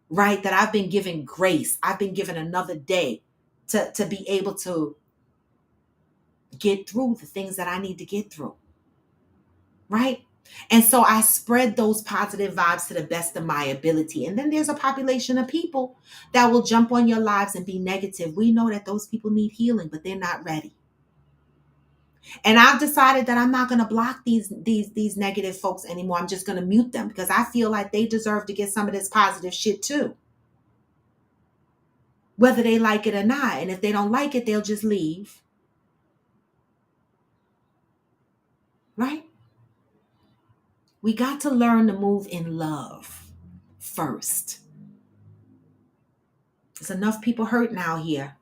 right, that I've been given grace. I've been given another day to be able to get through the things that I need to get through, right? And so I spread those positive vibes to the best of my ability. And then there's a population of people that will jump on your lives and be negative. We know that those people need healing, but they're not ready. And I've decided that I'm not going to block these negative folks anymore. I'm just going to mute them because I feel like they deserve to get some of this positive shit too, whether they like it or not. And if they don't like it, they'll just leave. Right? We got to learn to move in love first. There's enough people hurting out here.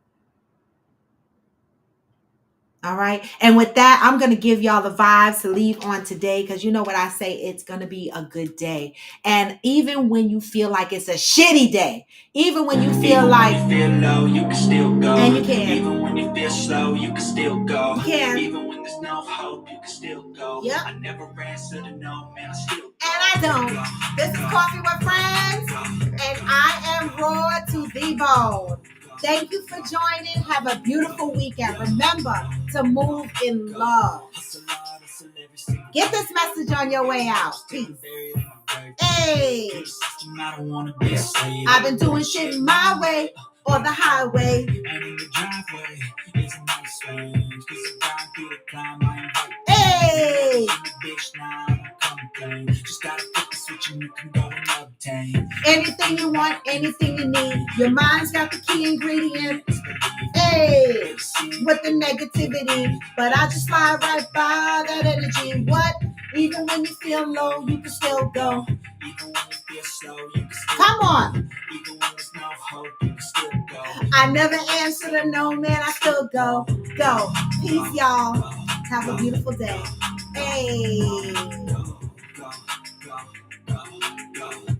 All right. And with that, I'm going to give y'all the vibes to leave on today because you know what I say, it's going to be a good day. And even when you feel like it's a shitty day, even when you feel like you feel low, you can still go. And you can. Even when you feel slow, you can still go. You can. Even when there's no hope, you can still go. Yep. I never answer to no, man, I still go. And I don't. This is Coffee with Friends, and I am raw to the bone. Thank you for joining. Have a beautiful weekend. Remember to move in love. Get this message on your way out. Peace. Hey. I've been doing shit my way or the highway. Hey. Anything you want, anything you need. Your mind's got the key ingredient. Hey, with the negativity. But I just slide right by that energy. What? Even when you feel low, you can still go. Even when you feel slow, you can still come on. Even when there's no hope, you can still go. I never answer to no, man, I still go. Go. Peace, y'all. Have a beautiful day. Hey.